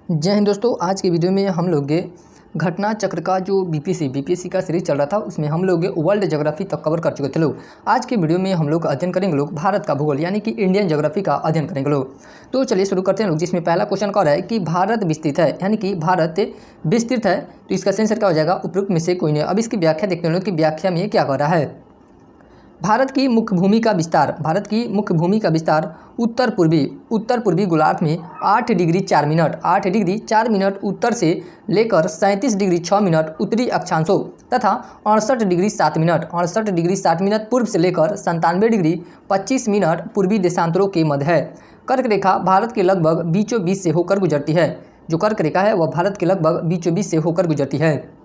जय हिंद दोस्तों। आज के वीडियो में हम लोग घटना चक्र का जो बीपीएससी का सीरीज चल रहा था उसमें हम लोग वर्ल्ड ज्योग्राफी तक कवर कर चुके थे लोग। आज के वीडियो में हम लोग अध्ययन करेंगे लोग भारत का भूगोल यानी कि इंडियन ज्योग्राफी का अध्ययन करेंगे लोग। तो चलिए शुरू करते हैं लोग, जिसमें पहला क्वेश्चन कह रहा है कि भारत विस्तृत है यानी कि भारत विस्तृत है, तो इसका आंसर क्या हो जाएगा? उपरोक्त में से कोई नहीं। अब इसकी व्याख्या देखते हैं लोग कि व्याख्या में क्या कह रहा है। भारत की मुख्य भूमि का विस्तार, भारत की मुख्य भूमि का विस्तार उत्तर पूर्वी गोलार्ध में 8 डिग्री 4 मिनट उत्तर से लेकर 37 डिग्री 6 मिनट उत्तरी अक्षांशों तथा 68 डिग्री 7 मिनट पूर्व से लेकर 97 डिग्री 25 मिनट पूर्वी देशांतरों के मध्य है। कर्क रेखा भारत के लगभग बीचों बीच से होकर गुजरती है। जो कर्क रेखा है वह भारत के लगभग बीचों बीच से होकर गुजरती है।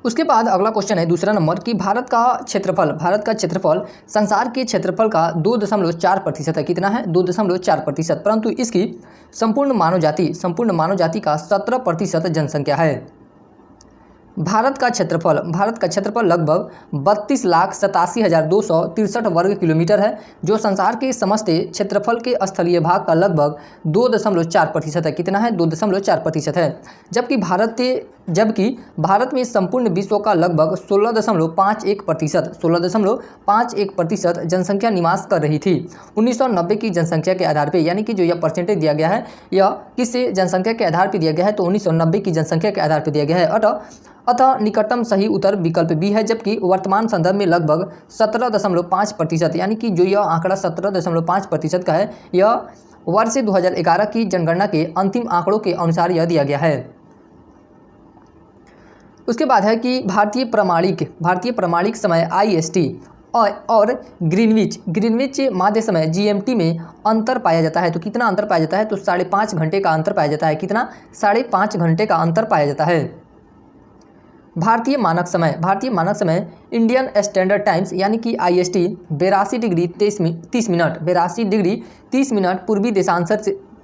उसके बाद अगला क्वेश्चन है दूसरा नंबर कि भारत का क्षेत्रफल संसार के क्षेत्रफल का 2.4% है। कितना है? 2.4%। परंतु इसकी संपूर्ण मानव जाति का 17% जनसंख्या है। भारत का क्षेत्रफल लगभग 32,87,263 वर्ग किलोमीटर है, जो संसार के समस्त क्षेत्रफल के स्थलीय भाग का लगभग 2.4% है। कितना है? 2.4% है। जबकि भारत में संपूर्ण विश्व का लगभग 16.51% जनसंख्या निवास कर रही थी। 1990 की जनसंख्या के आधार पर, यानी कि जो यह परसेंटेज दिया गया है यह किस जनसंख्या के आधार पर दिया गया है? तो 1990 की जनसंख्या के आधार पर दिया गया है। अतः निकटतम सही उत्तर विकल्प बी है। जबकि वर्तमान संदर्भ में लगभग 17.5%, यानी कि जो यह आंकड़ा 17.5% का है, यह वर्ष 2011 की जनगणना के अंतिम आंकड़ों के अनुसार यह दिया गया है। उसके बाद है कि भारतीय प्रमाणिक समय IST और ग्रीनविच माध्य समय GMT में अंतर पाया जाता है। तो कितना अंतर पाया जाता है? तो 5.5 घंटे का अंतर पाया जाता है। कितना? 5.5 घंटे का अंतर पाया जाता है। भारतीय मानक समय इंडियन स्टैंडर्ड टाइम्स यानी कि IST 82 डिग्री 30 मिनट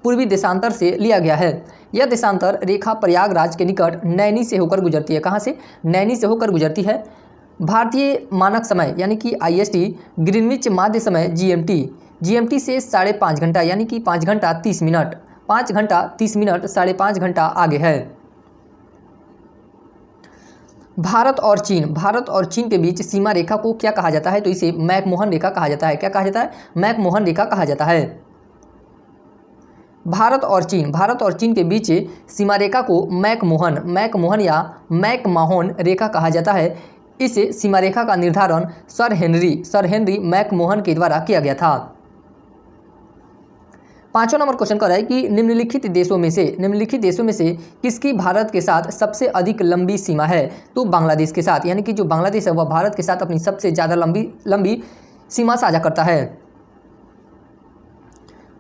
पूर्वी देशांतर से लिया गया है। यह देशांतर रेखा प्रयागराज के निकट नैनी से होकर गुजरती है। कहाँ से? नैनी से होकर गुजरती है। भारतीय मानक समय यानी कि IST ग्रीनविच माध्य समय GMT से 5.5 घंटा यानी कि 5 घंटा 30 मिनट 5.5 घंटा आगे है। भारत और चीन के बीच सीमा रेखा को क्या कहा जाता है? तो इसे मैकमोहन रेखा कहा जाता है। क्या कहा जाता है? मैकमोहन रेखा कहा जाता है। भारत और चीन के बीच सीमा रेखा को मैकमोहन या मैकमाहोन रेखा कहा जाता है। इस सीमा रेखा का निर्धारण सर हेनरी मैकमोहन के द्वारा किया गया था। 5वां नंबर क्वेश्चन कर रहा है कि निम्नलिखित देशों में से किसकी भारत के साथ सबसे अधिक लंबी सीमा है? तो बांग्लादेश के साथ, यानी कि जो बांग्लादेश है वह भारत के साथ अपनी सबसे ज़्यादा लंबी सीमा साझा करता है।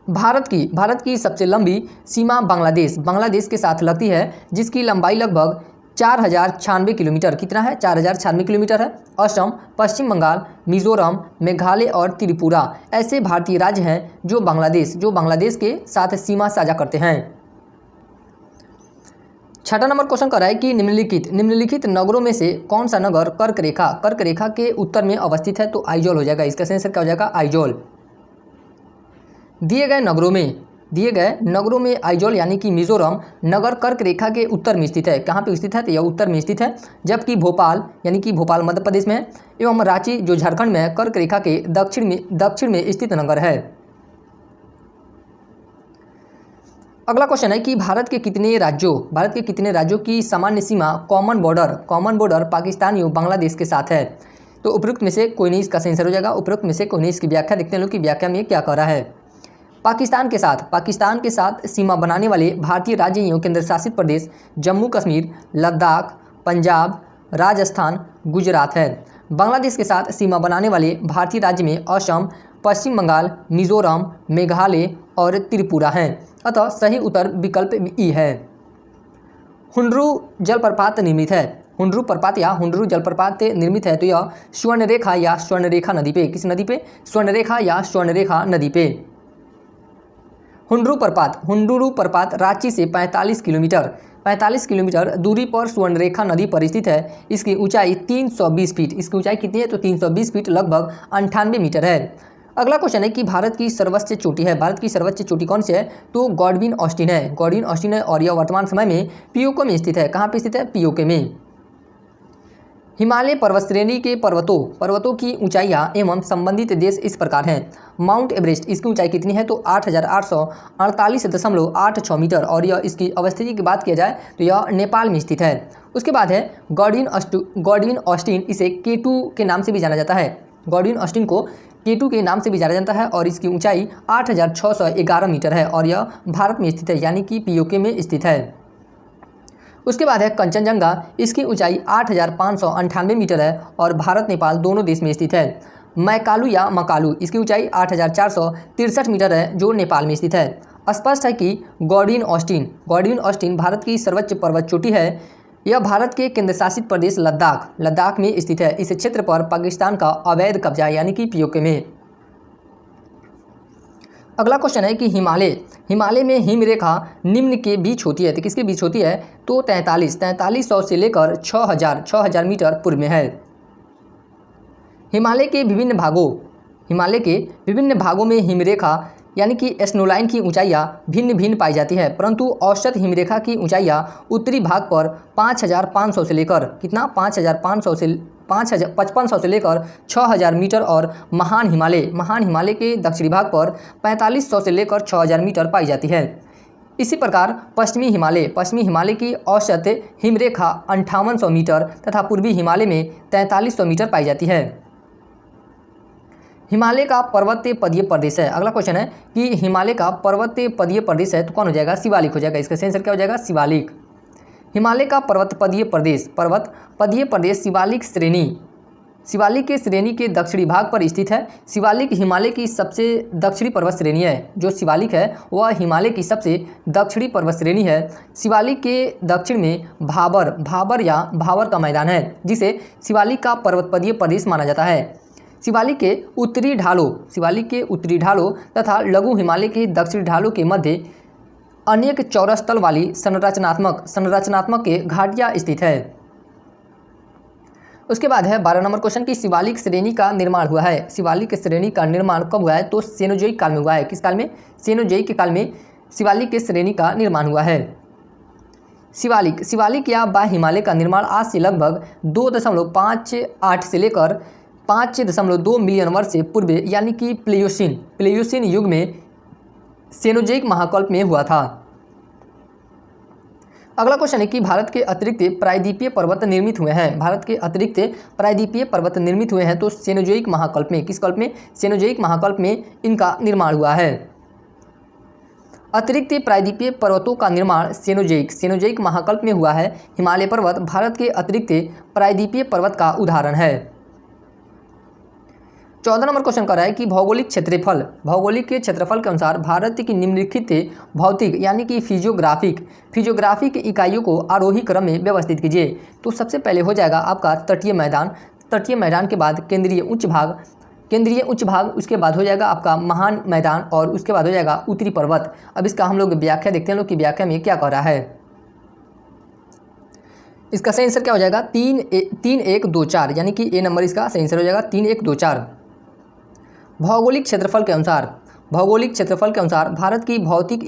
भारत की सबसे लंबी सीमा बांग्लादेश के साथ लगती है, जिसकी लंबाई लगभग 4096 किलोमीटर। कितना है? 4096 किलोमीटर है। असम, पश्चिम बंगाल, मिजोरम, मेघालय और त्रिपुरा ऐसे भारतीय राज्य हैं जो बांग्लादेश के साथ सीमा साझा करते हैं। 6वां नंबर क्वेश्चन कर रहा है कि निम्नलिखित नगरों में से कौन सा नगर कर्क रेखा के उत्तर में अवस्थित है? तो आइजोल हो जाएगा। इसका आंसर क्या हो जाएगा? आइजोल। दिए गए नगरों में आइजोल यानी कि मिजोरम नगर कर्क रेखा के उत्तर में स्थित है। कहाँ पे स्थित है? तो यह उत्तर में स्थित है। जबकि भोपाल यानी कि भोपाल मध्य प्रदेश में है, एवं रांची जो झारखंड में है, कर्क रेखा के दक्षिण में स्थित नगर है। अगला क्वेश्चन है कि भारत के कितने राज्यों की सामान्य सीमा कॉमन बॉर्डर पाकिस्तान एवं बांग्लादेश के साथ है? तो उपरोक्त में से कोई नहीं इसका आंसर हो जाएगा। उपरोक्त में से कोई नहीं। इसकी व्याख्या देखते हैं लोग कि व्याख्या में क्या कह रहा है। पाकिस्तान के साथ सीमा बनाने वाले भारतीय राज्य एवं केंद्र शासित प्रदेश जम्मू कश्मीर, लद्दाख, पंजाब, राजस्थान, गुजरात है। बांग्लादेश के साथ सीमा बनाने वाले भारतीय राज्य में असम, पश्चिम बंगाल, मिजोरम, मेघालय और त्रिपुरा हैं। अतः सही उत्तर विकल्प ई है। हुंड्रू जलप्रपात निर्मित है। हुंड्रू जलप्रपात निर्मित है, तो यह स्वर्णरेखा या स्वर्णरेखा नदी पे, किस नदी पे? स्वर्णरेखा या स्वर्णरेखा नदी पे। हुंड्रू प्रपात रांची से 45 किलोमीटर दूरी पर स्वर्णरेखा नदी पर स्थित है। इसकी ऊंचाई 320 फीट। इसकी ऊंचाई कितनी है? तो 320 फीट लगभग 98 मीटर है। अगला क्वेश्चन है कि भारत की सर्वोच्च चोटी है, भारत की सर्वोच्च चोटी कौन सी है? तो गॉडविन ऑस्टिन है, गॉडविन ऑस्टिन है और यह वर्तमान समय में पीओके में स्थित है। कहाँ पे स्थित है? पीओके में। हिमालय पर्वत श्रेणी के पर्वतों की ऊंचाइयां एवं संबंधित देश इस प्रकार हैं। माउंट एवरेस्ट, इसकी ऊंचाई कितनी है? तो 8,848.86 मीटर और यह इसकी अवस्थिति की बात किया जाए तो यह नेपाल में स्थित है। उसके बाद है गॉडविन ऑस्टिन, इसे K2 के नाम से भी जाना जाता है। गॉडविन ऑस्टिन को K2 के नाम से भी जाना जाता है और इसकी ऊंचाई 8,611 मीटर है और यह भारत में स्थित है, यानी कि पीओके में स्थित है। उसके बाद है कंचनजंगा, इसकी ऊंचाई 8,598 मीटर है और भारत नेपाल दोनों देश में स्थित है। मैकालू या मकालू, इसकी ऊंचाई 8,463 मीटर है जो नेपाल में स्थित है। स्पष्ट है कि गॉडविन ऑस्टिन भारत की सर्वोच्च पर्वत चोटी है। यह भारत के केंद्रशासित प्रदेश लद्दाख में स्थित है। इस क्षेत्र पर पाकिस्तान का अवैध कब्जा यानी कि पीओके में। अगला क्वेश्चन है कि हिमालय में हिमरेखा निम्न के बीच होती है, तो किसके बीच होती है? तो 4300 से लेकर 6000 मीटर पूर्व में है। हिमालय के विभिन्न भागों में हिमरेखा यानी कि स्नोलाइन की ऊंचाइयां भिन्न पाई जाती है, परंतु औसत हिमरेखा की ऊंचाइयां उत्तरी भाग पर 5500 से लेकर कितना? 5500 से लेकर 6000 मीटर और महान हिमालय के दक्षिणी भाग पर 4500 से लेकर 6000 मीटर पाई जाती है। इसी प्रकार पश्चिमी हिमालय की औसत हिमरेखा 5800 मीटर तथा पूर्वी हिमालय में 4300 मीटर पाई जाती है। हिमालय का पर्वतीय पदीय प्रदेश है। अगला क्वेश्चन है कि हिमालय का पर्वतीय पदीय प्रदेश है तो कौन हो जाएगा? शिवालिक हो जाएगा। इसका सही आंसर क्या हो जाएगा? शिवालिक। हिमालय का पर्वत पदीय प्रदेश शिवालिक के श्रेणी के दक्षिणी भाग पर स्थित है। शिवालिक हिमालय की सबसे दक्षिणी पर्वत श्रेणी है। जो शिवालिक है वह हिमालय की सबसे दक्षिणी पर्वत श्रेणी है। शिवालिक के दक्षिण में भाबर का मैदान है जिसे शिवालिक का पर्वतपदीय प्रदेश माना जाता है। शिवालिक के उत्तरी ढालों तथा लघु हिमालय के दक्षिणी ढालों के मध्य अनेक चौरस तल वाली संरचनात्मक के घाटियां स्थित है। उसके बाद है 12 नंबर क्वेश्चन की शिवालिक श्रेणी का निर्माण हुआ है। शिवालिक श्रेणी का निर्माण कब हुआ है? तो सेनोजोइक काल में हुआ है। किस काल में? सेनोजोइक काल में शिवालिक के श्रेणी का निर्माण हुआ है। शिवालिक या बा हिमालय का निर्माण आज से लगभग 2.58 से लेकर 5.2 मिलियन वर्ष से पूर्व यानी कि प्लेयोसिन युग में सेनोजोइक महाकल्प में हुआ था। अगला क्वेश्चन है कि भारत के अतिरिक्त प्रायद्वीपीय पर्वत निर्मित हुए हैं। तो सेनोजोइक महाकल्प में, किस कल्प में? सेनोजोइक महाकल्प में इनका निर्माण हुआ है। अतिरिक्त प्रायद्वीपीय पर्वतों का निर्माण सेनोजोइक महाकल्प में हुआ है। हिमालय पर्वत भारत के अतिरिक्त प्रायद्वीपीय पर्वत का उदाहरण है। 14 नंबर क्वेश्चन कर रहा है कि भौगोलिक के क्षेत्रफल के अनुसार भारत की निम्नलिखित भौतिक यानी कि फिजियोग्राफिक इकाइयों को आरोही क्रम में व्यवस्थित कीजिए। तो सबसे पहले हो जाएगा आपका तटीय मैदान के बाद केंद्रीय उच्च भाग, उसके बाद हो जाएगा आपका महान मैदान और उसके बाद हो जाएगा उत्तरी पर्वत। अब इसका हम लोग व्याख्या देखते हैं, लोग की व्याख्या में क्या कह रहा है। इसका सही आंसर क्या हो जाएगा? 3-1-2-4 यानी कि ए नंबर इसका सही आंसर हो जाएगा 3-1-2-4। भौगोलिक क्षेत्रफल के अनुसार भारत की भौतिक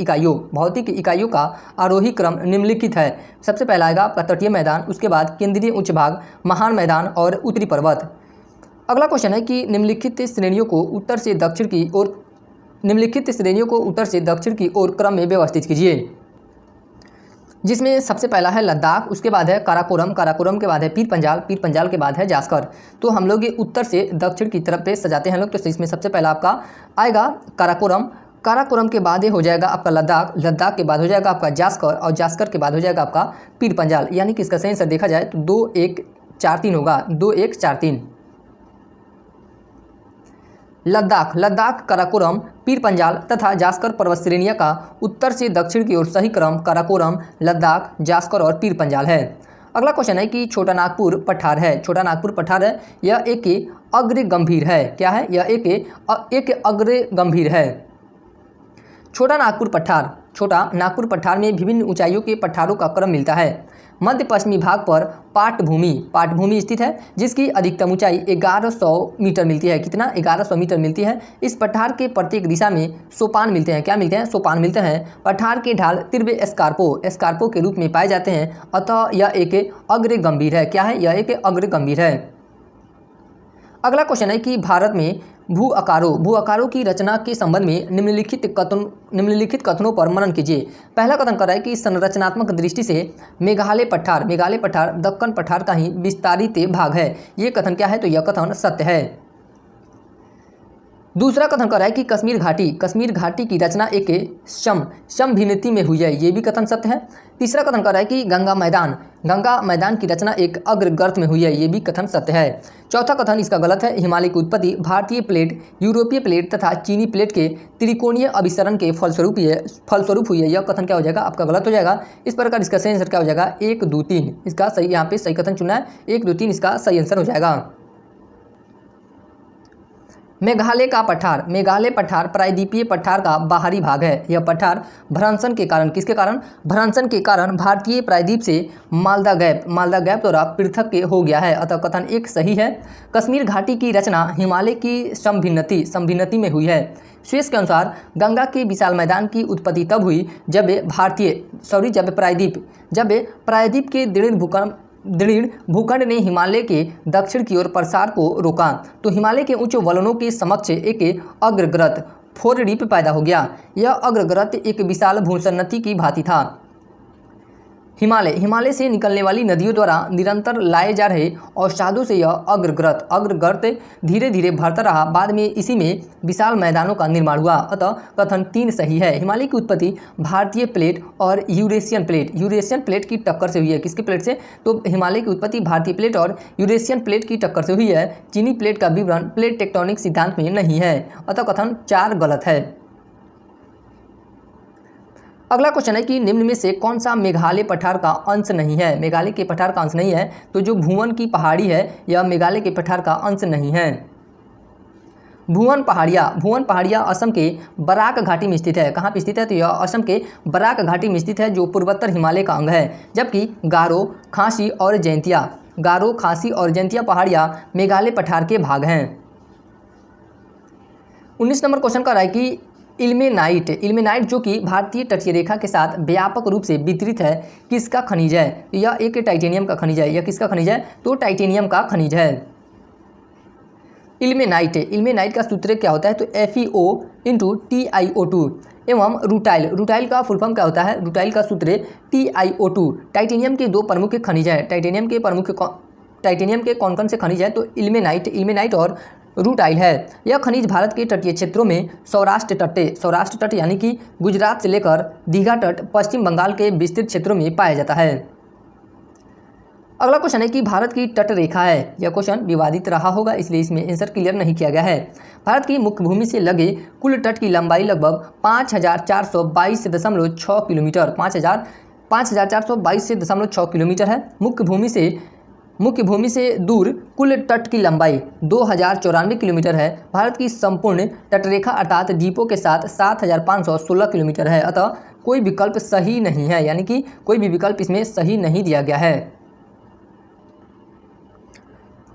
इकाइयों का आरोही क्रम निम्नलिखित है। सबसे पहला आएगा आपका तटीय मैदान, उसके बाद केंद्रीय उच्च भाग, महान मैदान और उत्तरी पर्वत। अगला क्वेश्चन है कि निम्नलिखित श्रेणियों को उत्तर से दक्षिण की ओर क्रम में व्यवस्थित कीजिए। जिसमें सबसे पहला है लद्दाख, उसके बाद है काराकोरम के बाद है पीर पंजाल के बाद है जास्कर। तो हम लोग ये उत्तर से दक्षिण की तरफ पे सजाते हैं लोग। तो इसमें सबसे पहला आपका आएगा काराकोरम के बाद हो जाएगा आपका लद्दाख के बाद हो जाएगा आपका जास्कर और जास्कर के बाद हो जाएगा आपका पीर पंजाल। यानी कि इसका सही आंसर देखा जाए तो 2-1-4-3 होगा, 2-1-4-3। लद्दाख, काराकोरम, पीर पंजाल तथा जास्कर पर्वत श्रेणियां का उत्तर से दक्षिण की ओर सही क्रम काराकोरम, लद्दाख, जास्कर और पीर पंजाल है। अगला क्वेश्चन है कि छोटा नागपुर पठार है। यह एक अग्र गंभीर है। क्या है? यह एक अग्र गंभीर है। छोटा नागपुर पठार छोटा नागपुर पठार में विभिन्न ऊंचाइयों के पठारों का क्रम मिलता है। मध्य पश्चिमी भाग पर पाटभूमि स्थित है, जिसकी अधिकतम ऊंचाई 1100 मीटर मिलती है। कितना? 1100 मीटर मिलती है। इस पठार के प्रत्येक दिशा में सोपान मिलते हैं। क्या मिलते हैं? सोपान मिलते हैं। पठार के ढाल तीव्र एस्कारपो के रूप में पाए जाते हैं, अतः यह एक अग्रगंभीर है। क्या है? यह एक अग्रगंभीर है। अगला क्वेश्चन है कि भारत में भू आकारों की रचना के संबंध में निम्नलिखित कथनों पर मनन कीजिए। पहला कथन कर रहा है कि संरचनात्मक दृष्टि से मेघालय पठार दक्कन पठार का ही विस्तारित भाग है। ये कथन क्या है? तो यह कथन सत्य है। दूसरा कथन कर रहा है कि कश्मीर घाटी की रचना एक समभिन्नति में हुई है। ये भी कथन सत्य है। तीसरा कथन कर रहा है कि गंगा मैदान की रचना एक अग्रगर्त में हुई है। ये भी कथन सत्य है। चौथा कथन इसका गलत है। हिमालय की उत्पत्ति भारतीय प्लेट, यूरोपीय प्लेट तथा चीनी प्लेट के त्रिकोणीय अभिसरण के फलस्वरूप हुई है। यह कथन क्या हो जाएगा? आपका गलत हो जाएगा। इस प्रकार इसका सही आंसर क्या हो जाएगा? 1, 2, 3। इसका सही, यहाँ पे सही कथन चुना है। 1, 2, 3 इसका सही आंसर हो जाएगा। मेघालय पठार प्रायद्वीपीय पठार का बाहरी भाग है। यह पठार भ्रंशन के कारण, किसके कारण? भ्रंशन के कारण भारतीय प्रायद्वीप से मालदा गैप द्वारा पृथक हो गया है, अतः कथन 1 सही है। कश्मीर घाटी की रचना हिमालय की समभिन्नति में हुई है। स्वेस के अनुसार गंगा के विशाल मैदान की उत्पत्ति तब हुई जब प्रायद्वीप के दृढ़ भूखंड ने हिमालय के दक्षिण की ओर प्रसार को रोका, तो हिमालय के उच्च वलनों के समक्ष एक अग्रगर्त फोरडीप पैदा हो गया। यह अग्रगर्त एक विशाल भूसन्नति की भांति था। हिमालय से निकलने वाली नदियों द्वारा निरंतर लाए जा रहे अवसादों से यह अग्रगर्त धीरे धीरे भरता रहा। बाद में इसी में विशाल मैदानों का निर्माण हुआ, अतः कथन 3 सही है। हिमालय की उत्पत्ति भारतीय प्लेट और यूरेशियन प्लेट की टक्कर से हुई है। किसकी प्लेट से? तो हिमालय की उत्पत्ति भारतीय प्लेट और यूरेशियन प्लेट की टक्कर से हुई है। चीनी प्लेट का विवरण प्लेट टेक्टोनिक सिद्धांत में नहीं है, अतः कथन 4 गलत है। अगला क्वेश्चन है कि निम्न में से कौन सा मेघालय पठार का अंश नहीं है? मेघालय के पठार का अंश नहीं है, तो जो भुवन की पहाड़ी है यह मेघालय के पठार का अंश नहीं है। भुवन पहाड़ियाँ असम के बराक घाटी में स्थित है। कहाँ पे स्थित है? तो यह असम के बराक घाटी में स्थित है, जो पूर्वोत्तर हिमालय का अंग है। जबकि गारो, खासी और जैंतिया पहाड़ियाँ मेघालय पठार के भाग हैं। 19 नंबर क्वेश्चन का है कि इल्मेनाइट जो कि भारतीय तटीय रेखा के साथ व्यापक रूप से वितरित है, किसका खनिज है? यह एक टाइटेनियम का खनिज है। यह किसका खनिज है? तो टाइटेनियम का खनिज है। इल्मेनाइट का सूत्र क्या होता है? तो FeO × TiO2 एवं रूटाइल का फुल फॉर्म क्या होता है? रूटाइल का सूत्र TiO2। टाइटेनियम के 2 प्रमुख खनिज हैं। टाइटेनियम के कौन से खनिज हैं? तो इल्मेनाइट और रूटाइल है। यह खनिज भारत के तटीय क्षेत्रों में सौराष्ट्र तट यानी कि गुजरात से लेकर दीघा तट, पश्चिम बंगाल के विस्तृत क्षेत्रों में पाया जाता है। अगला क्वेश्चन है कि भारत की तट रेखा है। यह क्वेश्चन विवादित रहा होगा, इसलिए इसमें आंसर क्लियर नहीं किया गया है। भारत की मुख्य भूमि से लगे कुल तट की लंबाई लगभग 5422.6 किलोमीटर 5422.6 किलोमीटर है। मुख्य भूमि से दूर कुल तट की लंबाई 2094 किलोमीटर है। भारत की संपूर्ण तटरेखा अर्थात द्वीपों के साथ 7516 किलोमीटर है, अतः कोई विकल्प सही नहीं है, यानी कि कोई भी विकल्प इसमें सही नहीं दिया गया है।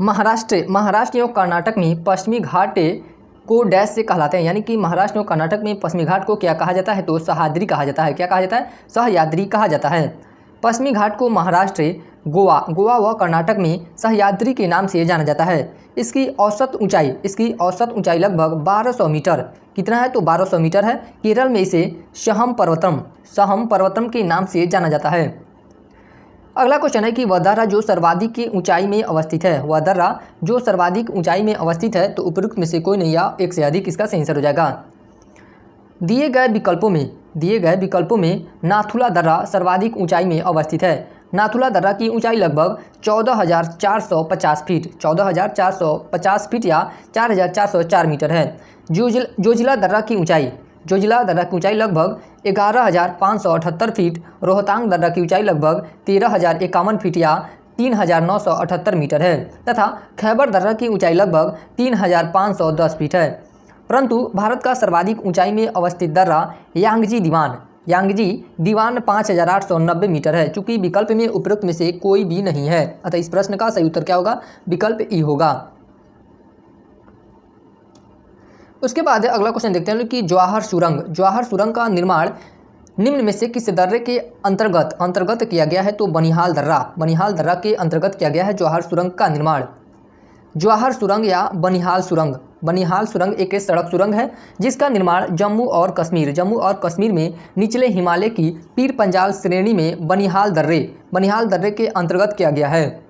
महाराष्ट्र एवं कर्नाटक में पश्चिमी घाट को डैश से कहलाते हैं, यानी कि महाराष्ट्र और कर्नाटक में पश्चिमी घाट को क्या कहा जाता है? तो सह्याद्री कहा जाता है। क्या कहा जाता है? सह्याद्री कहा जाता है। पश्चिमी घाट को महाराष्ट्र, गोवा व कर्नाटक में सह्याद्री के नाम से जाना जाता है। इसकी औसत ऊंचाई लगभग 1200 मीटर। कितना है? तो 1200 मीटर है। केरल में इसे सहम पर्वतम के नाम से जाना जाता है। अगला क्वेश्चन है कि वदर्रा जो सर्वाधिक ऊंचाई में अवस्थित है, तो उपरोक्त में से कोई नहीं या एक से अधिक इसका सही आंसर हो जाएगा। दिए गए विकल्पों में नाथुला दर्रा सर्वाधिक ऊंचाई में अवस्थित है। नाथुला दर्रा की ऊंचाई लगभग 14,450 फीट या 4,404 मीटर है। जोजिला दर्रा की ऊंचाई लगभग 11,578 फीट। रोहतांग दर्रा की ऊंचाई लगभग 13,051 फीट या 3,978 मीटर है तथा खैबर दर्रा की ऊंचाई लगभग 3,510 फीट है। परंतु भारत का सर्वाधिक ऊंचाई में अवस्थित दर्रा यांगजी दीवान यांगजी दीवान 5890 मीटर है। चूंकि विकल्प में उपरोक्त में से कोई भी नहीं है, अतः इस प्रश्न का सही उत्तर क्या होगा? विकल्प ई होगा। उसके बाद अगला क्वेश्चन देखते हैं कि जवाहर सुरंग का निर्माण निम्न में से किस दर्रे के अंतर्गत किया गया है? तो बनिहाल दर्रा के अंतर्गत किया गया है जवाहर सुरंग का निर्माण। जवाहर सुरंग या बनिहाल सुरंग एक सड़क सुरंग है जिसका निर्माण जम्मू और कश्मीर में निचले हिमालय की पीर पंजाल श्रेणी में बनिहाल दर्रे के अंतर्गत किया गया है।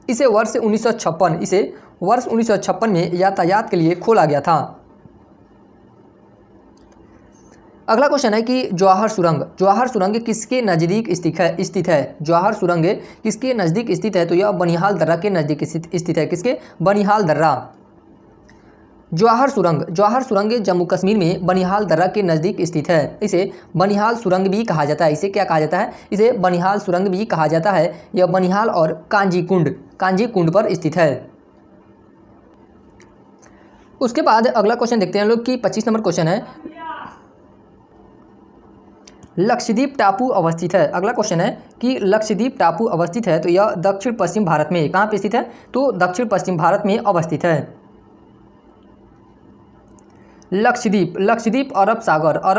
इसे वर्ष 1956 में यातायात के लिए खोला गया था। अगला क्वेश्चन है कि जवाहर सुरंग किसके नज़दीक स्थित है? जवाहर सुरंग किसके नज़दीक स्थित है? तो यह बनिहाल दर्रा के नज़दीक स्थित है। किसके? बनिहाल दर्रा। जवाहर सुरंग जम्मू कश्मीर में बनिहाल दर्रा के नज़दीक स्थित है। इसे बनिहाल सुरंग भी कहा जाता है। इसे क्या कहा जाता है? इसे बनिहाल सुरंग भी कहा जाता है। यह बनिहाल और कांजी कुंड पर स्थित है। उसके बाद अगला क्वेश्चन देखते हैं लोग कि 25 नंबर क्वेश्चन है, लक्षद्वीप टापू अवस्थित है। अगला क्वेश्चन है कि लक्षद्वीप टापू अवस्थित है, तो यह दक्षिण पश्चिम भारत में कहाँ पे स्थित है? तो दक्षिण पश्चिम भारत में अवस्थित है। लक्षद्वीप अरब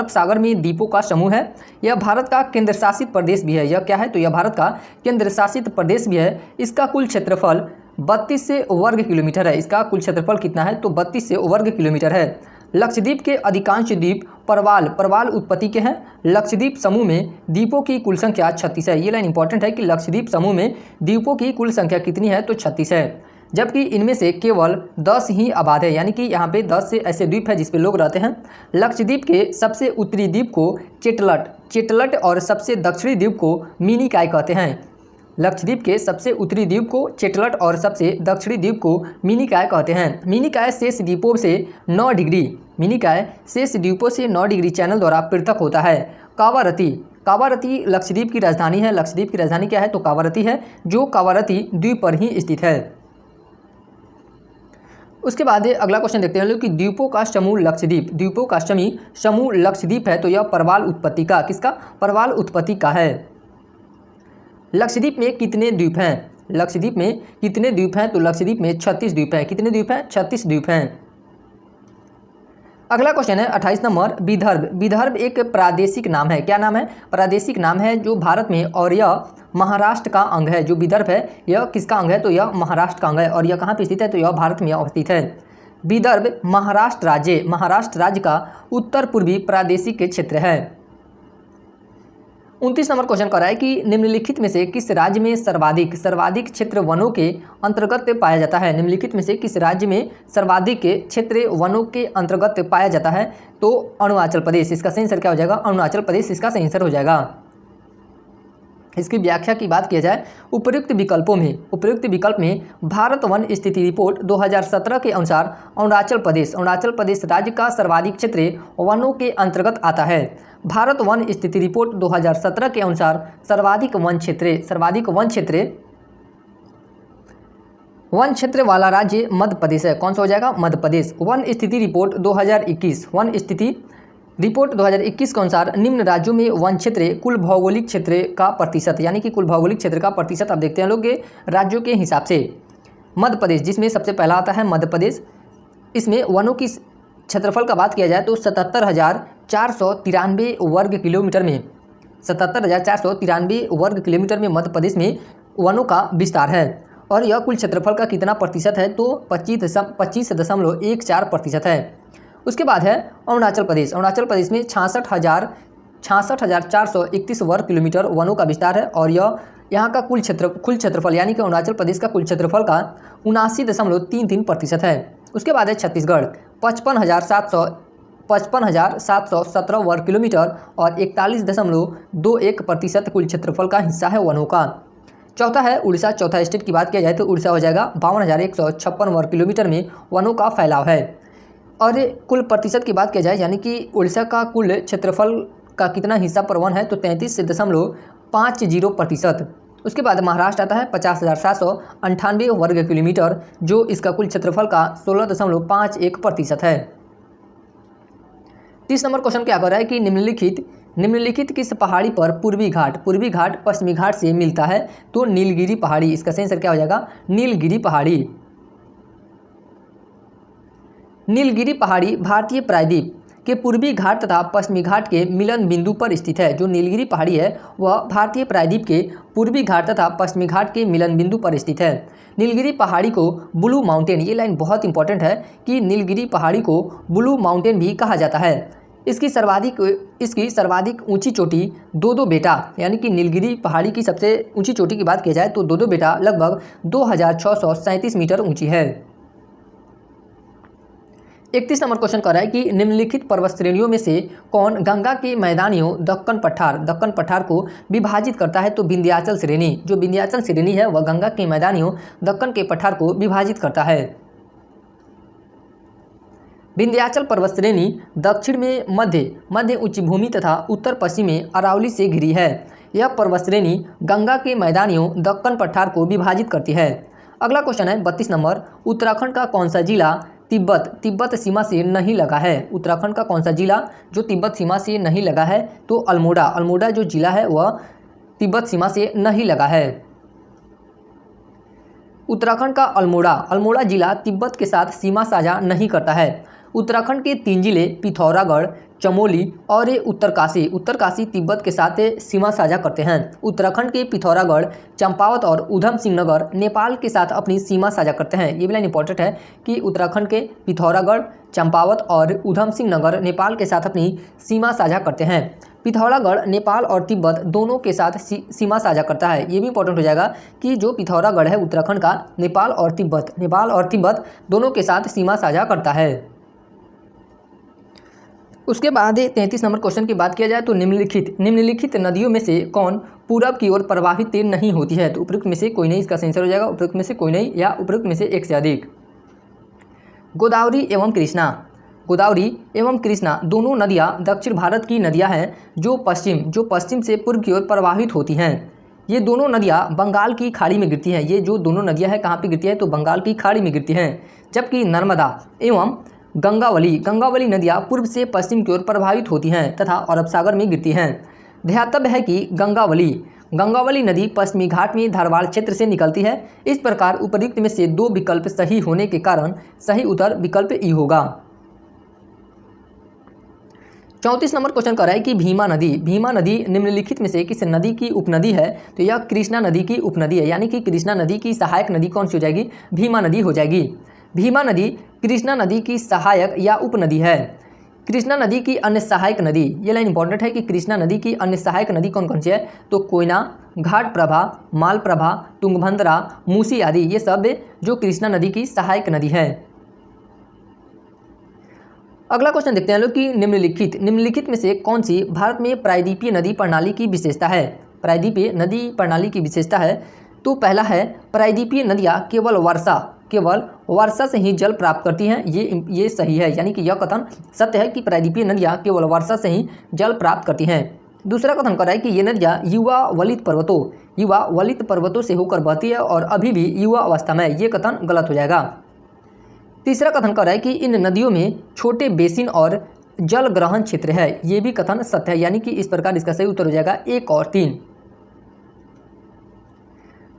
सागर में द्वीपों का समूह है। यह भारत का केंद्र शासित प्रदेश भी है। यह क्या है? तो यह भारत का केंद्र शासित प्रदेश भी है। इसका कुल क्षेत्रफल 32 वर्ग किलोमीटर है। इसका कुल क्षेत्रफल कितना है? तो 32 वर्ग किलोमीटर है। लक्षद्वीप के अधिकांश द्वीप प्रवाल उत्पत्ति के हैं। लक्षद्वीप समूह में द्वीपों की कुल संख्या 36 है। ये लाइन इंपॉर्टेंट है कि लक्षद्वीप समूह में द्वीपों की कुल संख्या कितनी है? तो 36 है, जबकि इनमें से केवल 10 ही आबाद है। यानी कि यहाँ पे 10 से ऐसे द्वीप है जिस पे लोग रहते हैं। लक्षद्वीप के सबसे उत्तरी द्वीप को चेटलट और सबसे दक्षिणी द्वीप को मिनिकॉय कहते हैं। लक्षद्वीप के सबसे उत्तरी द्वीप को चेटलट और सबसे दक्षिणी द्वीप को मिनिकॉय कहते हैं। मिनिकॉय शेष द्वीपों से 9 डिग्री चैनल द्वारा पृथक होता है। कावारती लक्षद्वीप की राजधानी है। लक्षद्वीप की राजधानी क्या है? तो कावारती है, जो कावारती द्वीप पर ही स्थित है। उसके बाद अगला क्वेश्चन देखते हैं लोग कि द्वीपों का समूह लक्षद्वीप है, तो यह प्रवाल उत्पत्ति का प्रवाल उत्पत्ति का है। लक्षद्वीप में कितने द्वीप हैं? तो लक्षद्वीप में 36 द्वीप हैं। कितने द्वीप हैं? 36 द्वीप हैं। अगला क्वेश्चन है 28 नंबर, विदर्भ एक प्रादेशिक नाम है। क्या नाम है? प्रादेशिक नाम है जो भारत में, और यह महाराष्ट्र का अंग है। जो विदर्भ है यह किसका अंग है? तो यह महाराष्ट्र का अंग है। और यह कहाँ पे स्थित है? तो यह भारत में अवस्थित है। विदर्भ महाराष्ट्र राज्य का उत्तर पूर्वी प्रादेशिक क्षेत्र है। 29 नंबर क्वेश्चन कर रहा है कि निम्नलिखित में से किस राज्य में सर्वाधिक क्षेत्र वनों के अंतर्गत पाया जाता है? निम्नलिखित में से किस राज्य में सर्वाधिक क्षेत्र वनों के अंतर्गत पाया जाता है? तो अरुणाचल प्रदेश। इसका सही आंसर क्या हो जाएगा? अरुणाचल प्रदेश इसका सही आंसर हो जाएगा। इसकी व्याख्या की बात किया जाए, उपयुक्त विकल्प में भारत वन स्थिति रिपोर्ट 2017 के अनुसार अरुणाचल प्रदेश राज्य का सर्वाधिक क्षेत्र वनों के अंतर्गत आता है। भारत वन स्थिति रिपोर्ट 2017 के अनुसार सर्वाधिक वन क्षेत्र वाला राज्य मध्य प्रदेश है। कौन सा हो जाएगा? मध्य प्रदेश। वन स्थिति रिपोर्ट 2021 के अनुसार निम्न राज्यों में वन क्षेत्र कुल भौगोलिक क्षेत्र का प्रतिशत, यानी कि कुल भौगोलिक क्षेत्र का प्रतिशत आप देखते हैं लोग के राज्यों के हिसाब से। मध्य प्रदेश जिसमें सबसे पहला आता है मध्य प्रदेश। इसमें वनों की क्षेत्रफल का बात किया जाए तो 77,493 वर्ग किलोमीटर में 77,493 वर्ग किलोमीटर में मध्य प्रदेश में वनों का विस्तार है। और यह कुल क्षेत्रफल का कितना प्रतिशत है? तो 25.14% है। उसके बाद है अरुणाचल प्रदेश में 66,431 वर्ग किलोमीटर वनों का विस्तार है। और यह यहाँ का कुल क्षेत्रफल यानी कि अरुणाचल प्रदेश का कुल क्षेत्रफल का 79.33% है। उसके बाद है छत्तीसगढ़ 55,717 वर्ग किलोमीटर और 41.21% कुल क्षेत्रफल का हिस्सा है वनों का। चौथा है उड़ीसा। चौथा स्टेट की बात किया जाए तो उड़ीसा हो जाएगा 52,156 वर्ग किलोमीटर में वनों का फैलाव है। और कुल प्रतिशत की बात किया जाए यानी कि उड़ीसा का कुल क्षेत्रफल का कितना हिस्सा पर वन है? तो 33.50%। उसके बाद महाराष्ट्र आता है 50,798 वर्ग किलोमीटर, जो इसका कुल क्षेत्रफल का 16.51% है। 30 नंबर क्वेश्चन क्या कर रहा है कि निम्नलिखित निम्नलिखित किस पहाड़ी पर पूर्वी घाट पश्चिमी घाट से मिलता है? तो नीलगिरी पहाड़ी। इसका सही आंसर क्या हो जाएगा? नीलगिरी पहाड़ी। नीलगिरी पहाड़ी भारतीय प्रायद्वीप के पूर्वी घाट तथा पश्चिमी घाट के मिलन बिंदु पर स्थित है। जो नीलगिरी पहाड़ी है वह भारतीय प्रायद्वीप के पूर्वी घाट तथा पश्चिमी घाट के मिलन बिंदु पर स्थित है। नीलगिरी पहाड़ी को ब्लू माउंटेन, ये लाइन बहुत इंपॉर्टेंट है कि नीलगिरी पहाड़ी को ब्लू माउंटेन भी कहा जाता है। इसकी सर्वाधिक ऊंची चोटी दो बेटा, यानी कि नीलगिरी पहाड़ी की सबसे ऊंची चोटी की बात की जाए तो दो बेटा लगभग 2637 मीटर ऊंची है। 31 नंबर क्वेश्चन कर रहा है कि निम्नलिखित पर्वत श्रेणियों में से कौन गंगा के मैदानियों दक्कन पठार को विभाजित करता है? तो विंध्याचल श्रेणी। जो विंध्याचल श्रेणी है वह गंगा के मैदानियों दक्कन के पठार को विभाजित करता है। विंध्याचल पर्वत श्रेणी दक्षिण में मध्य उच्च भूमि तथा उत्तर पश्चिम में अरावली से घिरी है। यह पर्वत श्रेणी गंगा के मैदानियों दक्कन पठार को विभाजित करती है। अगला क्वेश्चन है 32 नंबर, उत्तराखंड का कौन सा जिला तिब्बत सीमा से नहीं लगा है? उत्तराखंड का कौन सा जिला जो तिब्बत सीमा से नहीं लगा है? तो अल्मोड़ा जो जिला है वह तिब्बत सीमा से नहीं लगा है। उत्तराखंड का अल्मोड़ा जिला तिब्बत के साथ सीमा साझा नहीं करता है। उत्तराखंड के 3 जिले पिथौरागढ़, चमोली और उत्तरकाशी तिब्बत के साथ सीमा साझा करते हैं। उत्तराखंड के पिथौरागढ़, चंपावत और ऊधम सिंह नगर नेपाल के साथ अपनी सीमा साझा करते हैं। ये भी लाइन इंपॉर्टेंट है कि उत्तराखंड के पिथौरागढ़, चंपावत और ऊधम सिंह नगर नेपाल के साथ अपनी सीमा साझा करते हैं। पिथौरागढ़ नेपाल और तिब्बत दोनों के साथ सीमा साझा करता है। ये भी इंपॉर्टेंट हो जाएगा कि जो पिथौरागढ़ है उत्तराखंड का नेपाल और तिब्बत दोनों के साथ सीमा साझा करता है। उसके बाद 33 नंबर क्वेश्चन की बात किया जाए तो निम्नलिखित नदियों में से कौन पूरब की ओर प्रवाहित नहीं होती है? तो उपयुक्त में से कोई नहीं, इसका आंसर हो जाएगा उपयुक्त में से कोई नहीं या उपयुक्त में से एक से अधिक। गोदावरी एवं कृष्णा दोनों नदियाँ दक्षिण भारत की नदियाँ हैं जो पश्चिम से पूर्व की ओर प्रवाहित होती हैं। ये दोनों नदियाँ बंगाल की खाड़ी में गिरती हैं। ये जो दोनों नदियाँ हैं कहाँ पे गिरती है? तो बंगाल की खाड़ी में गिरती हैं। जबकि नर्मदा एवं गंगावली नदियाँ पूर्व से पश्चिम की ओर प्रभावित होती हैं तथा अरब सागर में गिरती हैं। ध्यातव्य है कि गंगावली नदी पश्चिमी घाट में धारवाड़ क्षेत्र से निकलती है। इस प्रकार उपर्युक्त में से 2 विकल्प सही होने के कारण सही उत्तर विकल्प ई होगा। 34 नंबर क्वेश्चन कर रहा है कि भीमा नदी निम्नलिखित में से किस नदी की उपनदी है? तो यह कृष्णा नदी की उपनदी है, यानी कि कृष्णा नदी की सहायक नदी कौन सी हो जाएगी? भीमा नदी हो जाएगी। भीमा नदी कृष्णा नदी की सहायक या उपनदी है। कृष्णा नदी की अन्य सहायक नदी, ये लाइन इंपॉर्टेंट है कि कृष्णा नदी की अन्य सहायक नदी कौन कौन सी है? तो कोयना, घाटप्रभा, मालप्रभा, तुंगभद्रा, मूसी आदि ये सब जो कृष्णा नदी की सहायक नदी है। अगला क्वेश्चन देखते हैं लोग कि निम्नलिखित में से कौन सी भारत में प्रायद्वीपीय नदी प्रणाली की विशेषता है? प्रायद्वीपीय नदी प्रणाली की विशेषता है तो पहला है प्रायद्वीपीय नदियाँ केवल वर्षा से ही जल प्राप्त करती हैं। ये सही है, यानी कि यह कथन सत्य है कि प्रायद्वीपीय नदियाँ केवल वर्षा से ही जल प्राप्त करती हैं। दूसरा कथन कर रहा है कि ये नदियाँ युवा वलित पर्वतों से होकर बहती है और अभी भी युवा अवस्था में, ये कथन गलत हो जाएगा। तीसरा कथन कर रहा है कि इन नदियों में छोटे बेसिन और जल ग्रहण क्षेत्र है। ये भी कथन सत्य है, यानी कि इस प्रकार इसका सही उत्तर हो जाएगा 1 और 3।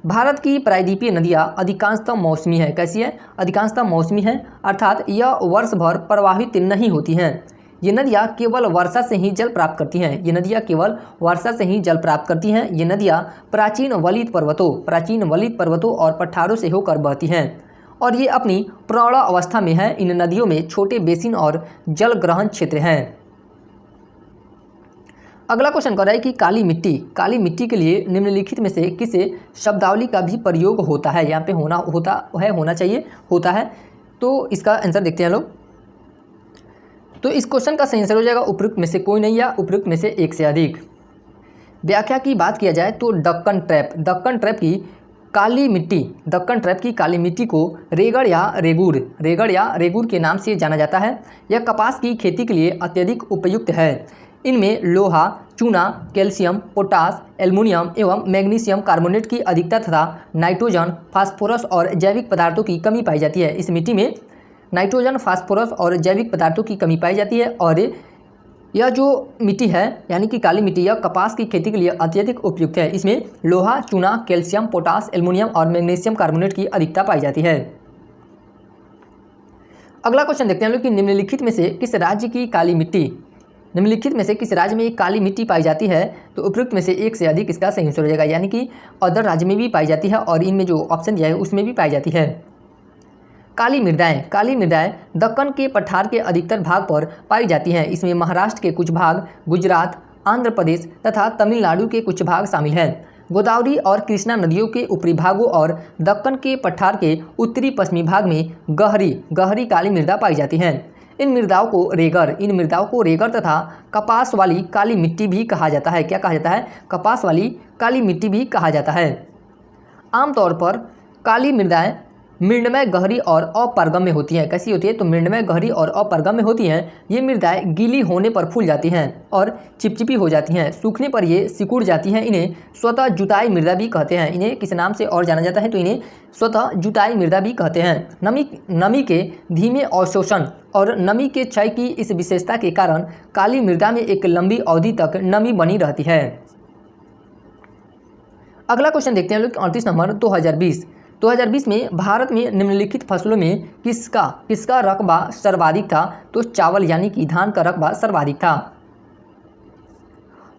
भारत की प्रायद्वीपीय नदियाँ अधिकांशतः मौसमी है। कैसी है? अधिकांशतः मौसमी है, अर्थात यह वर्ष भर प्रवाहित नहीं होती हैं। ये नदियाँ केवल वर्षा से ही जल प्राप्त करती हैं। ये नदियाँ प्राचीन वलित पर्वतों और पठारों से होकर बहती हैं और ये अपनी प्रौढ़ अवस्था में है। इन नदियों में छोटे बेसिन और जल ग्रहण क्षेत्र हैं। अगला क्वेश्चन कर रहा है कि काली मिट्टी के लिए निम्नलिखित में से किस शब्दावली का भी प्रयोग होता है? यहाँ पे होता है। तो इसका आंसर देखते हैं लोग। तो इस क्वेश्चन का सही आंसर हो जाएगा उपयुक्त में से कोई नहीं या उपयुक्त में से एक से अधिक। व्याख्या की बात किया जाए तो दक्कन ट्रैप की काली मिट्टी को रेगड़ या रेगुर के नाम से जाना जाता है। यह कपास की खेती के लिए अत्यधिक उपयुक्त है। इनमें लोहा, चूना, कैल्शियम, पोटास, एल्युमिनियम एवं मैग्नीशियम कार्बोनेट की अधिकता तथा नाइट्रोजन, फास्फोरस और जैविक पदार्थों की कमी पाई जाती है। इस मिट्टी में नाइट्रोजन, फास्फोरस और जैविक पदार्थों की कमी पाई जाती है और यह जो मिट्टी है यानी कि काली मिट्टी, यह कपास की खेती के लिए अत्यधिक उपयुक्त है। इसमें लोहा, चूना, कैल्शियम, पोटास, एल्युमिनियम और मैग्नीशियम कार्बोनेट की अधिकता पाई जाती है। अगला क्वेश्चन देखते हैं लोग कि निम्नलिखित में से किस राज्य की काली मिट्टी, निम्नलिखित में से किस राज्य में काली मिट्टी पाई जाती है, तो उपयुक्त में से एक से अधिक इसका सही आंसर हो जाएगा, यानी कि अदर राज्य में भी पाई जाती है और इनमें जो ऑप्शन दिया है उसमें भी पाई जाती है। काली मृदाएं, काली मृदाएं दक्कन के पठार के अधिकतर भाग पर पाई जाती हैं। इसमें महाराष्ट्र के कुछ भाग, गुजरात, आंध्र प्रदेश तथा तमिलनाडु के कुछ भाग शामिल हैं। गोदावरी और कृष्णा नदियों के ऊपरी भागों और दक्कन के पठार के उत्तरी पश्चिमी भाग में गहरी काली मृदा पाई जाती हैं। इन मृदाओं को रेगर तथा कपास वाली काली मिट्टी भी कहा जाता है। क्या कहा जाता है? कपास वाली काली मिट्टी भी कहा जाता है। आमतौर पर काली मृदाएं मृण्मय, गहरी और अपारगम्य होती हैं। कैसी होती है? तो मृण्मय, गहरी और अपारगम्य होती हैं। ये मृदाएं गीली होने पर फूल जाती हैं और चिपचिपी हो जाती हैं। सूखने पर ये सिकुड़ जाती हैं। इन्हें स्वतः जुताई मृदा भी कहते हैं। इन्हें किस नाम से और जाना जाता है? तो इन्हें स्वतः जुताई मृदा भी कहते हैं। नमी के धीमे अवशोषण और नमी के क्षय की इस विशेषता के कारण काली मृदा में एक लंबी अवधि तक नमी बनी रहती है। अगला क्वेश्चन देखते हैं लोग 38 नंबर 2020 में भारत में निम्नलिखित फसलों में किसका रकबा सर्वाधिक था? तो चावल यानी कि धान का रकबा सर्वाधिक था।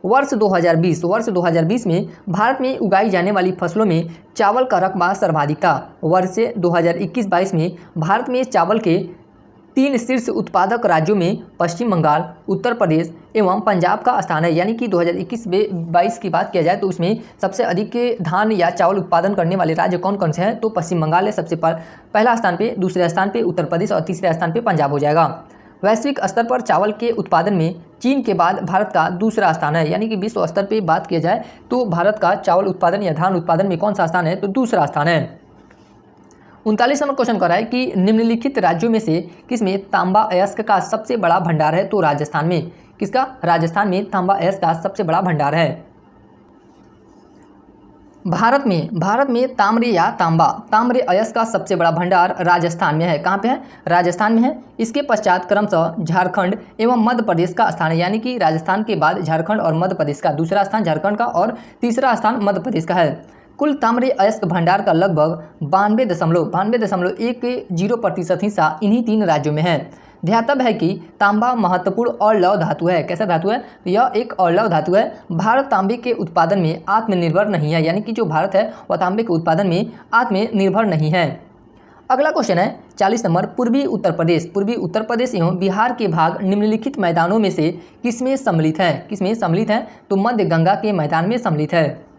वर्ष 2020 में भारत में उगाई जाने वाली फसलों में चावल का रकबा सर्वाधिक था। वर्ष 2021-22 में भारत में चावल के 3 शीर्ष उत्पादक राज्यों में पश्चिम बंगाल, उत्तर प्रदेश एवं पंजाब का स्थान है। यानी कि 2021-22 की बात किया जाए तो उसमें सबसे अधिक धान या चावल उत्पादन करने वाले राज्य कौन कौन से हैं? तो पश्चिम बंगाल है सबसे पहला स्थान पे, दूसरे स्थान पे उत्तर प्रदेश और तीसरे स्थान पे पंजाब हो जाएगा। वैश्विक स्तर पर चावल के उत्पादन में चीन के बाद भारत का दूसरा स्थान है। यानी कि विश्व स्तर पर बात किया जाए तो भारत का चावल उत्पादन या धान उत्पादन में कौन सा स्थान है? तो दूसरा स्थान है। 39 नंबर क्वेश्चन कर रहा है कि निम्नलिखित राज्यों में से किसमें तांबा अयस्क का सबसे बड़ा भंडार है? तो राजस्थान में। किसका? राजस्थान में तांबा अयस्क का सबसे बड़ा भंडार है। भारत में ताम्र अयस्क का सबसे बड़ा भंडार राजस्थान में है। कहाँ पे है? राजस्थान में है। इसके पश्चात क्रमशः झारखंड एवं मध्य प्रदेश का स्थान है। यानी कि राजस्थान के बाद झारखंड और मध्य प्रदेश का, दूसरा स्थान झारखंड का और तीसरा स्थान मध्य प्रदेश का है। कुल ताम्र अयस्क भंडार का लगभग 92.10% हिस्सा इन्हीं 3 राज्यों में है। ध्यातव्य है कि तांबा महत्वपूर्ण और लौह धातु है। कैसा धातु है? यह एक और लौह धातु है। भारत तांबे के उत्पादन में आत्मनिर्भर नहीं है। यानी कि जो भारत है वह तांबे के उत्पादन में आत्मनिर्भर नहीं है। अगला क्वेश्चन है 40 नंबर पूर्वी उत्तर प्रदेश एवं बिहार के भाग निम्नलिखित मैदानों में से किसमें सम्मिलित है? किसमें सम्मिलित है? तो मध्य गंगा के मैदान में सम्मिलित है।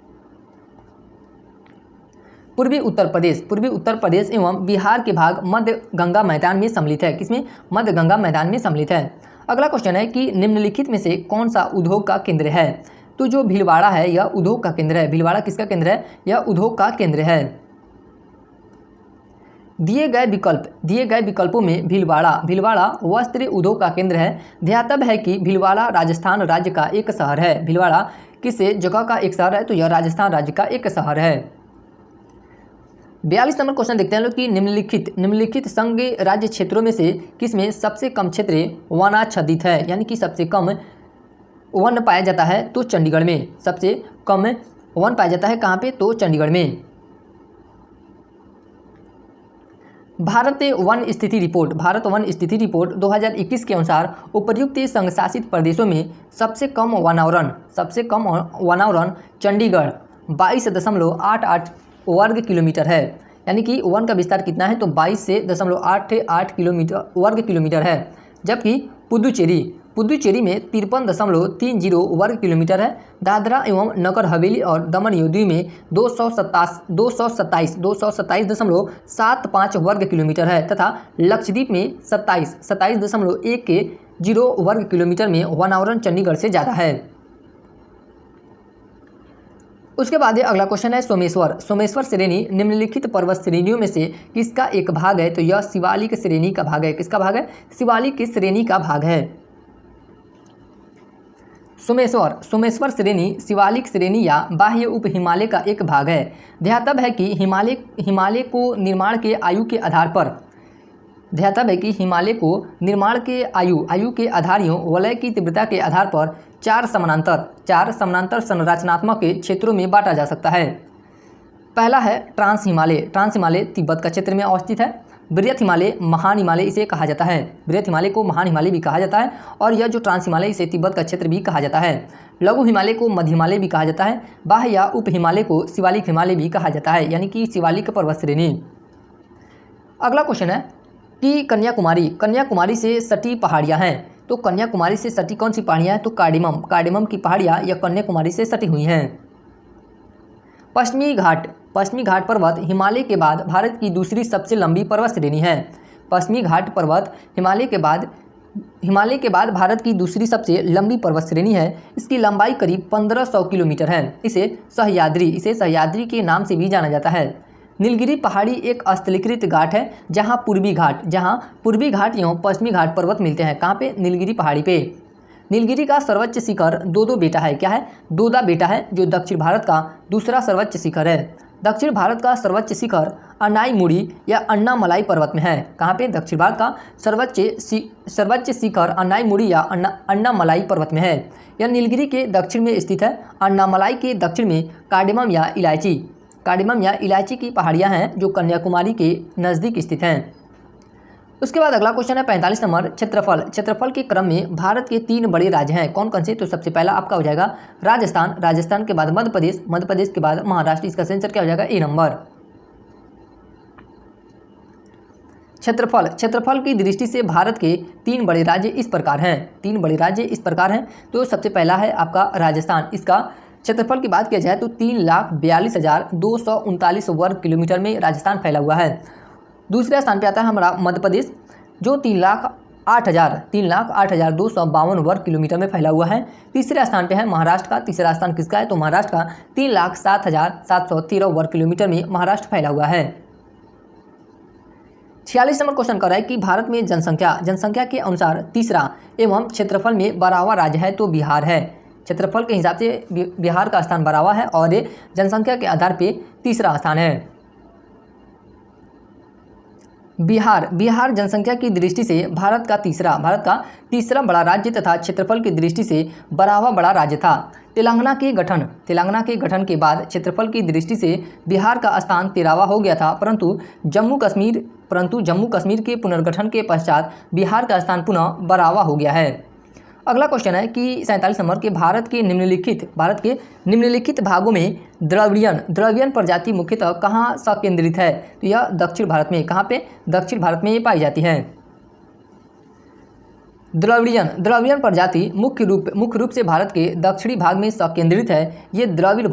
पूर्वी उत्तर प्रदेश एवं बिहार के भाग मध्य गंगा मैदान में सम्मिलित है। किसमें? मध्य गंगा मैदान में सम्मिलित है। अगला क्वेश्चन है कि निम्नलिखित में से कौन सा उद्योग का केंद्र है? तो जो भीलवाड़ा है यह उद्योग का केंद्र है। भीलवाड़ा किसका केंद्र है? यह उद्योग का केंद्र है। दिए गए विकल्पों में भीलवाड़ा वस्त्र उद्योग का केंद्र है। ध्यातव्य है कि भीलवाड़ा राजस्थान राज्य का एक शहर है। भीलवाड़ा किस जगह का एक शहर है? तो यह राजस्थान राज्य का एक शहर है। 42 नंबर क्वेश्चन देखते हैं लोग कि निम्नलिखित संघ राज्य क्षेत्रों में से किसमें सबसे कम क्षेत्र वनाच्छादित है? यानी कि सबसे कम वन पाया जाता है तो चंडीगढ़ में। सबसे कम वन पाया जाता है कहाँ पे? तो चंडीगढ़ में। भारत वन स्थिति रिपोर्ट 2021 के अनुसार उपर्युक्त संघ शासित प्रदेशों में सबसे कम वनावरण चंडीगढ़ 22.88 वर्ग किलोमीटर है। यानी कि वन का विस्तार कितना है? तो 22.88 वर्ग किलोमीटर है। जबकि पुदुचेरी में 53.30 वर्ग किलोमीटर है। दादरा एवं नगर हवेली और दमन और दीव में 227.75 वर्ग किलोमीटर है तथा लक्षद्वीप में 27.10 वर्ग किलोमीटर में वनावरण चंडीगढ़ से ज़्यादा है। उसके बाद अगला क्वेश्चन है सोमेश्वर श्रेणी निम्नलिखित पर्वत श्रेणियों में से किसका एक भाग है? तो यह शिवालिक श्रेणी का भाग है। किसका भाग है? शिवालिक श्रेणी का भाग है। सोमेश्वर श्रेणी शिवालिक श्रेणी या बाह्य उप हिमालय का एक भाग है। ध्यातव्य है कि हिमालय को निर्माण के आयु के आधार पर ध्यातव्य है कि हिमालय को निर्माण के आयु के आधारियों वलय की तीव्रता के आधार पर चार समानांतर संरचनात्मक क्षेत्रों में बांटा जा सकता है। पहला है ट्रांस हिमालय तिब्बत का क्षेत्र में अवस्थित है। बृहत हिमालय, महान हिमालय इसे कहा जाता है। बृहत हिमालय को महान हिमालय भी कहा जाता है और यह जो ट्रांस हिमालय इसे तिब्बत का क्षेत्र भी कहा जाता है। लघु हिमालय को मध्य हिमालय भी कहा जाता है। बाह्य या उप हिमालय को शिवालिक हिमालय भी कहा जाता है, यानी कि शिवालिक पर्वत श्रेणी। अगला क्वेश्चन है कि कन्याकुमारी से सटी पहाड़ियाँ हैं। तो कन्याकुमारी से सटी कौन सी पहाड़ियाँ हैं? तो कार्डेमम की पहाड़ियाँ यह कन्याकुमारी से सटी हुई हैं। पश्चिमी घाट पर्वत हिमालय के बाद भारत की दूसरी सबसे लंबी पर्वत श्रेणी है। पश्चिमी घाट पर्वत हिमालय के बाद भारत की दूसरी सबसे लंबी पर्वत श्रेणी है। इसकी लंबाई करीब 1500 किलोमीटर है। इसे सह्याद्री के नाम से भी जाना जाता है। नीलगिरी पहाड़ी एक स्थलीकृत घाट है जहाँ पूर्वी घाट एवं पश्चिमी घाट पर्वत मिलते हैं। कहाँ पे? नीलगिरी पहाड़ी पे। नीलगिरी का सर्वोच्च शिखर दो बेटा है। क्या है? दोदा बेटा है, जो दक्षिण भारत का दूसरा सर्वोच्च शिखर है। दक्षिण भारत का सर्वोच्च शिखर अन्नाईमुड़ी या अन्नामलाई पर्वत में है। कहाँ पे? दक्षिण भारत का सर्वोच्च शिखर अन्नाईमुड़ी या अन्नामलाई पर्वत में है। यह नीलगिरी के दक्षिण में स्थित है। अन्नामलाई के दक्षिण में कार्डेमम या इलायची की पहाड़ियाँ हैं जो कन्याकुमारी के नज़दीक स्थित हैं। उसके बाद अगला क्वेश्चन है 45 नंबर, क्षेत्रफल के क्रम में भारत के 3 बड़े राज्य हैं। कौन कौन से? तो सबसे पहला आपका हो जाएगा राजस्थान के बाद मध्य प्रदेश के बाद महाराष्ट्र। इसका आंसर क्या हो जाएगा? ए नंबर। क्षेत्रफल की दृष्टि से भारत के 3 बड़े राज्य इस प्रकार हैं। तो सबसे पहला है आपका राजस्थान। इसका क्षेत्रफल की बात किया जाए तो 3,42,239 वर्ग किलोमीटर में राजस्थान फैला हुआ है। दूसरे स्थान पे आता है हमारा मध्य प्रदेश, जो 3,08,252 वर्ग किलोमीटर में फैला हुआ है। तीसरे स्थान पे है महाराष्ट्र का। तीसरा स्थान किसका है? तो महाराष्ट्र का 3,07,713 वर्ग किलोमीटर में महाराष्ट्र फैला हुआ है। 46 नंबर क्वेश्चन कर रहा है कि भारत में जनसंख्या के अनुसार तीसरा एवं क्षेत्रफल में 12वां राज्य है तो बिहार है। क्षेत्रफल के हिसाब से बिहार का स्थान 12वां है और जनसंख्या के आधार पे तीसरा स्थान है। बिहार जनसंख्या की दृष्टि से भारत का तीसरा बड़ा राज्य तथा क्षेत्रफल की दृष्टि से 12वां बड़ा राज्य था। तेलंगाना के गठन के बाद क्षेत्रफल की दृष्टि से बिहार का स्थान 13वां हो गया था, परंतु जम्मू कश्मीर के पुनर्गठन के पश्चात बिहार का स्थान पुनः 12वां हो गया है। अगला क्वेश्चन है कि 47 नंबर के भारत के निम्नलिखित भागों में द्रविड़ियन प्रजाति मुख्यतः कहाँ संकेंद्रित है? तो यह दक्षिण भारत में। कहाँ पे? दक्षिण भारत में ये पाई जाती है। द्रविड़ियन प्रजाति मुख्य रूप से भारत के दक्षिणी भाग में संकेंद्रित है। ये द्रविड़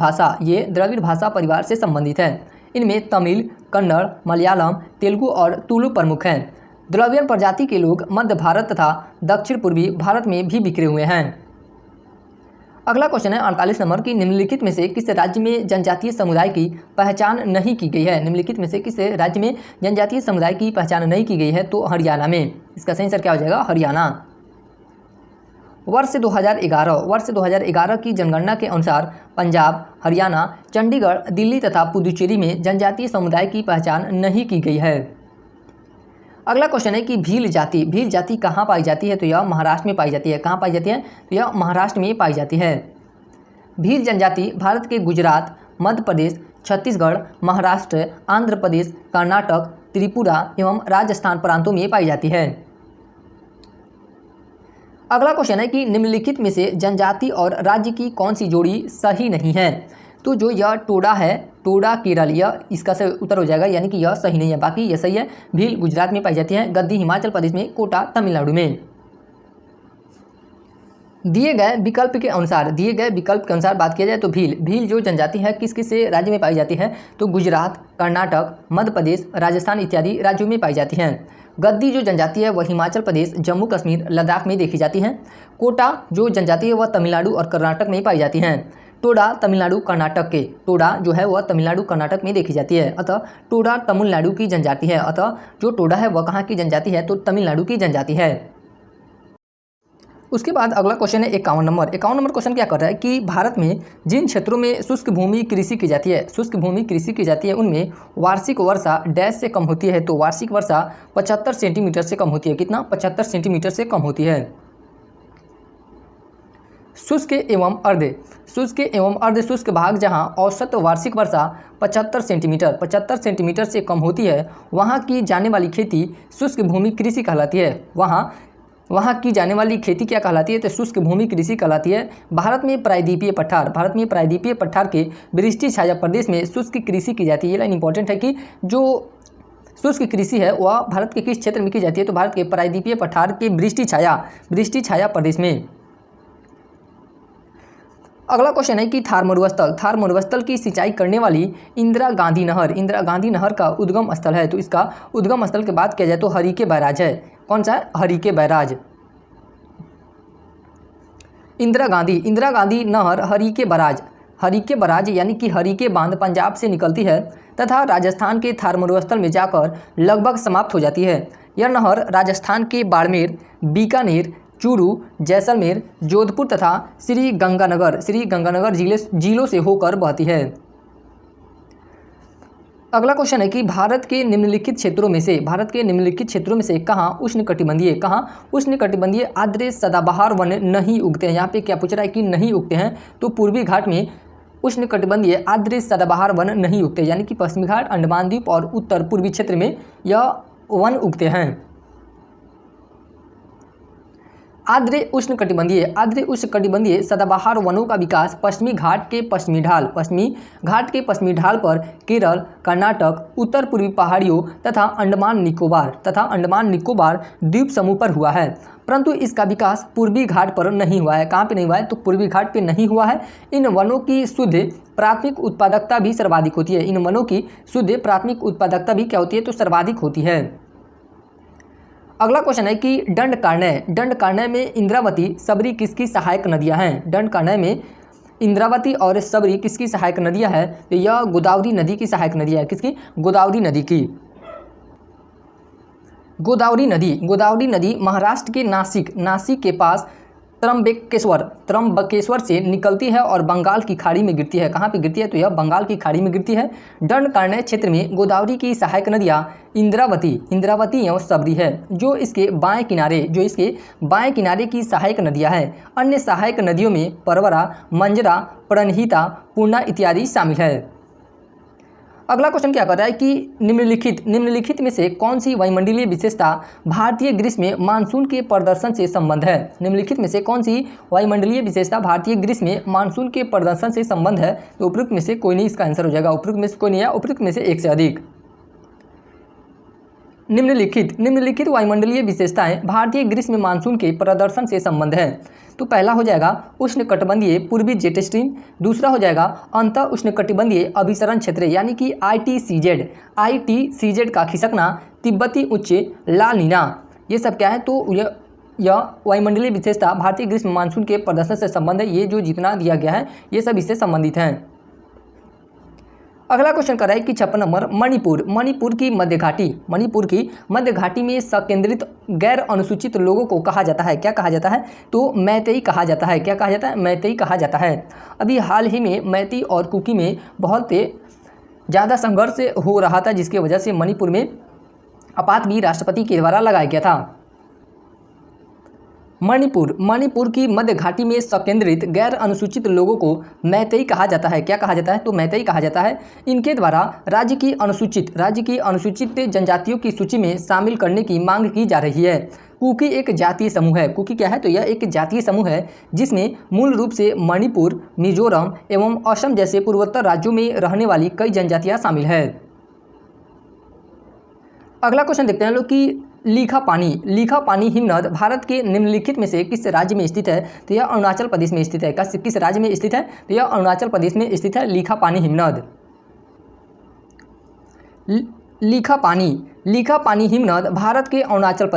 भाषा परिवार से संबंधित है। इनमें तमिल, कन्नड़, मलयालम, तेलुगु और तुलु प्रमुख हैं। द्रविड़ियन प्रजाति के लोग मध्य भारत तथा दक्षिण पूर्वी भारत में भी बिखरे हुए हैं। अगला क्वेश्चन है 48 नंबर की निम्नलिखित में से किस राज्य में जनजातीय समुदाय की पहचान नहीं की गई है? निम्नलिखित में से किस राज्य में जनजातीय समुदाय की पहचान नहीं की गई है? तो हरियाणा में। इसका सही आंसर क्या हो जाएगा? हरियाणा। वर्ष 2011 की जनगणना के अनुसार पंजाब, हरियाणा, चंडीगढ़, दिल्ली तथा पुदुचेरी में जनजातीय समुदाय की पहचान नहीं की गई है। अगला क्वेश्चन है कि भील जाति कहाँ पाई जाती है? तो यह महाराष्ट्र में पाई जाती है। कहाँ पाई जाती है? तो यह महाराष्ट्र में पाई जाती है। भील जनजाति भारत के गुजरात, मध्य प्रदेश, छत्तीसगढ़, महाराष्ट्र, आंध्र प्रदेश, कर्नाटक, त्रिपुरा एवं राजस्थान प्रांतों में पाई जाती है। अगला क्वेश्चन है कि निम्नलिखित में से जनजाति और राज्य की कौन सी जोड़ी सही नहीं है? तो जो यह टोडा है, टोडा केरल, यह इसका सही उत्तर हो जाएगा, यानी कि यह सही नहीं है। बाकी यह सही है। भील गुजरात में पाई जाती है, गद्दी हिमाचल प्रदेश में, कोटा तमिलनाडु में। दिए गए विकल्प के अनुसार बात किया जाए तो भील जो जनजाति है किस किस राज्य में पाई जाती है? तो गुजरात, कर्नाटक, मध्य प्रदेश, राजस्थान इत्यादि राज्यों में पाई जाती हैं। गद्दी जो जनजाति है वह हिमाचल प्रदेश, जम्मू कश्मीर, लद्दाख में देखी जाती हैं। कोटा जो जनजाति है वह तमिलनाडु और कर्नाटक में पाई जाती हैं। टोडा तमिलनाडु कर्नाटक में देखी जाती है। अतः टोडा तमिलनाडु की जनजाति है। अतः जो टोडा है वह कहाँ की जनजाति है? तो तमिलनाडु की जनजाति है। उसके बाद अगला क्वेश्चन है 51 नंबर। 51 नंबर क्वेश्चन क्या कर रहा है कि भारत में जिन क्षेत्रों में शुष्क भूमि कृषि की जाती है, शुष्क भूमि कृषि की जाती है, उनमें वार्षिक वर्षा डैश से कम होती है। तो वार्षिक वर्षा 75 सेंटीमीटर से कम होती है। कितना? 75 सेंटीमीटर से कम होती है। शुष्क एवं अर्ध शुष्क एवं अर्ध शुष्क भाग जहां औसत वार्षिक वर्षा 75 सेंटीमीटर से कम होती है, वहां की जाने वाली खेती शुष्क भूमि कृषि कहलाती है। वहाँ की जाने वाली खेती क्या कहलाती है? तो शुष्क भूमि कृषि कहलाती है। भारत में प्रायद्वीपीय पठार के वृष्टि छाया प्रदेश में शुष्क कृषि की जाती है। ये लाइन इंपॉर्टेंट है कि जो शुष्क कृषि है वह भारत के किस क्षेत्र में की जाती है? तो भारत के प्रायद्वीपीय पठार के वृष्टि छाया प्रदेश में। अगला क्वेश्चन है कि थार मरुस्थल की सिंचाई करने वाली इंदिरा गांधी नहर का उद्गम स्थल है। तो इसका उद्गम स्थल की बात किया जाए तो हरिके बैराज है। कौन सा है? हरिके बैराज। इंदिरा गांधी नहर हरिके बैराज यानी कि हरिके बांध पंजाब से निकलती है तथा राजस्थान के थार मरुस्थल में जाकर लगभग समाप्त हो जाती है। यह नहर राजस्थान के बाड़मेर, बीकानेर, चूरू, जैसलमेर, जोधपुर तथा श्री गंगानगर जिलों से होकर बहती है। अगला क्वेश्चन है कि भारत के निम्नलिखित क्षेत्रों में से कहाँ उष्णकटिबंधीय आर्द्र सदाबहार वन नहीं उगते हैं? यहाँ पे क्या पूछ रहा है कि नहीं उगते हैं? तो पूर्वी घाट में उष्णकटिबंधीय आर्द्र सदाबहार वन नहीं उगते, यानी कि पश्चिमी घाट, अंडमान द्वीप और उत्तर पूर्वी क्षेत्र में यह वन उगते हैं। आर्द्र उष्णकटिबंधीय सदाबहार वनों का विकास पश्चिमी घाट के पश्चिमी ढाल पर केरल, कर्नाटक, उत्तर पूर्वी पहाड़ियों तथा अंडमान निकोबार द्वीप समूह पर हुआ है, परंतु इसका विकास पूर्वी घाट पर नहीं हुआ है। कहाँ पे नहीं हुआ है? तो पूर्वी घाट पे नहीं हुआ है। इन वनों की शुद्ध प्राथमिक उत्पादकता भी सर्वाधिक होती है। तो सर्वाधिक होती है। अगला क्वेश्चन है कि दंडकारण्य में इंद्रावती, सबरी किसकी सहायक नदियां हैं? दंडकारण्य में इंद्रावती और सबरी किसकी सहायक नदियां हैं? तो यह गोदावरी नदी की सहायक नदियां हैं। किसकी? गोदावरी नदी की। गोदावरी नदी महाराष्ट्र के नासिक के पास त्रंबकेश्वर से निकलती है और बंगाल की खाड़ी में गिरती है। कहाँ पे गिरती है? तो यह बंगाल की खाड़ी में गिरती है। दंडकारण्य क्षेत्र में गोदावरी की सहायक नदियाँ इंद्रावती एवं सबरी है, जो इसके बाएं किनारे की सहायक नदियाँ हैं। अन्य सहायक नदियों में परवरा, मंजरा, प्रणहिता, पूर्णा इत्यादि शामिल है। अगला क्वेश्चन क्या कर रहा है कि निम्नलिखित में से कौन सी वायुमंडलीय विशेषता भारतीय ग्रीष्म में मानसून के प्रदर्शन से संबंध है? निम्नलिखित में से कौन सी वायुमंडलीय विशेषता भारतीय ग्रीष्म में मानसून के प्रदर्शन से संबंध है? तो उपयुक्त में से कोई नहीं इसका आंसर हो जाएगा। उपयुक्त में से कोई नहीं है, उपयुक्त में से एक से अधिक। निम्नलिखित वायुमंडलीय विशेषताएं भारतीय ग्रीष्म में मानसून के प्रदर्शन से संबंध है। तो पहला हो जाएगा उष्णकटिबंधीय पूर्वी जेट स्ट्रीम, दूसरा हो जाएगा अंत उष्णकटिबंधीय अभिसरण क्षेत्र यानी कि ITCZ का खिसकना, तिब्बती उच्च लाल नीना, ये सब क्या है? तो यह वायुमंडलीय विशेषता भारतीय ग्रीष्म मानसून के प्रदर्शन से संबंध है। ये जो जितना दिया गया है ये सब इससे संबंधित हैं। अगला क्वेश्चन कर रहा है कि 56 नंबर मणिपुर की मध्य घाटी में संकेंद्रित गैर अनुसूचित लोगों को कहा जाता है। क्या कहा जाता है? तो मैतेई कहा जाता है। क्या कहा जाता है? मैतेई कहा जाता है। अभी हाल ही में मैतेई और कुकी में बहुत ज़्यादा संघर्ष हो रहा था, जिसकी वजह से मणिपुर में आपात भी राष्ट्रपति के द्वारा लगाया गया था। मणिपुर की मध्य घाटी में संकेंद्रित गैर अनुसूचित लोगों को मैतेई कहा जाता है। क्या कहा जाता है? तो मैतेई कहा जाता है। इनके द्वारा राज्य की अनुसूचित जनजातियों की सूची में शामिल करने की मांग की जा रही है। कुकी एक जातीय समूह है। कुकी क्या है? तो यह एक जातीय समूह है जिसमें मूल रूप से मणिपुर, मिजोरम एवं असम जैसे पूर्वोत्तर राज्यों में रहने वाली कई जनजातियाँ शामिल है। अगला क्वेश्चन देखते हैं लोग कि लीखा पानी हिमनद भारत के निम्नलिखित में से किस राज्य में स्थित है? तो यह अरुणाचल प्रदेश में स्थित है। किस राज्य में स्थित है? तो यह अरुणाचल प्रदेश में स्थित है लीखा पानी हिमनद। लीखा पानी हिमनद भारत के अरुणाचल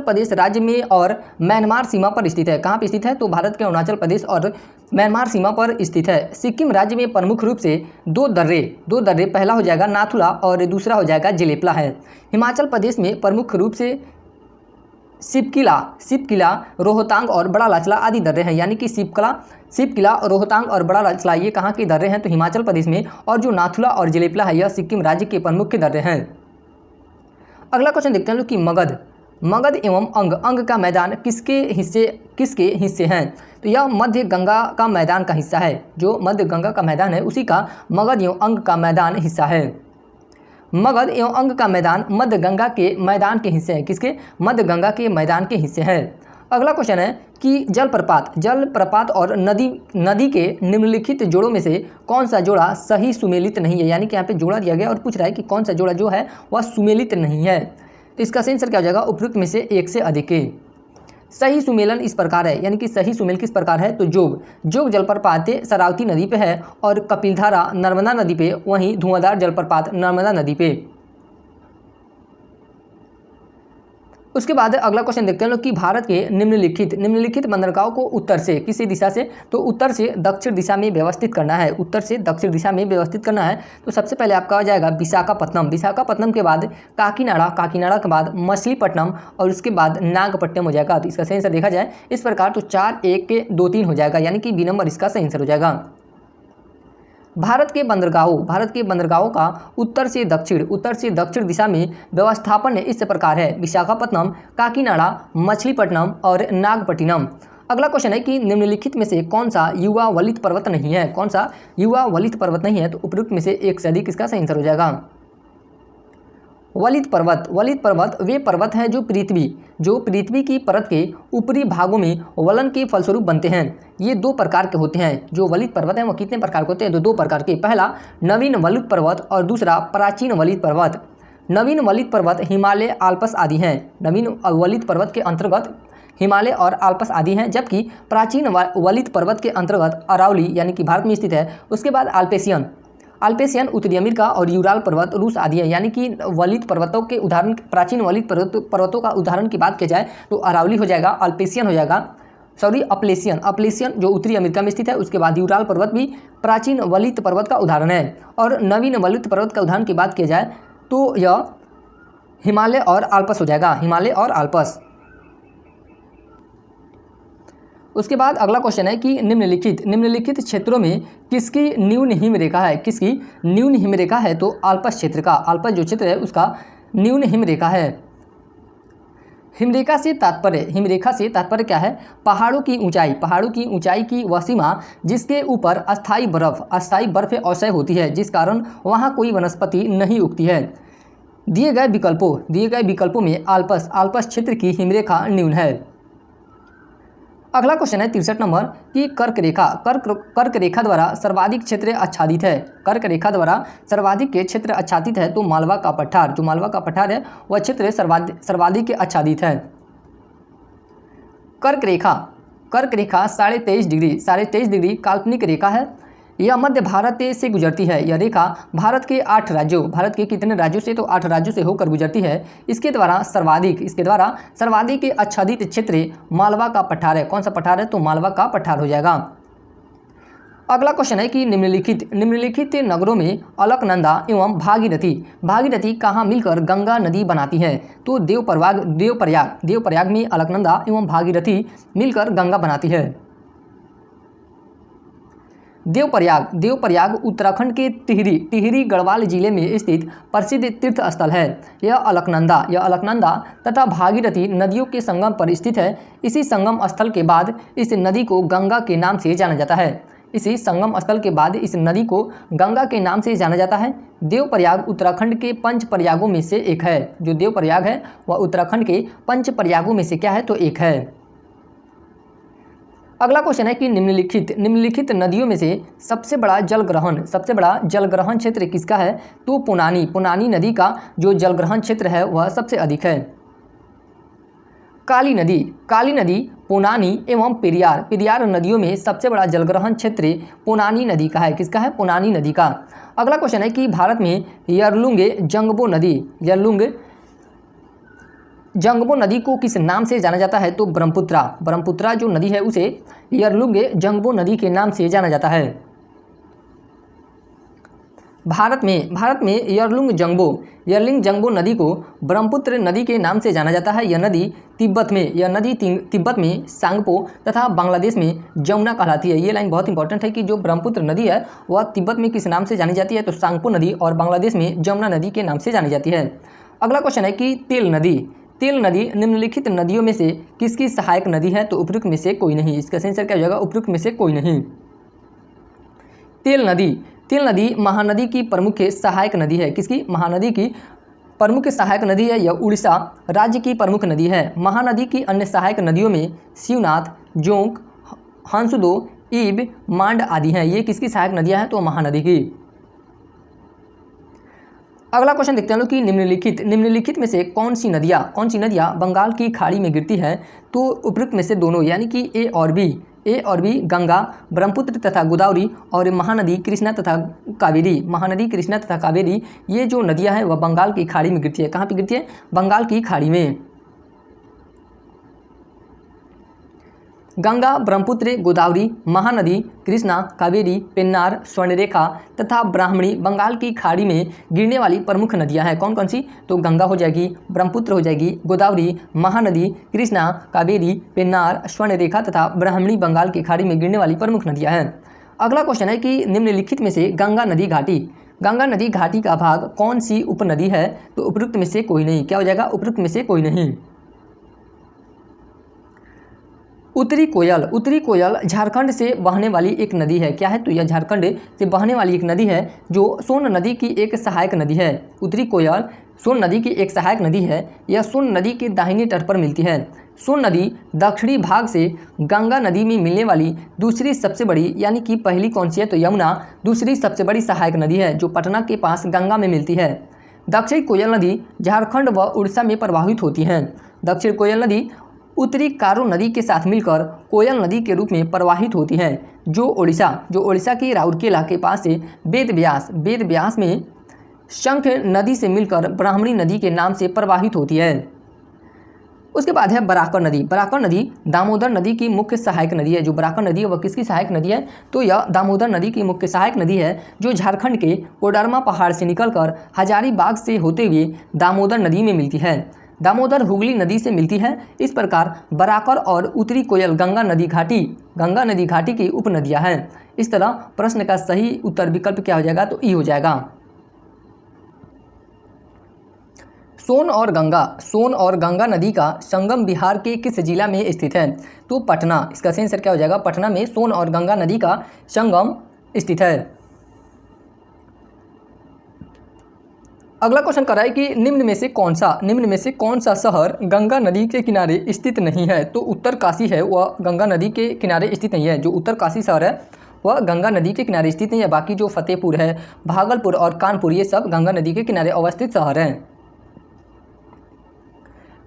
प्रदेश राज्य में और म्यांमार सीमा पर स्थित है। कहाँ पर स्थित है? तो भारत के अरुणाचल प्रदेश और म्यांमार सीमा पर स्थित है। सिक्किम राज्य में प्रमुख रूप से दो दर्रे, पहला हो जाएगा नाथुला और दूसरा हो जाएगा जेलेपला है। हिमाचल प्रदेश में प्रमुख रूप से सिपकिला, रोहतांग और बड़ा लाचला आदि दर्रे हैं। यानी कि सिपकिला, रोहतांग और बड़ा लाचला ये कहाँ के दर्रे हैं? तो हिमाचल प्रदेश में। और जो नाथुला और जलेपला है यह सिक्किम राज्य के प्रमुख दर्रे हैं। अगला क्वेश्चन देखते हैं कि मगध एवं अंग का मैदान किसके हिस्से हैं? तो यह मध्य गंगा का मैदान का हिस्सा है। जो मध्य गंगा का मैदान है उसी का मगध एवं अंग का मैदान हिस्सा है। मगध एवं अंग का मैदान मध्य गंगा के मैदान के हिस्से हैं। किसके? मध्य गंगा के मैदान के हिस्से हैं। अगला क्वेश्चन है कि जलप्रपात और नदी के निम्नलिखित जोड़ों में से कौन सा जोड़ा सही सुमेलित नहीं है? यानी कि यहाँ पे जोड़ा दिया गया और पूछ रहा है कि कौन सा जोड़ा जो है वह सुमेलित नहीं है। तो इसका सही आंसर क्या हो जाएगा? उपयुक्त में से एक से अधिक है। सही सुमेलन इस प्रकार है, यानी कि सही सुमेल किस प्रकार है? तो जोग जलप्रपात शरावती नदी पे है और कपिलधारा नर्मदा नदी पे, वहीं धुआंधार जलप्रपात नर्मदा नदी पे। उसके बाद अगला क्वेश्चन देखते हैं लोग कि भारत के निम्नलिखित बंदरगाहों को उत्तर से किसी दिशा से, तो उत्तर से दक्षिण दिशा में व्यवस्थित करना है। उत्तर से दक्षिण दिशा में व्यवस्थित करना है। तो सबसे पहले आपका आ जाएगा विशाखापट्टनम के बाद काकीनाडा के बाद मछलीपट्टनम और उसके बाद नागपट्टनम हो जाएगा। तो इसका सही आंसर देखा जाए इस प्रकार तो 4, 1 के 2, 3 हो जाएगा, यानी कि बी नंबर इसका सही आंसर हो जाएगा। भारत के बंदरगाहों का उत्तर से दक्षिण दिशा में व्यवस्थापन इस प्रकार है: विशाखापट्टनम, काकीनाडा, मछलीपट्टनम और नागपट्टिनम। अगला क्वेश्चन है कि निम्नलिखित में से कौन सा युवा वलित पर्वत नहीं है? कौन सा युवा वलित पर्वत नहीं है? तो उपयुक्त में से एक से अधिक इसका सही आंसर हो जाएगा। वलित पर्वत वे पर्वत हैं जो पृथ्वी की परत के ऊपरी भागों में वलन के फलस्वरूप बनते हैं। ये 2 प्रकार के होते हैं। जो वलित पर्वत हैं वो कितने प्रकार के होते हैं? तो 2 प्रकार के। पहला नवीन वलित पर्वत और दूसरा प्राचीन वलित पर्वत। नवीन वलित पर्वत हिमालय, आल्प्स आदि हैं। नवीन वलित पर्वत के अंतर्गत हिमालय और आल्प्स आदि हैं, जबकि प्राचीन वलित पर्वत के अंतर्गत अरावली यानी कि भारत में स्थित है। उसके बाद अल्पेशियन उत्तरी अमेरिका और यूराल पर्वत रूस आदि है। यानी कि वलित पर्वतों के उदाहरण, प्राचीन वलित पर्वतों का उदाहरण की बात की जाए तो अरावली हो जाएगा, अल्पेशियन हो जाएगा, अपलेशियन जो उत्तरी अमेरिका में स्थित है। उसके बाद यूराल पर्वत भी प्राचीन वलित पर्वत का उदाहरण है। और नवीन वलित पर्वत का उदाहरण की बात की जाए तो यह हिमालय और आल्प्स हो जाएगा, हिमालय और आल्प्स। उसके बाद अगला क्वेश्चन है कि निम्नलिखित क्षेत्रों में किसकी न्यून हिमरेखा है? किसकी न्यून हिमरेखा है? तो आल्प्स क्षेत्र का, आल्प्स जो क्षेत्र है उसका न्यून हिमरेखा है। हिमरेखा से तात्पर्य क्या है? पहाड़ों की ऊंचाई की वह सीमा जिसके ऊपर अस्थायी बर्फ अवशय होती है, जिस कारण वहाँ कोई वनस्पति नहीं उगती है। दिए गए विकल्पों में आल्प्स क्षेत्र की हिमरेखा न्यून है। अगला क्वेश्चन है 63 नंबर कि कर्क रेखा द्वारा सर्वाधिक क्षेत्र आच्छादित है। कर्क रेखा द्वारा सर्वाधिक के क्षेत्र आच्छादित है तो मालवा का पठार, जो मालवा का पठार है वह क्षेत्र सर्वाधिक आच्छादित है। कर्क रेखा 23.5 डिग्री काल्पनिक रेखा है। यह मध्य भारत से गुजरती है। यह रेखा भारत के 8 राज्यों, भारत के कितने राज्यों से? तो 8 राज्यों से होकर गुजरती है। इसके द्वारा सर्वाधिक आच्छादित क्षेत्र मालवा का पठार है। कौन सा पठार है? तो मालवा का पठार हो जाएगा। अगला क्वेश्चन है कि निम्नलिखित नगरों में अलकनंदा एवं भागीरथी कहाँ मिलकर गंगा नदी बनाती है? तो देवप्रयाग में अलकनंदा एवं भागीरथी मिलकर गंगा बनाती है। देवप्रयाग उत्तराखंड के टिहरी गढ़वाल जिले में स्थित प्रसिद्ध तीर्थ स्थल है। यह अलकनंदा तथा भागीरथी नदियों के संगम पर स्थित है। इसी संगम स्थल के बाद इस नदी को गंगा के नाम से जाना जाता है। देवप्रयाग उत्तराखंड के 5 प्रयागों में से एक है। जो देवप्रयाग है वह उत्तराखंड के 5 प्रयागों में से क्या है? तो एक है। अगला क्वेश्चन है कि निम्नलिखित नदियों में से सबसे बड़ा जलग्रहण क्षेत्र किसका है? तो पुनानी नदी का जो जलग्रहण क्षेत्र है वह सबसे अधिक है। काली नदी पुनानी एवं पेरियार नदियों में सबसे बड़ा जलग्रहण क्षेत्र पुनानी नदी का है। किसका है? पुनानी नदी का। अगला क्वेश्चन है कि भारत में जंगबो नदी को किस नाम से जाना जाता है? तो ब्रह्मपुत्रा जो नदी है उसे जंगबो नदी के नाम से जाना जाता है। भारत में यरलिंग जंगबो नदी को ब्रह्मपुत्र नदी के नाम से जाना जाता है। यह नदी तिब्बत में सांगपो तथा बांग्लादेश में जमुना कहलाती है। ये लाइन बहुत इंपॉर्टेंट है कि जो ब्रह्मपुत्र नदी है वह तिब्बत में किस नाम से जानी जाती है, तो सांगपो नदी, और बांग्लादेश में जमुना नदी के नाम से जानी जाती है। अगला क्वेश्चन है कि तेल नदी निम्नलिखित नदियों में से किसकी सहायक नदी है, तो उपयुक्त में से कोई नहीं। इसका आंसर क्या हो जाएगा, उपयुक्त में से कोई नहीं। तेल नदी महानदी की प्रमुख सहायक नदी है। किसकी? महानदी की प्रमुख सहायक नदी है। यह उड़ीसा राज्य की प्रमुख नदी है। महानदी की अन्य सहायक नदियों में शिवनाथ, जोंक, हंसदो, ईब, मांड आदि हैं। ये किसकी सहायक नदियां हैं, तो महानदी की। अगला क्वेश्चन देखते हैं लोग कि निम्नलिखित में से कौन सी नदियाँ बंगाल की खाड़ी में गिरती हैं, तो उपयुक्त में से दोनों, यानी कि ए और बी गंगा, ब्रह्मपुत्र तथा गोदावरी, और महानदी कृष्णा तथा कावेरी, ये जो नदियां हैं वह बंगाल की खाड़ी में गिरती है। कहाँ पे गिरती है? बंगाल की खाड़ी में। गंगा, ब्रह्मपुत्र, गोदावरी, महानदी, कृष्णा, कावेरी, पेन्नार, स्वर्णरेखा तथा ब्राह्मणी बंगाल की खाड़ी में गिरने वाली प्रमुख नदियां हैं। कौन कौन सी? तो गंगा हो जाएगी, ब्रह्मपुत्र हो जाएगी, गोदावरी, महानदी, कृष्णा, कावेरी, पेन्नार, स्वर्णरेखा तथा ब्राह्मणी बंगाल की खाड़ी में गिरने वाली प्रमुख नदियां हैं। अगला क्वेश्चन है कि निम्नलिखित में से गंगा नदी घाटी का भाग कौन सी उपनदी है, तो उपयुक्त में से कोई नहीं। क्या हो जाएगा? उपयुक्त में से कोई नहीं। उत्तरी कोयल झारखंड से बहने वाली एक नदी है। क्या है? तो यह झारखंड से बहने वाली एक नदी है जो सोन नदी की एक सहायक नदी है। उत्तरी कोयल सोन नदी की एक सहायक नदी है। यह सोन नदी के दाहिने तट पर मिलती है। सोन नदी दक्षिणी भाग से गंगा नदी में मिलने वाली दूसरी सबसे बड़ी, यानी कि पहली कौन सी है, तो यमुना दूसरी सबसे बड़ी सहायक नदी है जो पटना के पास गंगा में मिलती है। दक्षिणी कोयल नदी झारखंड व उड़ीसा में प्रवाहित होती है। दक्षिण कोयल नदी उत्तरी कारो नदी के साथ मिलकर कोयल नदी के रूप में प्रवाहित होती है, जो उड़ीसा की राउरकेला के पास से वेद व्यास में शंख नदी से मिलकर ब्राह्मणी नदी के नाम से प्रवाहित होती है। उसके बाद है बराकर नदी दामोदर नदी की मुख्य सहायक नदी है। जो बराकर नदी है वह किसकी सहायक नदी है, तो यह दामोदर नदी की मुख्य सहायक नदी है जो झारखंड के कोडरमा पहाड़ से निकलकर हजारीबाग से होते हुए दामोदर नदी में मिलती है। दामोदर हुगली नदी से मिलती है। इस प्रकार बराकर और उत्तरी कोयल गंगा नदी घाटी की उपनदियां हैं। इस तरह प्रश्न का सही उत्तर विकल्प क्या हो जाएगा, तो ई हो जाएगा। सोन और गंगा नदी का संगम बिहार के किस जिला में स्थित है, तो पटना। इसका सही आंसर क्या हो जाएगा, पटना में सोन और गंगा नदी का संगम स्थित है। अगला क्वेश्चन कर रहा है कि निम्न में से कौन सा शहर गंगा नदी के किनारे स्थित नहीं है, तो उत्तरकाशी है, वह गंगा नदी के किनारे स्थित नहीं है। जो उत्तरकाशी शहर है वह गंगा नदी के किनारे स्थित नहीं है। बाकी जो फतेहपुर है, भागलपुर और कानपुर, ये सब गंगा नदी के किनारे अवस्थित शहर हैं।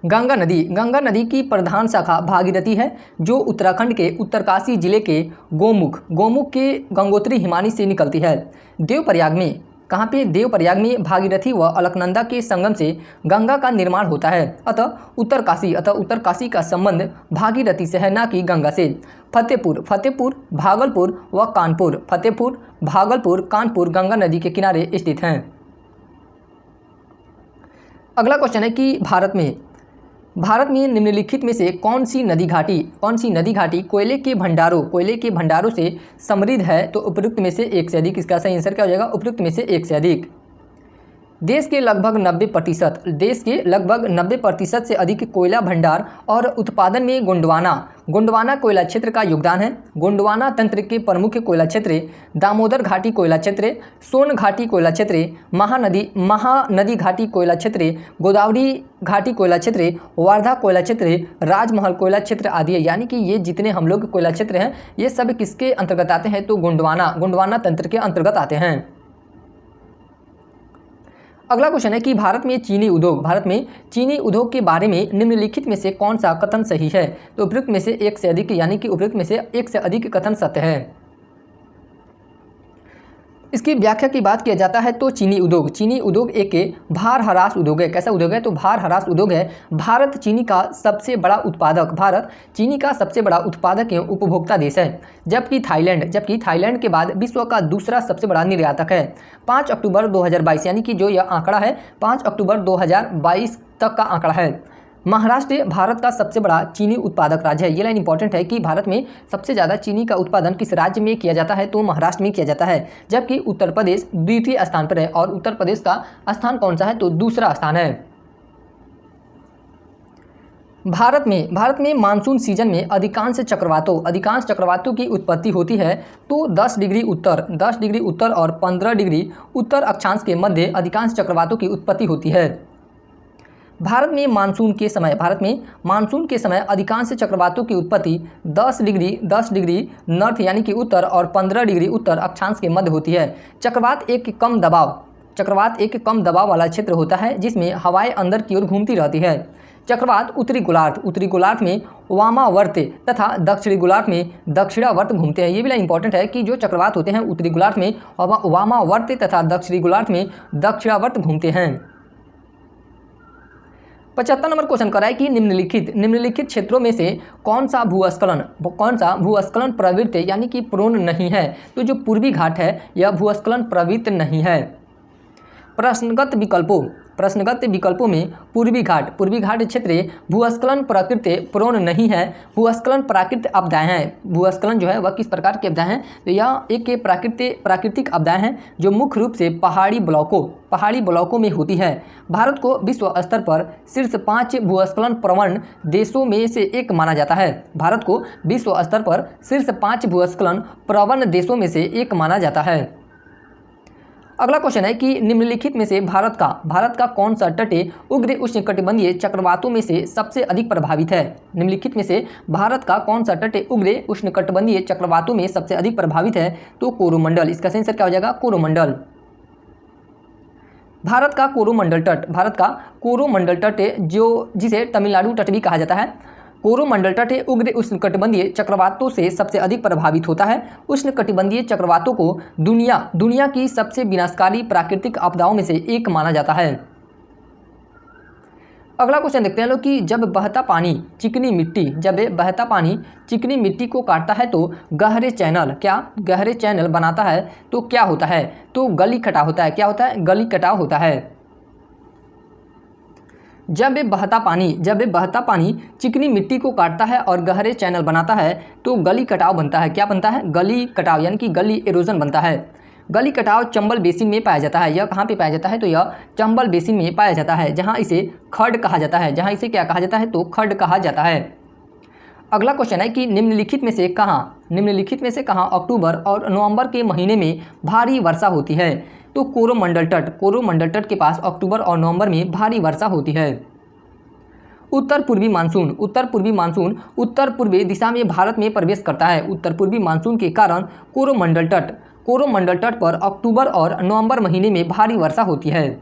गंगा नदी की प्रधान शाखा भागीरथी है, जो उत्तराखंड के उत्तरकाशी जिले के गोमुख के गंगोत्री हिमानी से निकलती है। देवप्रयाग में भागीरथी व अलकनंदा के संगम से गंगा का निर्माण होता है। अतः उत्तरकाशी का संबंध भागीरथी से है, ना कि गंगा से। फतेहपुर, भागलपुर व कानपुर गंगा नदी के किनारे स्थित हैं। अगला क्वेश्चन है कि भारत में निम्नलिखित में से कौन सी नदी घाटी कोयले के भंडारों से समृद्ध है, तो उपयुक्त में से एक से अधिक। इसका सही आंसर क्या हो जाएगा, उपयुक्त में से एक से अधिक। देश के लगभग 90% से अधिक कोयला भंडार और उत्पादन में गोंडवाना कोयला क्षेत्र का योगदान है। गोंडवाना तंत्र के प्रमुख कोयला क्षेत्र दामोदर घाटी कोयला क्षेत्र, सोन घाटी कोयला क्षेत्र, महानदी घाटी कोयला क्षेत्र, गोदावरी घाटी कोयला क्षेत्र, वार्धा कोयला क्षेत्र, राजमहल कोयला क्षेत्र आदि है। यानी कि ये जितने हम लोग कोयला क्षेत्र हैं ये सब किसके अंतर्गत आते हैं, तो गोंडवाना तंत्र के अंतर्गत आते हैं। अगला क्वेश्चन है कि भारत में चीनी उद्योग के बारे में निम्नलिखित में से कौन सा कथन सही है, तो उपयुक्त में से एक से अधिक, यानी कि उपयुक्त में से एक से अधिक कथन सत्य है। इसकी व्याख्या की बात किया जाता है तो चीनी उद्योग एक भार ह्रास उद्योग है। कैसा उद्योग है? तो भार ह्रास उद्योग है। भारत चीनी का सबसे बड़ा उत्पादक एवं उपभोक्ता देश है, जबकि थाईलैंड के बाद विश्व का दूसरा सबसे बड़ा निर्यातक है। 5 अक्टूबर 2022 यानी कि जो यह आंकड़ा है 5 अक्टूबर 2022 तक का आंकड़ा है। महाराष्ट्र भारत का सबसे बड़ा चीनी उत्पादक राज्य है। ये लाइन इंपॉर्टेंट है कि भारत में सबसे ज़्यादा चीनी का उत्पादन किस राज्य में किया जाता है? तो महाराष्ट्र में किया जाता है, जबकि उत्तर प्रदेश द्वितीय स्थान पर है। और उत्तर प्रदेश का स्थान कौन सा है? तो दूसरा स्थान है। भारत में मानसून सीजन में अधिकांश चक्रवातों की उत्पत्ति होती है। तो 10 डिग्री उत्तर और 15 डिग्री उत्तर अक्षांश के मध्य अधिकांश चक्रवातों की उत्पत्ति होती है। भारत में मानसून के समय अधिकांश चक्रवातों की उत्पत्ति 10 डिग्री नॉर्थ यानी कि उत्तर और 15 डिग्री उत्तर अक्षांश के मध्य होती है। चक्रवात एक कम दबाव वाला क्षेत्र होता है जिसमें हवाएं अंदर की ओर घूमती रहती है। चक्रवात उत्तरी गोलार्ध में वामावर्त तथा दक्षिणी गोलार्ध में दक्षिणावर्त घूमते हैं। ये भी इंपॉर्टेंट है कि जो चक्रवात होते हैं उत्तरी गोलार्ध में वामावर्त तथा दक्षिणी गोलार्ध में दक्षिणावर्त घूमते हैं। 75 नंबर क्वेश्चन कर रहा है कि निम्नलिखित क्षेत्रों में से कौन सा भूस्खलन प्रवृत्त यानी कि प्रोन नहीं है? तो जो पूर्वी घाट है यह भूस्खलन प्रवृत्त नहीं है। प्रश्नगत विकल्पों में पूर्वी घाट क्षेत्र भूस्खलन प्रकृति प्रोन नहीं है। भूस्खलन प्राकृतिक आपदाएं हैं। भूस्खलन जो है वह किस प्रकार की आपदाएं हैं? तो यह एक प्राकृतिक आपदाएं हैं जो मुख्य रूप से पहाड़ी ब्लॉकों में होती है। भारत को विश्व स्तर पर शीर्ष 5 भूस्खलन प्रवण देशों में से एक माना जाता है। भारत को विश्व स्तर पर शीर्ष 5 भूस्खलन प्रवण देशों में से एक माना जाता है। अगला क्वेश्चन है कि निम्नलिखित में से भारत का कौन सा तटीय उग्र उष्णकटिबंधीय चक्रवातों में से सबसे अधिक प्रभावित है? निम्नलिखित में से भारत का कौन सा तटीय उग्र उष्णकटिबंधीय चक्रवातों में सबसे अधिक प्रभावित है? तो कोरोमंडल। इसका सही आंसर क्या हो जाएगा? कोरोमंडल। भारत का कोरोमंडल तट जिसे तमिलनाडु तट भी कहा जाता है, कोरोमंडल तट उग्र उष्णकटिबंधीय चक्रवातों से सबसे अधिक प्रभावित होता है। उष्णकटिबंधीय चक्रवातों को दुनिया की सबसे विनाशकारी प्राकृतिक आपदाओं में से एक माना जाता है। अगला क्वेश्चन देखते हैं लोग कि जब बहता पानी चिकनी मिट्टी को काटता है तो गहरे चैनल बनाता है तो क्या होता है? तो गली कटाव होता है। क्या होता है? गली कटाव होता है। जब बहता पानी चिकनी मिट्टी को काटता है और गहरे चैनल बनाता है तो गली कटाव बनता है। क्या बनता है? गली कटाव यानी कि गली एरोजन बनता है। गली कटाव चंबल बेसिन में पाया जाता है। यह कहाँ पे पाया जाता है? तो यह चंबल बेसिन में पाया जाता है, जहाँ इसे खड्ड कहा जाता है। जहाँ इसे क्या कहा जाता है? तो खड्ड कहा जाता है। अगला क्वेश्चन है कि निम्नलिखित में से कहाँ अक्टूबर और नवंबर के महीने में भारी वर्षा होती है? तो कोरोमंडल तट के पास अक्टूबर और नवंबर में भारी वर्षा होती है। उत्तर पूर्वी मानसून उत्तर पूर्वी दिशा में भारत में प्रवेश करता है। उत्तर पूर्वी मानसून के कारण कोरोमंडल तट पर अक्टूबर और नवंबर महीने में भारी वर्षा होती है।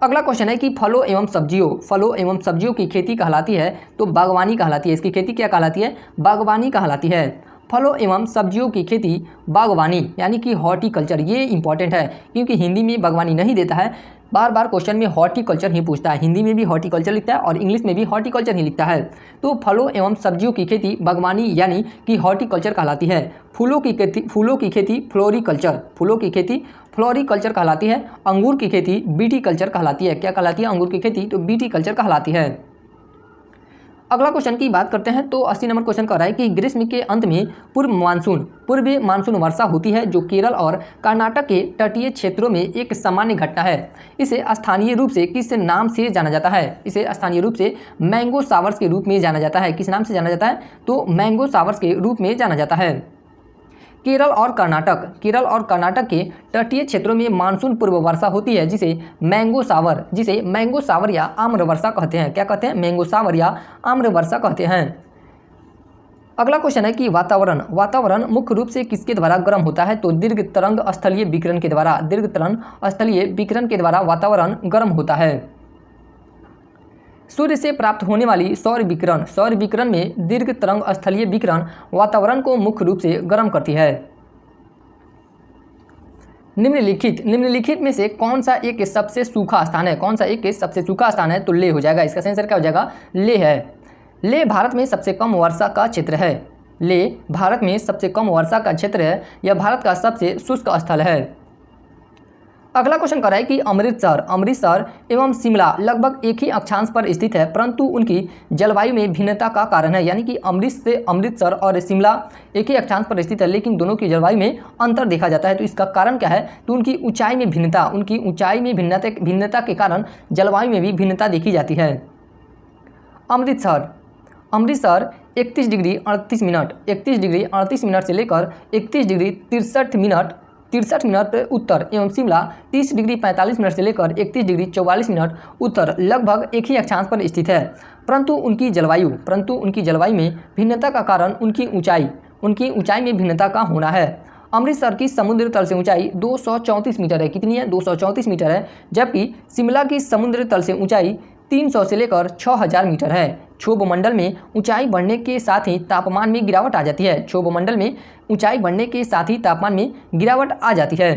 अगला क्वेश्चन है कि फलों एवं सब्जियों की खेती कहलाती है तो बागवानी कहलाती है। इसकी खेती क्या कहलाती है? बागवानी कहलाती है। फलों एवं सब्जियों की खेती बागवानी यानी कि हॉर्टिकल्चर। ये इंपॉर्टेंट है क्योंकि हिंदी में बागवानी नहीं देता है, बार क्वेश्चन में हॉर्टिकल्चर ही पूछता है। हिंदी में भी हॉर्टिकल्चर लिखता है और इंग्लिश में भी हॉर्टिकल्चर ही लिखता है। तो फलों एवं सब्जियों की खेती बागवानी यानी कि हॉर्टिकल्चर कहलाती है। फूलों की खेती फ्लोरिकल्चर कहलाती है। अंगूर की खेती बीटीकल्चर कहलाती है। क्या कहलाती है? अंगूर की खेती तो बीटीकल्चर कहलाती है। अगला क्वेश्चन की बात करते हैं तो 80 नंबर क्वेश्चन कर रहा है कि ग्रीष्म के अंत में पूर्व मानसून वर्षा होती है जो केरल और कर्नाटक के तटीय क्षेत्रों में एक सामान्य घटना है। इसे स्थानीय रूप से किस नाम से जाना जाता है? इसे स्थानीय रूप से मैंगो शावर्स के रूप में जाना जाता है। किस नाम से जाना जाता है? तो मैंगो शावर्स के रूप में जाना जाता है। केरल और कर्नाटक के तटीय क्षेत्रों में मानसून पूर्व वर्षा होती है जिसे मैंगो सावर या आम्र वर्षा कहते हैं। क्या कहते हैं? मैंगो सावर या आम्र वर्षा कहते हैं। अगला क्वेश्चन है कि वातावरण मुख्य रूप से किसके द्वारा गर्म होता है? तो दीर्घ तरंग स्थलीय विकिरण के द्वारा वातावरण गर्म होता है। सूर्य से प्राप्त होने वाली सौर विकिरण में दीर्घ तरंग स्थलीय विकिरण वातावरण को मुख्य रूप से गर्म करती है। निम्नलिखित में से कौन सा एक सबसे सूखा स्थान है? कौन सा एक सबसे सूखा स्थान है? तो लेह हो जाएगा। इसका आंसर क्या हो जाएगा? लेह है। लेह भारत में सबसे कम वर्षा का क्षेत्र है। लेह भारत में सबसे कम वर्षा का क्षेत्र है। यह भारत का सबसे शुष्क स्थल है। अगला क्वेश्चन कर रहा है कि अमृतसर एवं शिमला लगभग एक ही अक्षांश पर स्थित है, परंतु उनकी जलवायु में भिन्नता का कारण है। यानी कि अमृतसर और शिमला एक ही अक्षांश पर स्थित है, लेकिन दोनों की जलवायु में अंतर देखा जाता है। तो इसका कारण क्या है? तो उनकी ऊंचाई में भिन्नता के कारण जलवायु में भी भिन्नता देखी जाती है। अमृतसर 31 डिग्री 38 मिनट से लेकर 31 डिग्री 63 मिनट उत्तर एवं शिमला 30 डिग्री 45 मिनट से लेकर 31 डिग्री 44 मिनट उत्तर लगभग एक ही अक्षांश पर स्थित है, परंतु उनकी जलवायु में भिन्नता का कारण उनकी ऊंचाई में भिन्नता का होना है। अमृतसर की समुद्र तल से ऊंचाई 234 मीटर है। कितनी है? 234 मीटर है। जबकि शिमला की समुद्र तल से ऊंचाई 300 से लेकर 6000 मीटर है। क्षोभ मंडल में ऊंचाई बढ़ने के साथ ही तापमान में गिरावट आ जाती है। क्षोभ मंडल में ऊंचाई बढ़ने के साथ ही तापमान में गिरावट आ जाती है।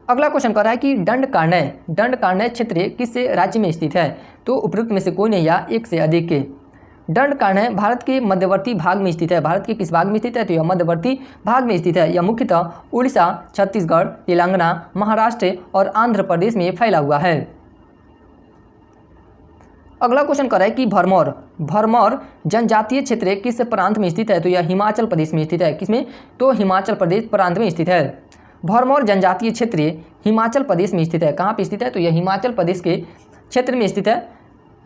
अगला क्वेश्चन कर रहा है कि दंडकारण्य क्षेत्र किस राज्य में स्थित है? तो उपरोक्त में से कोई नहीं या एक से अधिक के। दंडकारण्य भारत के मध्यवर्ती भाग में स्थित है। भारत के किस भाग में स्थित है? तो यह मध्यवर्ती भाग में स्थित है। यह मुख्यतः उड़ीसा, छत्तीसगढ़, तेलंगाना, महाराष्ट्र और आंध्र प्रदेश में फैला हुआ है। अगला क्वेश्चन कर रहा है कि भरमौर जनजातीय क्षेत्र किस प्रांत में स्थित है? तो यह हिमाचल प्रदेश में स्थित है। किसमें? तो हिमाचल प्रदेश प्रांत में स्थित है। भरमौर जनजातीय क्षेत्र हिमाचल प्रदेश में स्थित है। कहाँ पे स्थित है? तो यह हिमाचल प्रदेश के क्षेत्र में स्थित है।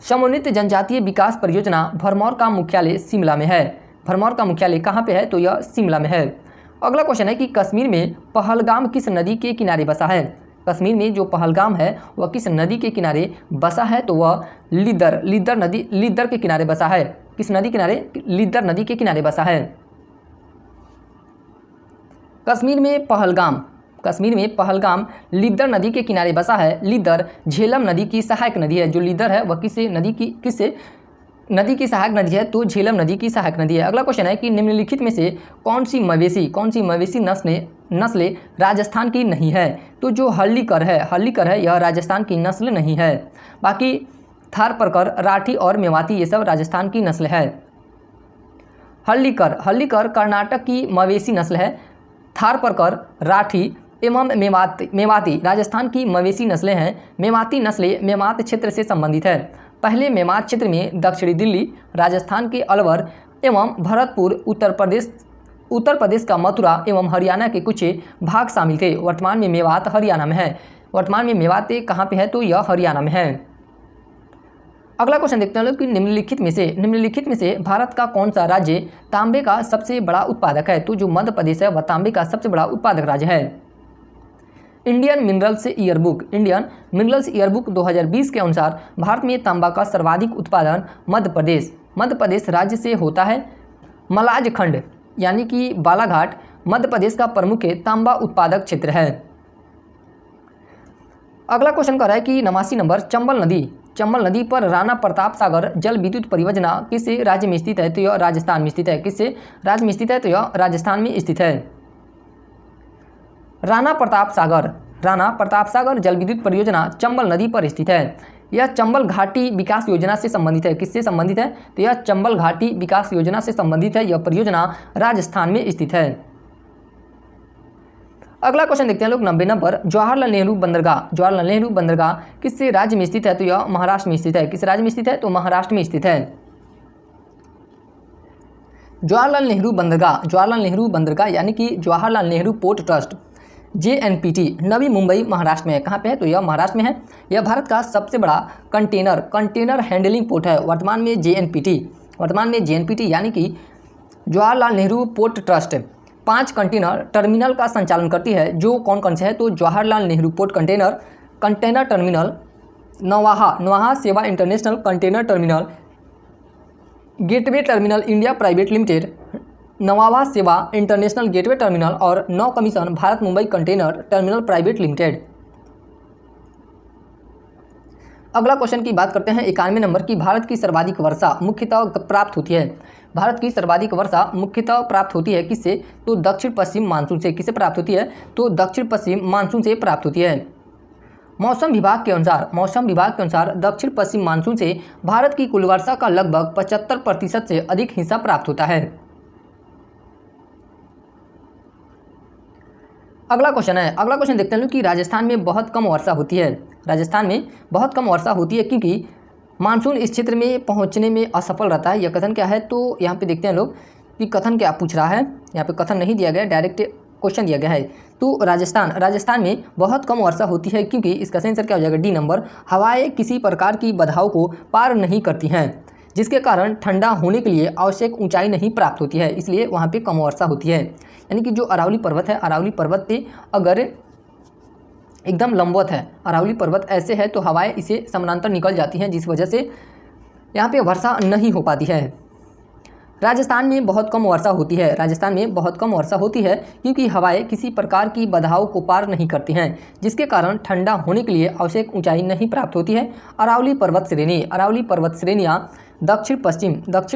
समन्वित जनजातीय विकास परियोजना भरमौर का मुख्यालय शिमला में है। भरमौर का मुख्यालय कहाँ पे है? तो यह शिमला में है। अगला क्वेश्चन है कि कश्मीर में पहलगाम किस नदी के किनारे बसा है? कश्मीर में जो पहलगाम है वह किस नदी के किनारे बसा है? तो वह लीदर के किनारे बसा है। किस नदी किनारे? लीदर नदी के किनारे बसा है। कश्मीर में पहलगाम लीदर नदी के किनारे बसा है। लीदर झेलम नदी की सहायक नदी है। जो लीदर है वह किस नदी की सहायक नदी है? तो झेलम नदी की सहायक नदी है। अगला क्वेश्चन है कि निम्नलिखित में से कौन सी मवेशी नस्लें राजस्थान की नहीं है? तो जो हल्लीकर है यह राजस्थान की नस्ल नहीं है। बाकी थारपारकर, राठी और मेवाती ये सब राजस्थान की नस्ल है। हल्लीकर कर्नाटक की मवेशी नस्ल है। थारपारकर, राठी एवं मेवाती राजस्थान की मवेशी नस्लें हैं। मेवाती नस्लें मेवात क्षेत्र से संबंधित है। पहले मेवात क्षेत्र में दक्षिणी दिल्ली, राजस्थान के अलवर एवं भरतपुर, उत्तर प्रदेश का मथुरा एवं हरियाणा के कुछ भाग शामिल थे। वर्तमान में मेवात हरियाणा में है। वर्तमान में मेवात कहाँ पे है? तो यह हरियाणा में है। अगला क्वेश्चन देखते हैं लोग कि निम्नलिखित में से भारत का कौन सा राज्य तांबे का सबसे बड़ा उत्पादक है? तो जो मध्य प्रदेश है वह तांबे का सबसे बड़ा उत्पादक राज्य है। इंडियन मिनरल्स ईयरबुक 2020 के अनुसार भारत में तांबा का सर्वाधिक उत्पादन मध्य प्रदेश राज्य से होता है। मलाजखंड यानी कि बालाघाट मध्य प्रदेश का प्रमुख तांबा उत्पादक क्षेत्र है। अगला क्वेश्चन कर रहा है कि 89 नंबर चंबल नदी पर राणा प्रताप सागर जल विद्युत परियोजना किस राज्य में स्थित है? तो यह राजस्थान में स्थित है। किस राज्य में स्थित है? तो यह राजस्थान में स्थित है। राणा प्रताप सागर जल विद्युत परियोजना चंबल नदी पर स्थित है। यह चंबल घाटी विकास योजना से संबंधित है। किससे संबंधित है? तो यह चंबल घाटी विकास योजना से संबंधित है। यह परियोजना राजस्थान में स्थित है। अगला क्वेश्चन देखते हैं लोग 90 नंबर जवाहरलाल नेहरू बंदरगाह किस राज्य में स्थित है? तो यह महाराष्ट्र में स्थित है। किस राज्य में स्थित है? तो महाराष्ट्र में स्थित है। जवाहरलाल नेहरू बंदरगाह यानी कि Jawaharlal Nehru port trust JNPT Navi Mumbai Maharashtra में है। कहाँ पे है? तो यह महाराष्ट्र में है। यह भारत का सबसे बड़ा कंटेनर हैंडलिंग पोर्ट है। वर्तमान में JNPT यानी कि Jawaharlal Nehru port trust 5 container terminal का संचालन करती है। जो कौन से है? तो Jawaharlal Nehru port container terminal, Nhava Sheva international container terminal, gateway terminal India private limited, Nhava Sheva international gateway terminal और नौ कमीशन Bharat Mumbai container terminal private limited. अगला क्वेश्चन की बात करते हैं 91 नंबर की भारत की सर्वाधिक वर्षा मुख्यतः प्राप्त होती है। भारत की सर्वाधिक वर्षा मुख्यतः प्राप्त होती है किससे? तो दक्षिण पश्चिम मानसून से। किससे प्राप्त होती है? तो दक्षिण पश्चिम मानसून से प्राप्त होती है। मौसम विभाग के अनुसार दक्षिण पश्चिम मानसून से भारत की कुल वर्षा का लगभग 75% से अधिक हिस्सा प्राप्त होता है। अगला क्वेश्चन देखते हैं कि राजस्थान में बहुत कम वर्षा होती है। राजस्थान में बहुत कम वर्षा होती है क्योंकि मानसून इस क्षेत्र में पहुंचने में असफल रहता है। यह कथन क्या है? तो यहाँ पे देखते हैं लोग कि कथन क्या पूछ रहा है। यहाँ पे कथन नहीं दिया गया, डायरेक्ट क्वेश्चन दिया गया है। तो राजस्थान में बहुत कम वर्षा होती है क्योंकि इसका सही आंसर क्या हो जाएगा? D number. हवाएं किसी प्रकार की बाधाओं को पार नहीं करती हैं, जिसके कारण ठंडा होने के लिए आवश्यक ऊंचाई नहीं प्राप्त होती है, इसलिए वहाँ पे कम वर्षा होती है। यानी कि जो अरावली पर्वत है, अरावली पर्वत पे अगर एकदम लंबवत है, अरावली पर्वत ऐसे है तो हवाएं इसे समानांतर निकल जाती हैं, जिस वजह से यहाँ पे वर्षा नहीं हो पाती है। राजस्थान में बहुत कम वर्षा होती है। राजस्थान में बहुत कम वर्षा होती है क्योंकि हवाएं किसी प्रकार की बाधाओं को पार नहीं करती हैं, जिसके कारण ठंडा होने के लिए आवश्यक ऊंचाई नहीं प्राप्त होती है। अरावली पर्वत श्रेणियाँ दक्षिण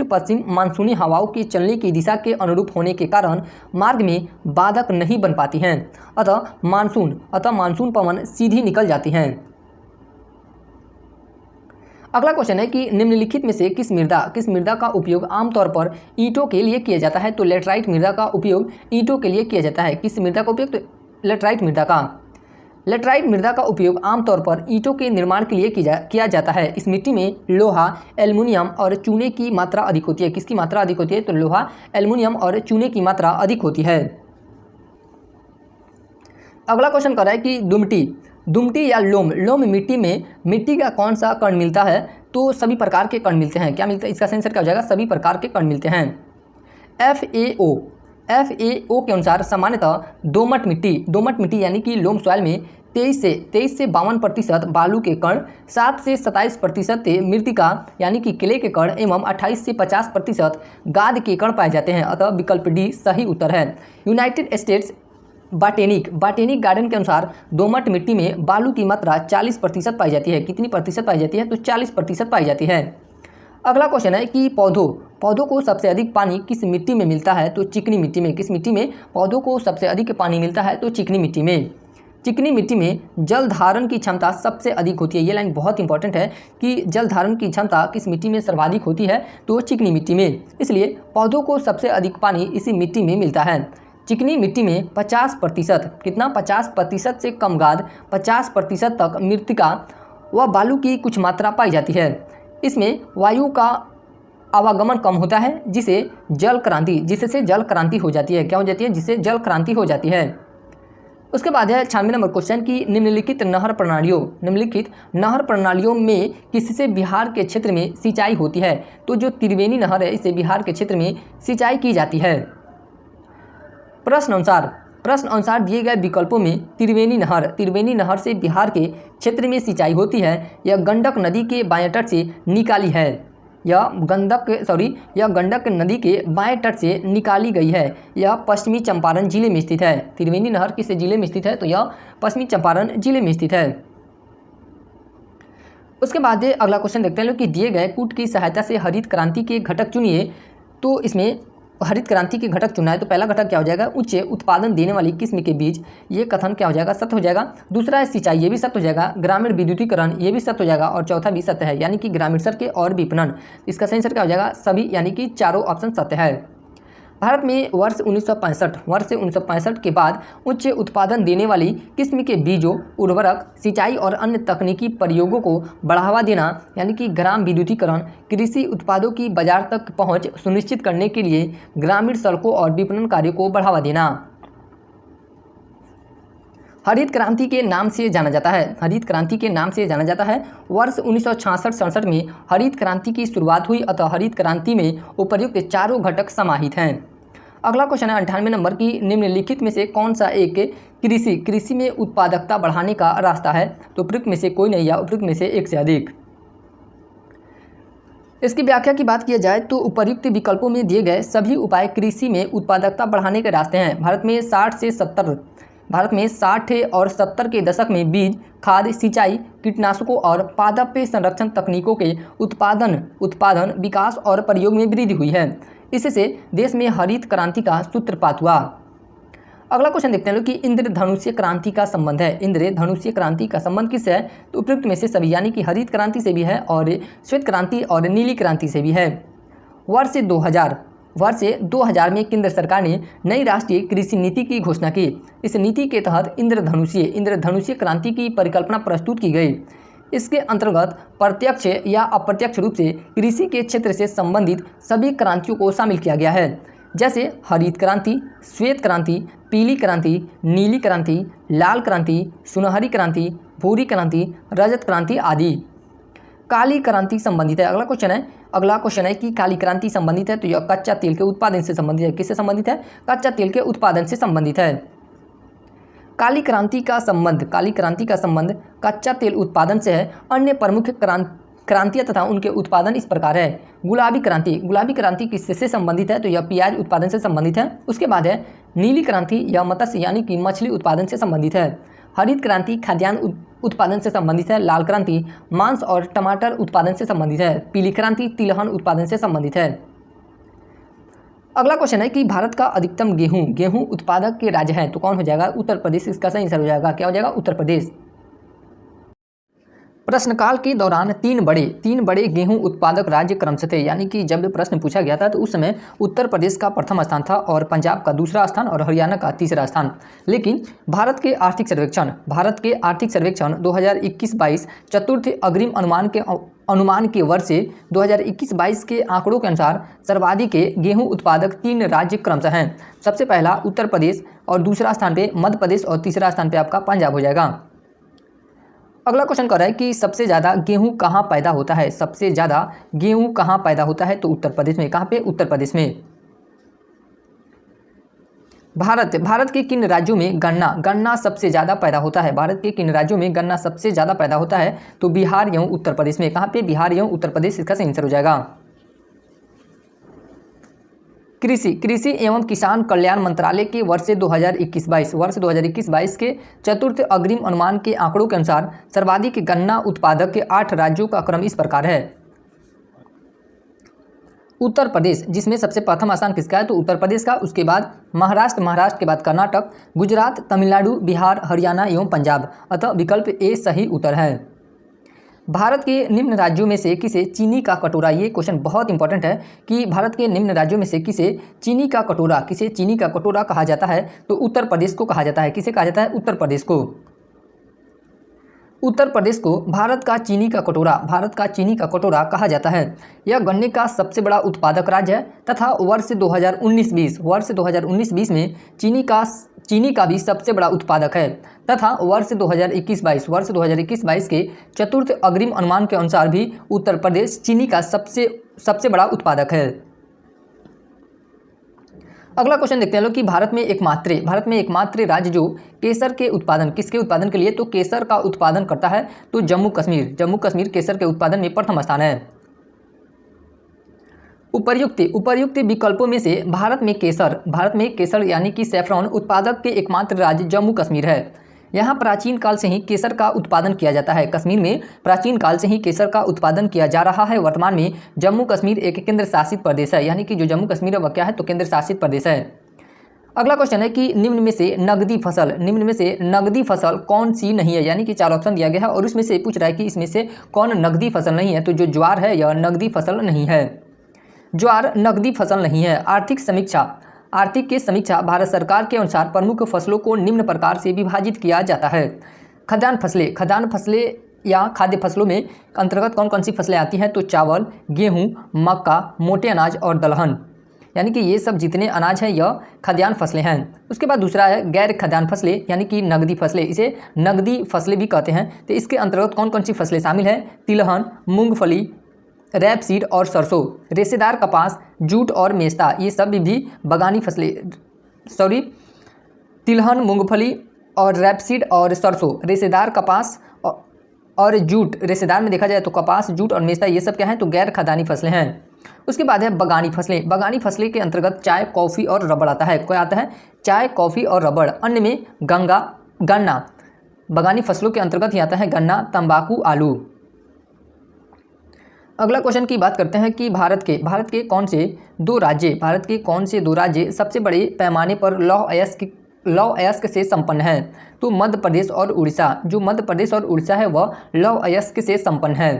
पश्चिम मानसूनी हवाओं के चलने की दिशा के अनुरूप होने के कारण मार्ग में बाधक नहीं बन पाती हैं, अतः मानसून पवन सीधी निकल जाती हैं। अगला क्वेश्चन है कि निम्नलिखित में से किस मृदा का उपयोग आमतौर पर ईंटों के लिए किया जाता है? तो लेटराइट मृदा का उपयोग ईंटों के लिए किया जाता है। किस मृदा का उपयोग? तो लेटराइट मृदा का उपयोग आमतौर पर ईंटों के निर्माण के लिए किया जाता है। इस मिट्टी में लोहा, एल्युमिनियम और चूने की मात्रा अधिक होती है। किसकी मात्रा अधिक होती है? तो लोहा, एल्युमिनियम और चूने की मात्रा अधिक होती है। अगला क्वेश्चन कर रहा है कि दुमटी या लोम मिट्टी का कौन सा कण मिलता है? तो सभी प्रकार के कण मिलते हैं। क्या मिलता है? इसका आंसर क्या हो जाएगा? सभी प्रकार के कण मिलते हैं। FAO के अनुसार सामान्यतः दोमट मिट्टी यानी कि लोम सॉइल में 23 से 52% बालू के कण, 7 से 27% मृतिका यानी कि क्ले के कण एवं 28 से 50% गाद के कण पाए जाते हैं, अतः विकल्प डी सही उत्तर है। यूनाइटेड स्टेट्स बॉटेनिक गार्डन के अनुसार दोमट मिट्टी में बालू की मात्रा 40% पाई जाती है। कितनी प्रतिशत पाई जाती है? तो 40% पाई जाती है। अगला क्वेश्चन है कि पौधों को सबसे अधिक पानी किस मिट्टी में मिलता है? तो चिकनी मिट्टी में। किस मिट्टी में पौधों को सबसे अधिक पानी मिलता है? तो चिकनी मिट्टी में। चिकनी मिट्टी में जल धारण की क्षमता सबसे अधिक होती है। ये लाइन बहुत इंपॉर्टेंट है कि जल धारण की क्षमता किस मिट्टी में सर्वाधिक होती है? तो चिकनी मिट्टी में। इसलिए पौधों को सबसे अधिक पानी इसी मिट्टी में मिलता है। चिकनी मिट्टी में 50%, कितना? 50% से कम गाद, 50% तक मृतिका व बालू की कुछ मात्रा पाई जाती है। इसमें वायु का आवागमन कम होता है, जिससे जल क्रांति हो जाती है। क्या हो जाती है? जिससे जल क्रांति हो जाती है। उसके बाद है 96 नंबर क्वेश्चन की निम्नलिखित नहर प्रणालियों में किससे बिहार के क्षेत्र में सिंचाई होती है? तो जो त्रिवेणी नहर है, इससे बिहार के क्षेत्र में सिंचाई की जाती है। प्रश्न अनुसार दिए गए विकल्पों में त्रिवेणी नहर से बिहार के क्षेत्र में सिंचाई होती है, यह गंडक नदी के बाएं तट से निकाली है, यह गंडक नदी के बाएं तट से निकाली गई है, यह पश्चिमी चंपारण जिले में स्थित है। त्रिवेणी नहर किस जिले में स्थित है? तो यह पश्चिमी चंपारण जिले में स्थित है। उसके बाद अगला क्वेश्चन देखते हैं कि दिए गए कूट की सहायता से हरित क्रांति के घटक चुनिए। तो इसमें हरित क्रांति के घटक चुना है, तो पहला घटक क्या हो जाएगा? उच्च उत्पादन देने वाली किस्म के बीज, ये कथन क्या हो जाएगा? सत्य हो जाएगा। दूसरा है सिंचाई, ये भी सत्य हो जाएगा। ग्रामीण विद्युतीकरण, ये भी सत्य हो जाएगा। और चौथा भी सत्य है, यानी कि ग्रामीण सड़कें और विपणन। इसका सही आंसर क्या हो जाएगा? सभी, यानी कि चारों ऑप्शन सत्य है। भारत में वर्ष 1965 के बाद उच्च उत्पादन देने वाली किस्म के बीजों, उर्वरक, सिंचाई और अन्य तकनीकी प्रयोगों को बढ़ावा देना, यानी कि ग्राम विद्युतीकरण, कृषि उत्पादों की बाजार तक पहुंच सुनिश्चित करने के लिए ग्रामीण सड़कों और विपणन कार्यों को बढ़ावा देना हरित क्रांति के नाम से जाना जाता है। वर्ष 1966-67 में हरित क्रांति की शुरुआत हुई, अतः हरित क्रांति में उपर्युक्त चारों घटक समाहित हैं। अगला क्वेश्चन है 98 नंबर की निम्नलिखित में से कौन सा एक कृषि में उत्पादकता बढ़ाने का रास्ता है? तो उपयुक्त में से कोई नहीं या उपयुक्त में से एक से अधिक। इसकी व्याख्या की बात किया जाए तो उपर्युक्त विकल्पों में दिए गए सभी उपाय कृषि में उत्पादकता बढ़ाने के रास्ते हैं। भारत में 60 और 70 के दशक में बीज, खाद, सिंचाई, कीटनाशकों और पादप संरक्षण तकनीकों के उत्पादन, विकास और प्रयोग में वृद्धि हुई है। इससे देश में हरित क्रांति का सूत्रपात हुआ। अगला क्वेश्चन देखते हैं लोग कि इंद्रधनुष्य क्रांति का संबंध है। इंद्रधनुष्य क्रांति का संबंध किससे है? तो उपयुक्त में से सभी, यानी कि हरित क्रांति से भी है और श्वेत क्रांति और नीली क्रांति से भी है। वर्ष 2000 में केंद्र सरकार ने नई राष्ट्रीय कृषि नीति की घोषणा की। इस नीति के तहत इंद्रधनुष्य क्रांति की परिकल्पना प्रस्तुत की गई। इसके अंतर्गत प्रत्यक्ष या अप्रत्यक्ष रूप से कृषि के क्षेत्र से संबंधित सभी क्रांतियों को शामिल किया गया है, जैसे हरित क्रांति, श्वेत क्रांति, पीली क्रांति, नीली क्रांति, लाल क्रांति, सुनहरी क्रांति, भूरी क्रांति, रजत क्रांति आदि। काली क्रांति संबंधित है। अगला क्वेश्चन है कि काली क्रांति संबंधित है, तो यह कच्चा तेल के उत्पादन से संबंधित है। किससे संबंधित है? कच्चा तेल के उत्पादन से संबंधित है। काली क्रांति का संबंध कच्चा तेल उत्पादन से है। अन्य प्रमुख क्रांतियाँ तथा उनके उत्पादन इस प्रकार है। गुलाबी क्रांति किससे संबंधित है? तो यह प्याज उत्पादन से संबंधित है। उसके बाद है नीली क्रांति, यह मत्स्य यानी कि मछली उत्पादन से संबंधित है। हरित क्रांति खाद्यान्न उत्पादन से संबंधित है। लाल क्रांति मांस और टमाटर उत्पादन से संबंधित है। पीली क्रांति तिलहन उत्पादन से संबंधित है। अगला क्वेश्चन है कि भारत का अधिकतम गेहूं उत्पादक के राज्य है, तो कौन हो जाएगा? उत्तर प्रदेश। इसका सही आंसर हो जाएगा, क्या हो जाएगा? उत्तर प्रदेश। प्रश्नकाल के दौरान तीन बड़े गेहूं उत्पादक राज्य क्रमशः थे, यानी कि जब प्रश्न पूछा गया था तो उस समय उत्तर प्रदेश का प्रथम स्थान था और पंजाब का दूसरा स्थान और हरियाणा का तीसरा स्थान। लेकिन भारत के आर्थिक सर्वेक्षण 2021-22 चतुर्थ अग्रिम अनुमान के वर्ष 2021-22 के आंकड़ों के अनुसार सर्वाधिक गेहूं उत्पादक तीन राज्य क्रमशः हैं। सबसे पहला उत्तर प्रदेश और दूसरा स्थान पे मध्य प्रदेश और तीसरा स्थान पे आपका पंजाब हो जाएगा। अगला क्वेश्चन कर रहा है कि सबसे ज़्यादा गेहूं कहाँ पैदा होता है? सबसे ज़्यादा गेहूं कहाँ पैदा होता है? तो उत्तर प्रदेश में। कहाँ पे? उत्तर प्रदेश में। भारत के किन राज्यों में गन्ना सबसे ज़्यादा पैदा होता है? भारत के किन राज्यों में गन्ना सबसे ज़्यादा पैदा होता है? तो बिहार एवं उत्तर प्रदेश में। कहाँ पे? बिहार एवं उत्तर प्रदेश, इसका सही आंसर हो जाएगा। कृषि एवं किसान कल्याण मंत्रालय के वर्ष 2021-22 के चतुर्थ अग्रिम अनुमान के आंकड़ों के अनुसार सर्वाधिक गन्ना उत्पादक के 8 राज्यों का क्रम इस प्रकार है। उत्तर प्रदेश, जिसमें सबसे प्रथम स्थान किसका है? तो उत्तर प्रदेश का। उसके बाद महाराष्ट्र के बाद कर्नाटक, गुजरात, तमिलनाडु, बिहार, हरियाणा एवं पंजाब। अतः विकल्प ए सही उत्तर है। भारत के निम्न राज्यों में से किसे चीनी का कटोरा, ये क्वेश्चन बहुत इंपॉर्टेंट है कि भारत के निम्न राज्यों में से किसे चीनी का कटोरा कहा जाता है? तो उत्तर प्रदेश को कहा जाता है। किसे कहा जाता है? उत्तर प्रदेश को। उत्तर प्रदेश को भारत का चीनी का कटोरा कहा जाता है। यह गन्ने का सबसे बड़ा उत्पादक राज्य है तथा वर्ष 2019-20 में चीनी का भी सबसे बड़ा उत्पादक है तथा वर्ष 2021-22 के चतुर्थ अग्रिम अनुमान के अनुसार भी उत्तर प्रदेश चीनी का सबसे बड़ा उत्पादक है। अगला क्वेश्चन देखते हैं लोग कि भारत में एकमात्र राज्य जो केसर के उत्पादन, किसके उत्पादन के लिए? तो केसर का उत्पादन करता है, तो जम्मू कश्मीर केसर के उत्पादन में प्रथम स्थान है। उपर्युक्त विकल्पों में से भारत में केसर यानी कि सैफरॉन उत्पादक के एकमात्र राज्य जम्मू कश्मीर है। यहाँ प्राचीन काल से ही केसर का उत्पादन किया जाता है। कश्मीर में प्राचीन काल से ही केसर का उत्पादन किया जा रहा है। वर्तमान में जम्मू कश्मीर एक केंद्र शासित प्रदेश है, यानी कि जो जम्मू कश्मीर है वह क्या है? तो केंद्र शासित प्रदेश है। अगला क्वेश्चन है कि निम्न में से नगदी फसल कौन सी नहीं है? यानी कि 4 ऑप्शन दिया गया है और उसमें से पूछ रहा है कि इसमें से कौन नगदी फसल नहीं है? तो जो ज्वार है यह नगदी फसल नहीं है। ज्वार नगदी फसल नहीं है। आर्थिक की समीक्षा भारत सरकार के अनुसार प्रमुख फसलों को निम्न प्रकार से विभाजित किया जाता है। खाद्यान्न फसलें या खाद्य फसलों में अंतर्गत कौन कौन सी फसलें आती हैं? तो चावल, गेहूं, मक्का, मोटे अनाज और दलहन, यानी कि ये सब जितने अनाज हैं यह खाद्यान्न फसलें हैं। उसके बाद दूसरा है गैर खाद्यान्न फसलें, यानी कि नगदी फसलें, इसे नगदी फसलें भी कहते हैं। तो इसके अंतर्गत कौन कौन सी फसलें शामिल हैं? तिलहन, मूंगफली, रैपसीड और सरसों, रेशेदार कपास, जूट और मेस्ता, ये सब भी बगानी फसलें। तिलहन, मूंगफली और रैपसीड और सरसों, रेशेदार कपास और जूट, रेशेदार में देखा जाए तो कपास, जूट और मेस्ता, ये सब क्या हैं? तो गैर खाद्यान्नी फसलें हैं। उसके बाद है बगानी फसलें के अंतर्गत चाय, कॉफ़ी और रबड़ आता है। क्या आता है? चाय, कॉफ़ी और रबड़। अन्य में गन्ना, बगानी फसलों के अंतर्गत ही आता है गन्ना, तंबाकू, आलू। अगला क्वेश्चन की बात करते हैं कि भारत के कौन से दो राज्य सबसे बड़े पैमाने पर लौह अयस्क से संपन्न है। तो मध्य प्रदेश और उड़ीसा, जो मध्य प्रदेश और उड़ीसा है वह लौह अयस्क से संपन्न है।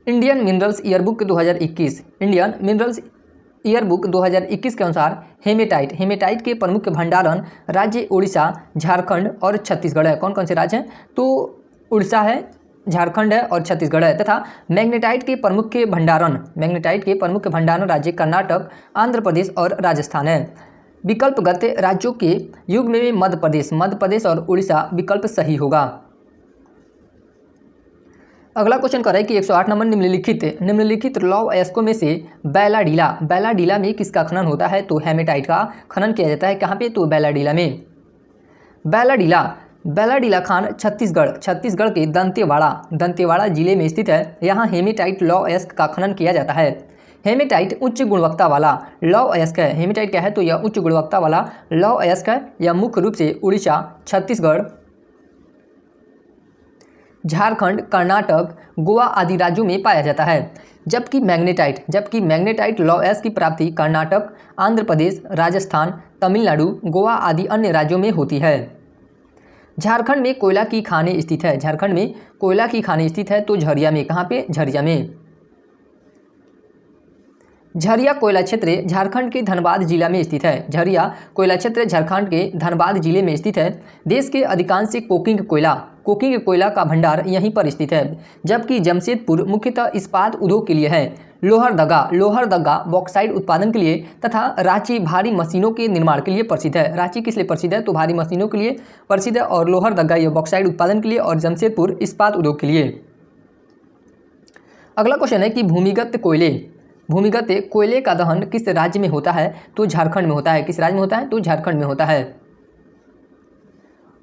इंडियन मिनरल्स ईयरबुक 2021 के अनुसार हेमेटाइट के प्रमुख भंडारण राज्य उड़ीसा, झारखंड और छत्तीसगढ़ है। कौन कौन से राज्य हैं? तो उड़ीसा है, झारखंड है और छत्तीसगढ़ है। तथा मैग्नेटाइट के प्रमुख भंडारण राज्य कर्नाटक, आंध्र प्रदेश और राजस्थान है। विकल्पगत राज्यों के युग्म में मध्य प्रदेश और उड़ीसा विकल्प सही होगा। अगला क्वेश्चन कर रहा है कि 108 नंबर, निम्नलिखित लौह अयस्कों में से बैलाडीला में किसका खनन होता है? तो हेमेटाइट का खनन किया जाता है। कहाँ पे? तो बैलाडीला में। बैलाडीला खान छत्तीसगढ़ के दंतेवाड़ा जिले में स्थित है। यहाँ हेमेटाइट लौह अयस्क का खनन किया जाता है। हेमेटाइट उच्च गुणवत्ता वाला लौह अयस्क है। हेमेटाइट क्या है? तो यह उच्च गुणवत्ता वाला लौह अयस्क है। यह मुख्य रूप से उड़ीसा, छत्तीसगढ़, झारखंड, कर्नाटक, गोवा आदि राज्यों में पाया जाता है। जबकि मैग्नेटाइट लौह अयस्क की प्राप्ति कर्नाटक, आंध्र प्रदेश, राजस्थान, तमिलनाडु, गोवा आदि अन्य राज्यों में होती है। झारखंड में कोयला की खानें स्थित है। तो झरिया में। कहाँ पे? झरिया में। झरिया कोयला क्षेत्र झारखंड के धनबाद जिला में स्थित है। झरिया कोयला क्षेत्र झारखंड के धनबाद जिले में स्थित है। देश के अधिकांश कोकिंग कोयला का भंडार यहीं पर स्थित है। जबकि जमशेदपुर मुख्यतः इस्पात उद्योग के लिए है। लोहरदगा बॉक्साइट उत्पादन के लिए तथा रांची भारी मशीनों के निर्माण के लिए प्रसिद्ध है। रांची किस लिए प्रसिद्ध है? तो भारी मशीनों के लिए प्रसिद्ध है, और लोहरदगा यह बॉक्साइट उत्पादन के लिए, और जमशेदपुर इस्पात उद्योग के लिए। अगला क्वेश्चन है कि भूमिगत कोयले का दहन किस राज्य में होता है? तो झारखंड में होता है। किस राज्य में होता है? तो झारखंड में होता है।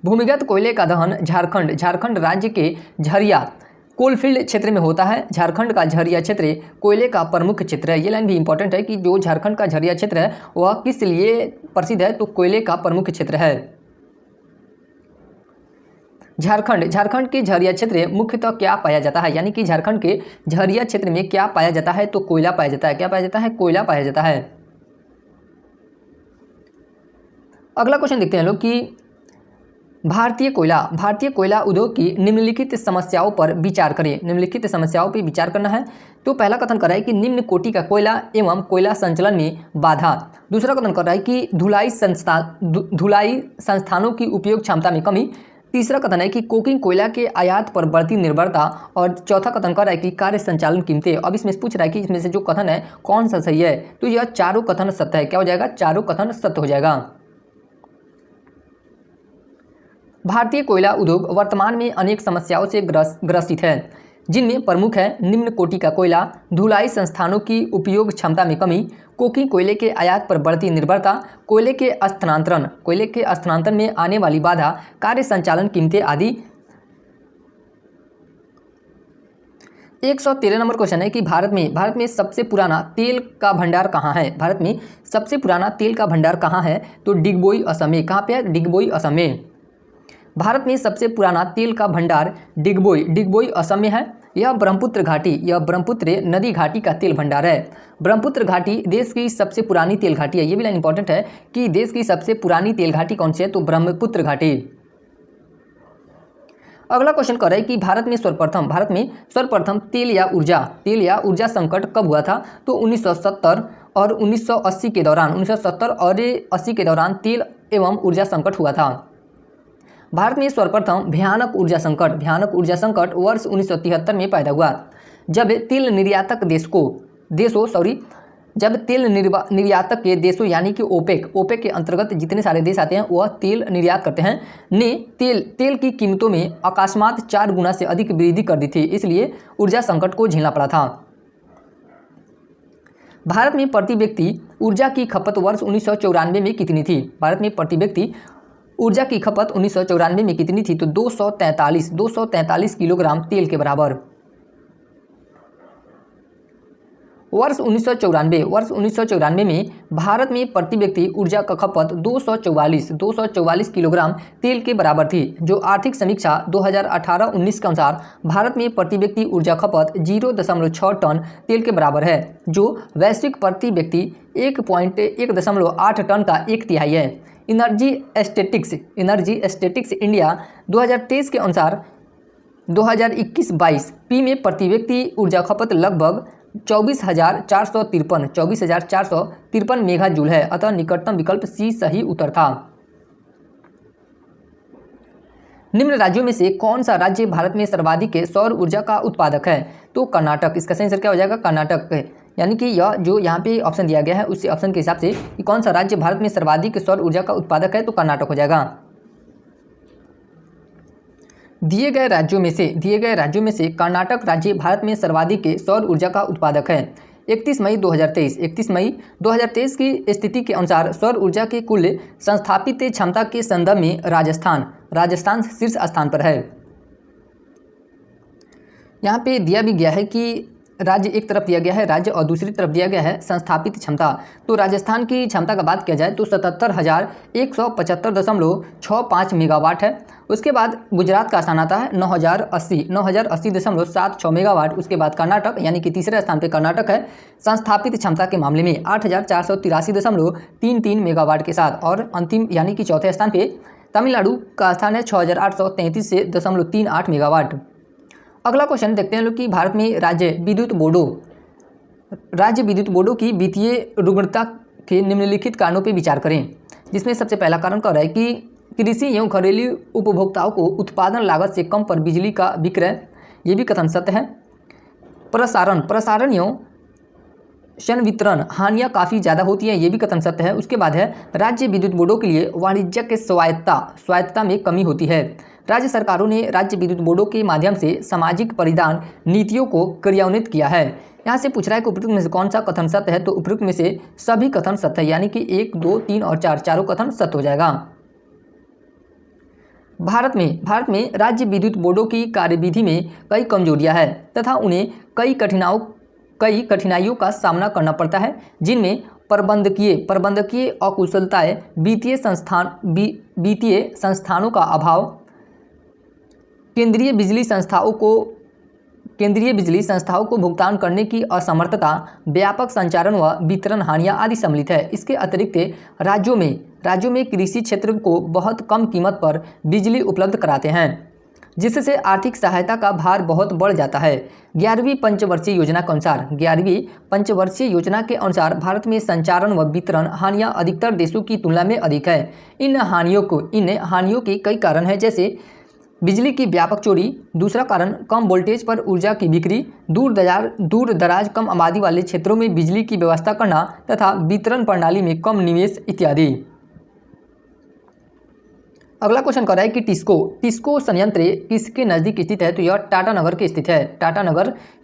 भूमिगत कोयले का दहन झारखंड राज्य के झरिया कोलफील्ड क्षेत्र में होता है। झारखंड का झरिया क्षेत्र कोयले का प्रमुख क्षेत्र है। ये लाइन भी इंपॉर्टेंट है कि जो झारखंड का झरिया क्षेत्र है वह किस लिए प्रसिद्ध है? तो कोयले का प्रमुख क्षेत्र है। झारखंड के झरिया क्षेत्र मुख्यतः क्या पाया जाता है? यानी कि झारखंड के झरिया क्षेत्र में क्या पाया जाता है? तो कोयला पाया जाता है। क्या पाया जाता है? कोयला पाया जाता है। अगला क्वेश्चन देखते हैं लोग कि भारतीय कोयला उद्योग की निम्नलिखित समस्याओं पर विचार करें। निम्नलिखित समस्याओं पर विचार करना है। तो पहला कथन कर रहा है कि निम्न कोटि का कोयला एवं कोयला संचलन में बाधा। दूसरा कथन कर रहा है कि धुलाई संस्थानों की उपयोग क्षमता में कमी। तीसरा कथन है कि कोकिंग कोयला के आयात पर बढ़ती निर्भरता, और चौथा कथन कर रहा है कि कार्य संचालन कीमतें। अब इसमें पूछ रहा है कि इसमें से जो कथन है कौन सा सही है? तो यह चारों कथन सत्य है। क्या हो जाएगा? चारों कथन सत्य हो जाएगा। भारतीय कोयला उद्योग वर्तमान में अनेक समस्याओं से ग्रसित है, जिनमें प्रमुख है निम्न कोटि का कोयला, धुलाई संस्थानों की उपयोग क्षमता में कमी, कोकिंग कोयले के आयात पर बढ़ती निर्भरता, कोयले के स्थानांतरण में आने वाली बाधा, कार्य संचालन कीमतें आदि। 113 नंबर क्वेश्चन है कि भारत में सबसे पुराना तेल का भंडार कहाँ है? भारत में सबसे पुराना तेल का भंडार कहाँ है? तो डिगबोई, असम में। कहाँ पे है? डिगबोई, असम में। भारत में सबसे पुराना तेल का भंडार डिगबोई असम में है। यह ब्रह्मपुत्र नदी घाटी का तेल भंडार है। ब्रह्मपुत्र घाटी देश की सबसे पुरानी तेल घाटी है। ये भी लाइन इंपॉर्टेंट है कि देश की सबसे पुरानी तेल घाटी कौन सी है? तो ब्रह्मपुत्र घाटी। अगला क्वेश्चन कर रहा है कि भारत में सर्वप्रथम तेल या ऊर्जा संकट कब हुआ था? तो 1970 और 1980 के दौरान तेल एवं ऊर्जा संकट हुआ था। भारत में सर्वप्रथम भयानक ऊर्जा संकट वर्ष 1973 में पैदा हुआ, जब तेल निर्यातक के देशों यानी कि ओपेक के अंतर्गत जितने सारे देश आते हैं वह तेल निर्यात करते हैं ने तेल की कीमतों में अकस्मात 4 गुना से अधिक वृद्धि कर दी थी, इसलिए ऊर्जा संकट को झेलना पड़ा था। भारत में प्रति व्यक्ति ऊर्जा की खपत वर्ष 1994 में कितनी थी? भारत में प्रति व्यक्ति ऊर्जा की खपत 1994 में कितनी थी? तो 243 किलोग्राम तेल के बराबर। वर्ष 1994 में भारत में प्रति व्यक्ति ऊर्जा का खपत 244 किलोग्राम तेल के बराबर थी, जो आर्थिक समीक्षा 2018-19 के अनुसार भारत में प्रति व्यक्ति ऊर्जा खपत 0.6 टन तेल के बराबर है, जो वैश्विक प्रति व्यक्ति 1.8 टन का 1/3 है। एनर्जी स्टैटिस्टिक्स इंडिया 2023 के अनुसार 2021-22 पी में प्रति व्यक्ति ऊर्जा खपत लगभग 24,453 मेगा जूल है, अतः निकटतम विकल्प सी सही उत्तर था। निम्न राज्यों में से कौन सा राज्य भारत में सर्वाधिक सौर ऊर्जा का उत्पादक है? तो कर्नाटक। इसका सही आंसर क्या हो जाएगा? कर्नाटक है। यानी कि यह जो यहाँ पे ऑप्शन दिया गया है उस ऑप्शन के हिसाब से कि कौन सा राज्य भारत में सर्वाधिक सौर ऊर्जा का उत्पादक है, तो कर्नाटक हो जाएगा। दिए गए राज्यों में से कर्नाटक राज्य भारत में सर्वाधिक सौर ऊर्जा का उत्पादक है। 31 मई 2023 की स्थिति के अनुसार सौर ऊर्जा की कुल संस्थापित क्षमता के संदर्भ में राजस्थान शीर्ष स्थान पर है। यहाँ पे दिया भी गया है कि राज्य एक तरफ दिया गया है राज्य और दूसरी तरफ दिया गया है संस्थापित क्षमता। तो राजस्थान की क्षमता का बात किया जाए तो 77,175.65 मेगावाट है। उसके बाद गुजरात का स्थान आता है 9,080.76 मेगावाट। उसके बाद कर्नाटक यानी कि तीसरे स्थान पे कर्नाटक है संस्थापित क्षमता के मामले में 8,483.33 मेगावाट के साथ। और अंतिम यानी कि चौथे स्थान पे तमिलनाडु का स्थान है 6,833.38 मेगावाट। अगला क्वेश्चन देखते हैं लोग कि भारत में राज्य विद्युत बोर्डों की वित्तीय रुग्णता के निम्नलिखित कारणों पर विचार करें, जिसमें सबसे पहला कारण कह रहा है कि कृषि एवं घरेलू उपभोक्ताओं को उत्पादन लागत से कम पर बिजली का विक्रय, ये भी कथन सत्य है। प्रसारण एवं संवितरण हानियाँ काफ़ी ज़्यादा होती हैं, ये भी कथन सत्य है। उसके बाद है राज्य विद्युत बोर्डों के लिए वाणिज्यिक स्वायत्तता में कमी होती है। राज्य सरकारों ने राज्य विद्युत बोर्डों के माध्यम से सामाजिक परिधान नीतियों को क्रियान्वित किया है। यहाँ से पूछ रहा है कि उपरोक्त में से कौन सा कथन सत्य है, तो उपरोक्त में से सभी कथन सत्य है, यानी कि 1, 2, 3 और 4 चारों कथन सत्य हो जाएगा। भारत में राज्य विद्युत बोर्डों की कार्यविधि में कई कमजोरियां हैं तथा उन्हें कई कठिनाइयों का सामना करना पड़ता है, जिनमें प्रबंधकीय अकुशलताएं, वित्तीय संस्थानों का अभाव, केंद्रीय बिजली संस्थाओं को भुगतान करने की असमर्थता, व्यापक संचारण व वितरण हानियां आदि सम्मिलित है। इसके अतिरिक्त राज्यों में कृषि क्षेत्र को बहुत कम कीमत पर बिजली उपलब्ध कराते हैं, जिससे आर्थिक सहायता का भार बहुत बढ़ जाता है। 11वीं पंचवर्षीय योजना के अनुसार भारत में संचारण व वितरण हानियां अधिकतर देशों की तुलना में अधिक है। इन हानियों के कई कारण हैं, जैसे बिजली की व्यापक चोरी, दूसरा कारण कम वोल्टेज पर ऊर्जा की बिक्री, दूर दराज कम आबादी वाले क्षेत्रों में बिजली की व्यवस्था करना तथा वितरण प्रणाली में कम निवेश इत्यादि। अगला क्वेश्चन कर रहा है कि टिस्को संयंत्र किसके नज़दीक स्थित है, तो यह टाटानगर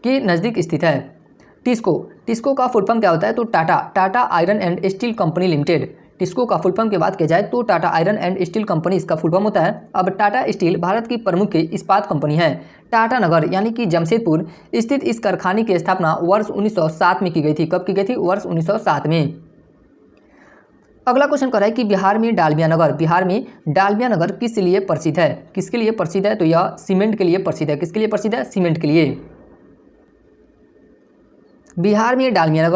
के नज़दीक स्थित है। टिस्को का फुल फॉर्म क्या होता है, तो Tata iron and steel company limited. TISCO का फुल फॉर्म की बात किया जाए तो Tata iron and steel company इसका फुल फॉर्म होता है। अब टाटा स्टील भारत की प्रमुख इस्पात कंपनी है। टाटानगर यानी कि जमशेदपुर स्थित इस कारखाने की स्थापना वर्ष 1907 में की गई थी। कब की गई थी? वर्ष 1907 में। अगला क्वेश्चन कर रहा है कि बिहार में डालमिया नगर किस लिए प्रसिद्ध है? किसके लिए प्रसिद्ध है? तो यह सीमेंट के लिए प्रसिद्ध है। किसके लिए प्रसिद्ध है? सीमेंट के लिए। बिहार में डालमिया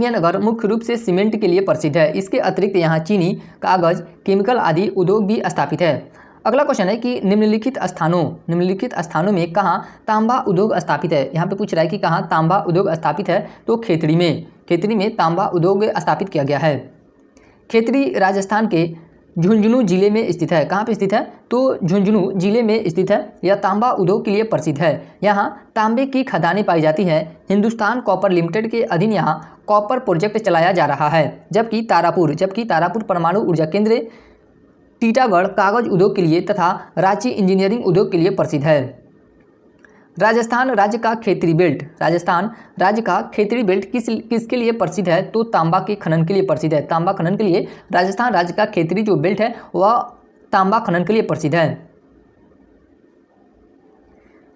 नगर मुख्य रूप से सीमेंट के लिए प्रसिद्ध है। इसके अतिरिक्त यहाँ चीनी, कागज, केमिकल आदि उद्योग भी स्थापित है। अगला क्वेश्चन है कि निम्नलिखित स्थानों में कहाँ तांबा उद्योग स्थापित है? यहाँ पे पूछ रहा है कि कहाँ तांबा उद्योग स्थापित है, तो खेतड़ी में तांबा उद्योग स्थापित किया गया है। खेतड़ी राजस्थान के झुंझुनू जिले में स्थित है। कहाँ पे स्थित है? तो झुंझुनू जिले में स्थित है। यह तांबा उद्योग के लिए प्रसिद्ध है। यहाँ तांबे की खदानें पाई जाती हैं। हिंदुस्तान कॉपर लिमिटेड के अधीन यहाँ कॉपर प्रोजेक्ट चलाया जा रहा है। जबकि तारापुर परमाणु ऊर्जा केंद्र टीटागढ़ कागज उद्योग के लिए तथा रांची इंजीनियरिंग उद्योग के लिए प्रसिद्ध है। राजस्थान राज्य का खेतड़ी बेल्ट किसके लिए प्रसिद्ध है? तो तांबा के खनन के लिए प्रसिद्ध है। तांबा खनन के लिए राजस्थान राज्य का खेतड़ी जो बेल्ट है वह तांबा खनन के लिए प्रसिद्ध है।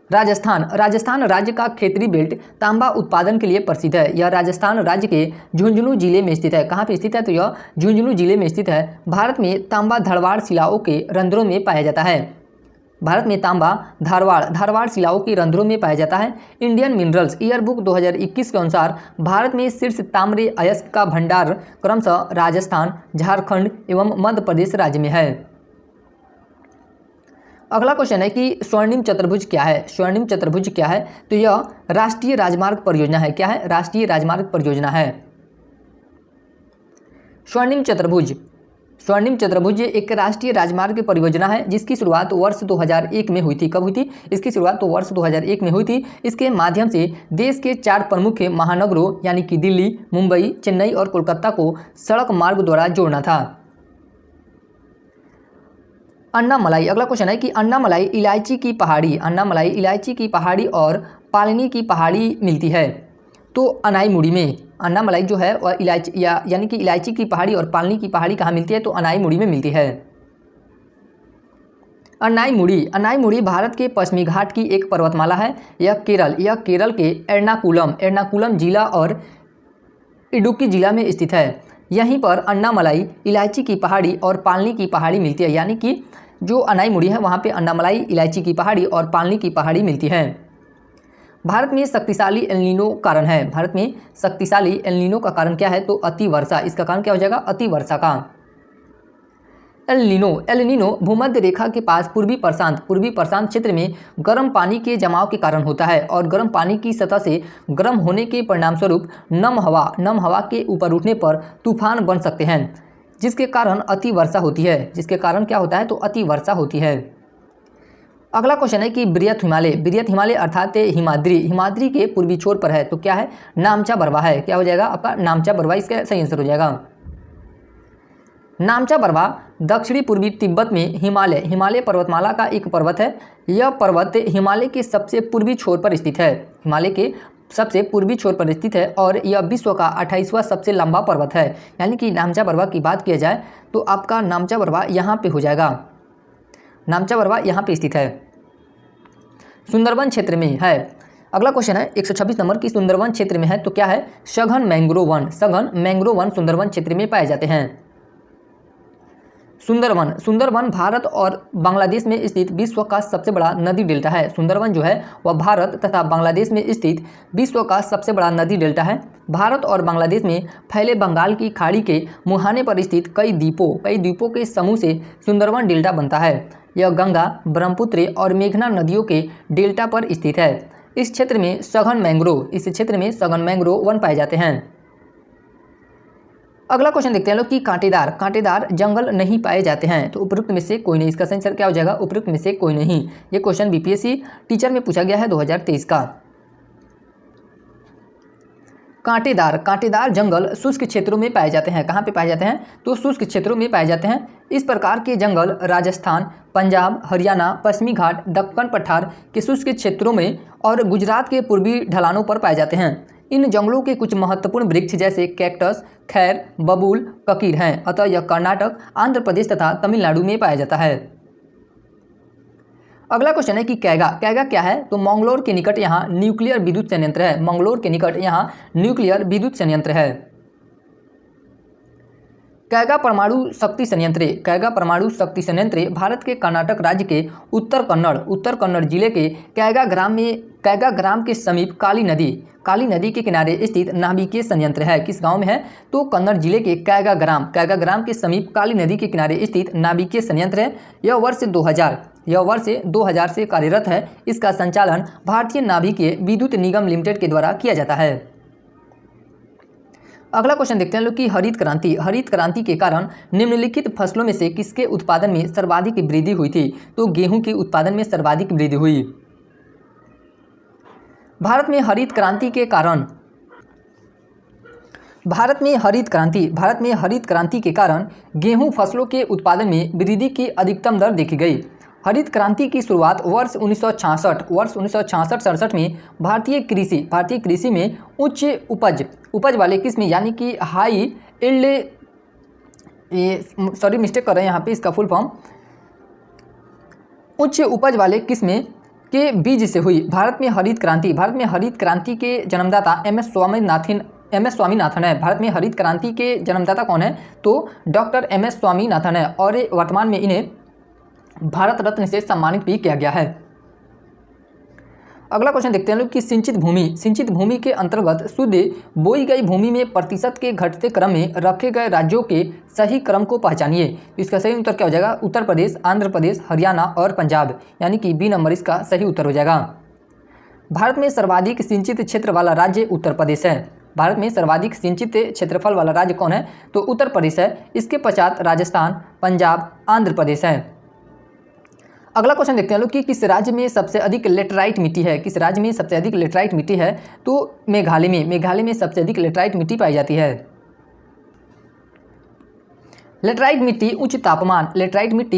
राजस्थान राजस्थान राज्य का क्षेत्रीय बेल्ट तांबा उत्पादन के लिए प्रसिद्ध है। यह राजस्थान राज्य के झुंझुनू जिले में स्थित है। कहाँ पे स्थित है? तो यह झुंझुनू जिले में स्थित है। भारत में तांबा धारवाड़ शिलाओं के रंध्रों में पाया जाता है। भारत में तांबा धारवाड़ शिलाओं के रंध्रों में पाया जाता है। इंडियन मिनरल्स ईयरबुक 2021 के अनुसार भारत में शीर्ष ताम्र अयस्क का भंडार क्रमशः राजस्थान, झारखंड एवं मध्य प्रदेश राज्य में है। अगला क्वेश्चन है कि स्वर्णिम चतुर्भुज क्या है? स्वर्णिम चतुर्भुज क्या है? तो यह राष्ट्रीय राजमार्ग परियोजना है। क्या है? राष्ट्रीय राजमार्ग परियोजना है। स्वर्णिम चतुर्भुज एक राष्ट्रीय राजमार्ग परियोजना है जिसकी शुरुआत वर्ष 2001 में हुई थी। कब हुई थी? इसकी शुरुआत तो वर्ष 2001 में हुई थी। इसके माध्यम से देश के 4 प्रमुख महानगरों यानी कि दिल्ली, मुंबई, चेन्नई और कोलकाता को सड़क मार्ग द्वारा जोड़ना था। अन्नामलाई, अगला क्वेश्चन है कि अन्नामलाई इलायची की पहाड़ी और पालनी की पहाड़ी मिलती है। तो अनाईमुड़ी में अन्नामलाई जो है वह इलायची यानी कि इलायची की पहाड़ी और पालनी की पहाड़ी कहाँ मिलती है? तो अनाईमुड़ी में मिलती है। अनाईमुड़ी भारत के पश्चिमी घाट की एक पर्वतमाला है। यह केरल के एर्नाकुलम जिला और इडुक्की जिला में स्थित है। यहीं पर अन्नामलाई इलायची की पहाड़ी और पालनी की पहाड़ी मिलती है। यानी कि जो अनाईमुड़ी है वहाँ पे अन्नामलाई इलायची की पहाड़ी और पालनी की पहाड़ी मिलती है। भारत में शक्तिशाली एलनीनो कारण है। भारत में शक्तिशाली एलनीनो का कारण क्या है? तो अतिवर्षा। इसका कारण क्या हो जाएगा? अतिवर्षा का। एलनीनो भूमध्य रेखा के पास पूर्वी प्रशांत क्षेत्र में गर्म पानी के जमाव के कारण होता है और गर्म पानी की सतह से गर्म होने के परिणामस्वरूप नम हवा के ऊपर उठने पर तूफान बन सकते हैं, जिसके कारण अतिवर्षा होती है। जिसके कारण क्या होता है? तो अतिवर्षा होती है। अगला क्वेश्चन है कि बृहत हिमालय अर्थात हिमाद्री के पूर्वी छोर पर है। तो क्या है? नामचा बरवा है। क्या हो जाएगा आपका? नामचा बरवा इसका सही आंसर हो जाएगा। नामचा बरवा दक्षिणी पूर्वी तिब्बत में हिमालय पर्वतमाला का एक पर्वत है। यह पर्वत हिमालय के सबसे पूर्वी छोर पर स्थित है। और यह विश्व का 28वां सबसे लंबा पर्वत है। यानी कि नामचा बरवा की बात किया जाए तो आपका नामचा बरवा यहाँ पे हो जाएगा। नामचा बरवा यहाँ पे स्थित है, सुंदरवन क्षेत्र में है। अगला क्वेश्चन है 126 नंबर की सुंदरवन क्षेत्र में है। तो क्या है? सघन मैंग्रोव वन सुंदरवन क्षेत्र में पाए जाते हैं। सुंदरवन भारत और बांग्लादेश में स्थित विश्व का सबसे बड़ा नदी डेल्टा है। सुंदरवन जो है वह भारत तथा बांग्लादेश में स्थित विश्व का सबसे बड़ा नदी डेल्टा है। भारत और बांग्लादेश में फैले बंगाल की खाड़ी के मुहाने पर स्थित कई द्वीपों के समूह से सुंदरवन डेल्टा बनता है। यह गंगा, ब्रह्मपुत्र और मेघना नदियों के डेल्टा पर स्थित है। इस क्षेत्र में सघन मैंग्रोव वन पाए जाते हैं। अगला क्वेश्चन देखते हैं लोग कि कांटेदार जंगल नहीं पाए जाते हैं। तो उपरोक्त में से कोई नहीं। इसका सही आंसर क्या हो जाएगा? उपरोक्त में से कोई नहीं। ये क्वेश्चन बीपीएससी टीचर में पूछा गया है 2023 का। कांटेदार जंगल शुष्क क्षेत्रों में पाए जाते हैं। कहाँ पे पाए जाते हैं? तो शुष्क क्षेत्रों में पाए जाते हैं। इस प्रकार के जंगल राजस्थान, पंजाब, हरियाणा, पश्चिमी घाट, दक्कन पठार के शुष्क क्षेत्रों में और गुजरात के पूर्वी ढलानों पर पाए जाते हैं। इन जंगलों के कुछ महत्वपूर्ण वृक्ष जैसे कैक्टस, खैर, बबूल, ककीर हैं। अतः यह कर्नाटक, आंध्र प्रदेश तथा तमिलनाडु में पाया जाता है। अगला क्वेश्चन है कि कैगा क्या है? तो मंगलोर के निकट यहाँ न्यूक्लियर विद्युत संयंत्र है। कैगा परमाणु शक्ति संयंत्र भारत के कर्नाटक राज्य के उत्तर कन्नड़ जिले के कैगा ग्राम के समीप काली नदी के किनारे स्थित नाभिकीय संयंत्र है। किस गांव में है? तो कन्नड़ जिले के कैगा ग्राम के समीप काली नदी के किनारे स्थित नाभिकीय संयंत्र है। यह वर्ष 2000 से कार्यरत है। इसका संचालन भारतीय नाभिकीय विद्युत निगम लिमिटेड के द्वारा किया जाता है। अगला क्वेश्चन देखते हैं लोग कि हरित क्रांति के कारण निम्नलिखित फसलों में से किसके उत्पादन में सर्वाधिक वृद्धि हुई थी? तो गेहूं के उत्पादन में सर्वाधिक वृद्धि हुई। भारत में हरित क्रांति के कारण गेहूं फसलों के उत्पादन में वृद्धि की अधिकतम दर देखी गई। हरित क्रांति की शुरुआत वर्ष 1966 में भारतीय कृषि में उच्च उपज वाले किस्म यानी कि हाई यील्ड, मिस्टेक कर रहे हैं यहाँ पे, इसका फुल फॉर्म उच्च उपज वाले किस्म के बीज से हुई भारत में हरित क्रांति। भारत में हरित क्रांति के जन्मदाता MS स्वामीनाथन है। भारत में हरित क्रांति के जन्मदाता कौन है? तो डॉक्टर MS स्वामीनाथन है और वर्तमान में इन्हें भारत रत्न से सम्मानित भी किया गया है। अगला क्वेश्चन देखते हैं लोग कि सिंचित भूमि के अंतर्गत शुद्ध बोई गई भूमि में प्रतिशत के घटते क्रम में रखे गए राज्यों के सही क्रम को पहचानिए। इसका सही उत्तर क्या हो जाएगा? उत्तर प्रदेश, आंध्र प्रदेश, हरियाणा और पंजाब, यानी कि बी नंबर इसका सही उत्तर हो जाएगा। भारत में सर्वाधिक सिंचित क्षेत्र वाला राज्य उत्तर प्रदेश है। भारत में सर्वाधिक सिंचित क्षेत्रफल वाला राज्य कौन है? तो उत्तर प्रदेश है। इसके पश्चात राजस्थान, पंजाब, आंध्र प्रदेश है। अगला क्वेश्चन देखते हैं लोग कि किस राज्य में सबसे अधिक लेटराइट मिट्टी है? किस राज्य में सबसे अधिक लेटराइट मिट्टी है? तो मेघालय में सबसे अधिक लेटराइट मिट्टी पाई जाती है। लेटराइट मिट्टी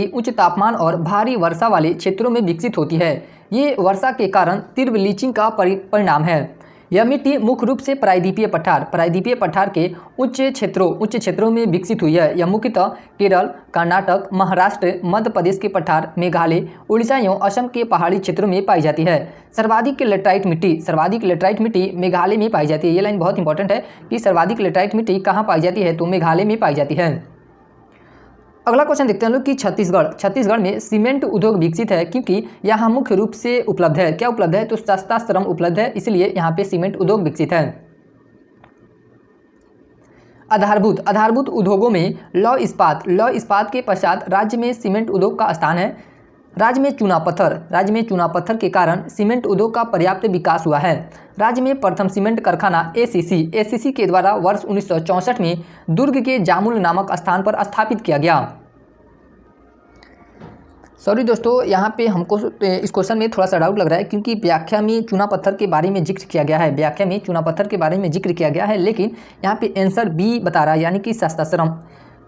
उच्च तापमान और भारी वर्षा वाले क्षेत्रों में विकसित होती है। ये वर्षा के कारण तीव्र लीचिंग का परिणाम है। यह मिट्टी मुख्य रूप से प्रायद्वीपीय पठार के उच्च क्षेत्रों में विकसित हुई है। यह मुख्यतः केरल, कर्नाटक, महाराष्ट्र, मध्य प्रदेश के पठार, मेघालय, उड़ीसा एवं असम के पहाड़ी क्षेत्रों में पाई जाती है। सर्वाधिक लेटराइट मिट्टी मेघालय में पाई जाती है। ये लाइन बहुत इंपॉर्टेंट है कि सर्वाधिक लेटराइट मिट्टी कहाँ पाई जाती है? तो मेघालय में पाई जाती है। अगला क्वेश्चन देखते हैं लोग कि छत्तीसगढ़ में सीमेंट उद्योग विकसित है क्योंकि यहाँ मुख्य रूप से उपलब्ध है। क्या उपलब्ध है? तो सस्ता श्रम उपलब्ध है, इसलिए यहाँ पे सीमेंट उद्योग विकसित है। आधारभूत उद्योगों में लौह इस्पात के पश्चात राज्य में सीमेंट उद्योग का स्थान है। राज्य में चूना पत्थर के कारण सीमेंट उद्योग का पर्याप्त विकास हुआ है। राज्य में प्रथम सीमेंट कारखाना ACC के द्वारा वर्ष 1964 में दुर्ग के जामुल नामक स्थान पर स्थापित किया गया। सॉरी दोस्तों, यहाँ पे हमको इस क्वेश्चन में थोड़ा सा डाउट लग रहा है क्योंकि व्याख्या में चूना पत्थर के बारे में जिक्र किया गया है, लेकिन यहाँ पे आंसर बी बता रहा है, यानी कि सस्ता श्रम।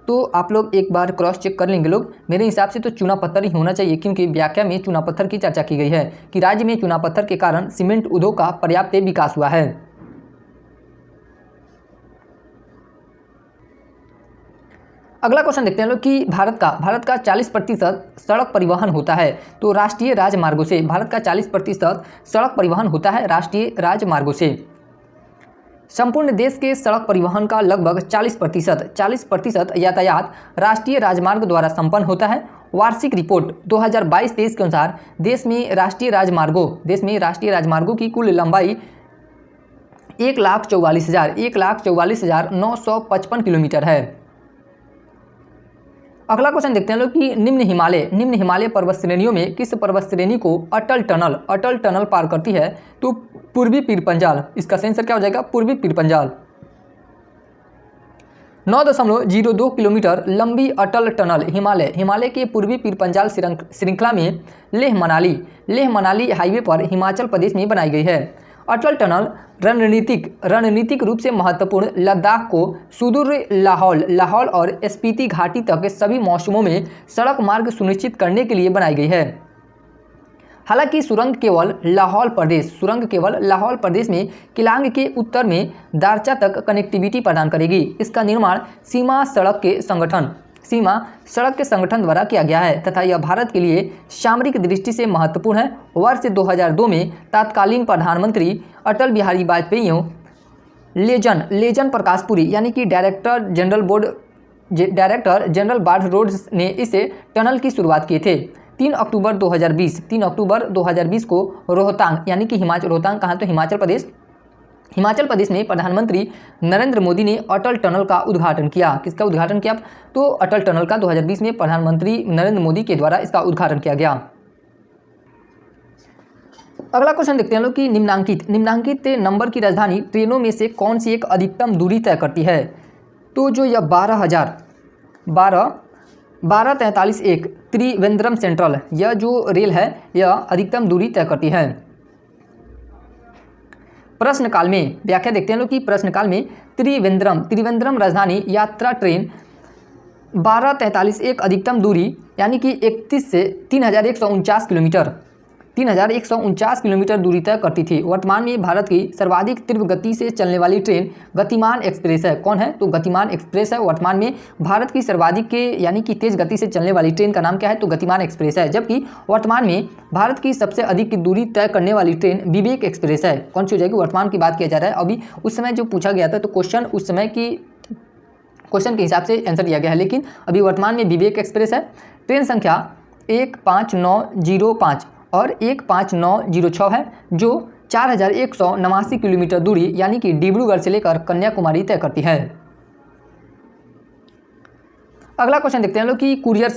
तो आप लोग एक बार क्रॉस चेक कर लेंगे लोग। मेरे हिसाब से तो चूना पत्थर ही होना चाहिए क्योंकि व्याख्या में चूना पत्थर की चर्चा की गई है कि राज्य में चूना पत्थर के कारण सीमेंट उद्योग का पर्याप्त विकास हुआ है। अगला क्वेश्चन देखते हैं लोग कि भारत का 40% सड़क परिवहन होता है तो राष्ट्रीय राजमार्गों से। भारत का 40% सड़क परिवहन होता है राष्ट्रीय राजमार्गों से। संपूर्ण देश के सड़क परिवहन का लगभग 40% यातायात राष्ट्रीय राजमार्ग द्वारा संपन्न होता है। वार्षिक रिपोर्ट 2022-23 के अनुसार देश में राष्ट्रीय राजमार्गों की कुल लंबाई 1,44,955 किलोमीटर है। अगला क्वेश्चन देखते हैं लोग कि निम्न हिमालय पर्वत श्रेणियों में किस पर्वत श्रेणी को अटल टनल पार करती है? तो पूर्वी पीर पंजाल। इसका सही आंसर क्या हो जाएगा? पूर्वी पीर पंजाल। 9.02 किलोमीटर लंबी अटल टनल हिमालय के पूर्वी पीर पंजाल श्रृंखला में लेह मनाली हाईवे पर हिमाचल प्रदेश में बनाई गई है। अटल टनल रणनीतिक रूप से महत्वपूर्ण लद्दाख को सुदूर लाहौल और स्पीति घाटी तक सभी मौसमों में सड़क मार्ग सुनिश्चित करने के लिए बनाई गई है। हालांकि सुरंग केवल लाहौल प्रदेश में किलांग के उत्तर में दारचा तक कनेक्टिविटी प्रदान करेगी। इसका निर्माण सीमा सड़क के संगठन द्वारा किया गया है तथा यह भारत के लिए सामरिक दृष्टि से महत्वपूर्ण है। वर्ष 2002 में तत्कालीन प्रधानमंत्री अटल बिहारी वाजपेयी एवं लेजन प्रकाशपुरी यानी कि डायरेक्टर जनरल बाढ़ रोड्स ने इस टनल की शुरुआत किए थे। 3 अक्टूबर 2020 को रोहतांग यानी कि रोहतांग कहाँ? तो हिमाचल प्रदेश में प्रधानमंत्री नरेंद्र मोदी ने अटल टनल का उद्घाटन किया। किसका उद्घाटन किया? तो अटल टनल का 2020 में प्रधानमंत्री नरेंद्र मोदी के द्वारा इसका उद्घाटन किया गया। अगला क्वेश्चन देखते हैं लोग कि निम्नांकित नंबर की राजधानी ट्रेनों में से कौन सी एक अधिकतम दूरी तय करती है? तो जो यह 12,43 त्रिवेंद्रम सेंट्रल, यह जो रेल है यह अधिकतम दूरी तय करती है। प्रश्नकाल में व्याख्या देखते हैं लोग कि प्रश्नकाल में त्रिवेंद्रम राजधानी यात्रा ट्रेन 12,43 एक अधिकतम दूरी यानी कि 31 से 3,149 किलोमीटर 3149 किलोमीटर दूरी तय करती थी। वर्तमान में भारत की सर्वाधिक तीव्र गति से चलने वाली ट्रेन गतिमान एक्सप्रेस है। कौन है? तो गतिमान एक्सप्रेस है। वर्तमान में भारत की सर्वाधिक यानी कि तेज गति से चलने वाली ट्रेन का नाम क्या है? तो गतिमान एक्सप्रेस है। जबकि वर्तमान में भारत की सबसे अधिक दूरी तय करने वाली ट्रेन विवेक एक्सप्रेस है। कौन सी हो जाएगी? वर्तमान की बात किया जा रहा है। अभी उस समय जो पूछा गया था तो क्वेश्चन उस समय की क्वेश्चन के हिसाब से आंसर दिया गया है, लेकिन अभी वर्तमान में विवेक एक्सप्रेस है। ट्रेन संख्या 15905 और 15906 है, जो 4189 किलोमीटर दूरी यानी कि डिब्रूगढ़ से लेकर कन्याकुमारी तय करती है। अगला क्वेश्चन देखते हैं लोग कि कुरियर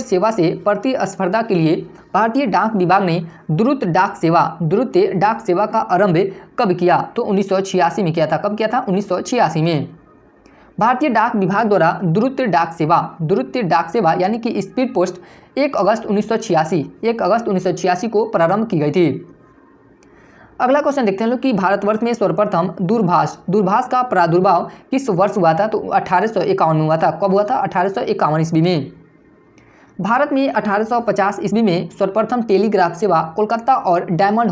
सेवा से प्रतिस्पर्धा के लिए भारतीय डाक विभाग ने द्रुत डाक सेवा का आरंभ कब किया? तो 1986 में किया था। कब किया था? 1986 में। भारतीय डाक विभाग द्वारा द्रुत डाक सेवा यानी कि स्पीड पोस्ट 1 अगस्त 1986 को प्रारंभ की गई थी। अगला क्वेश्चन देखते हैं लोग कि भारतवर्ष में सर्वप्रथम दूरभाष का प्रादुर्भाव किस वर्ष हुआ था? तो 1851 में हुआ था। कब हुआ था? 1851 ईस्वी में। भारत में 1850 ईस्वी में सर्वप्रथम टेलीग्राफ सेवा कोलकाता और डायमंड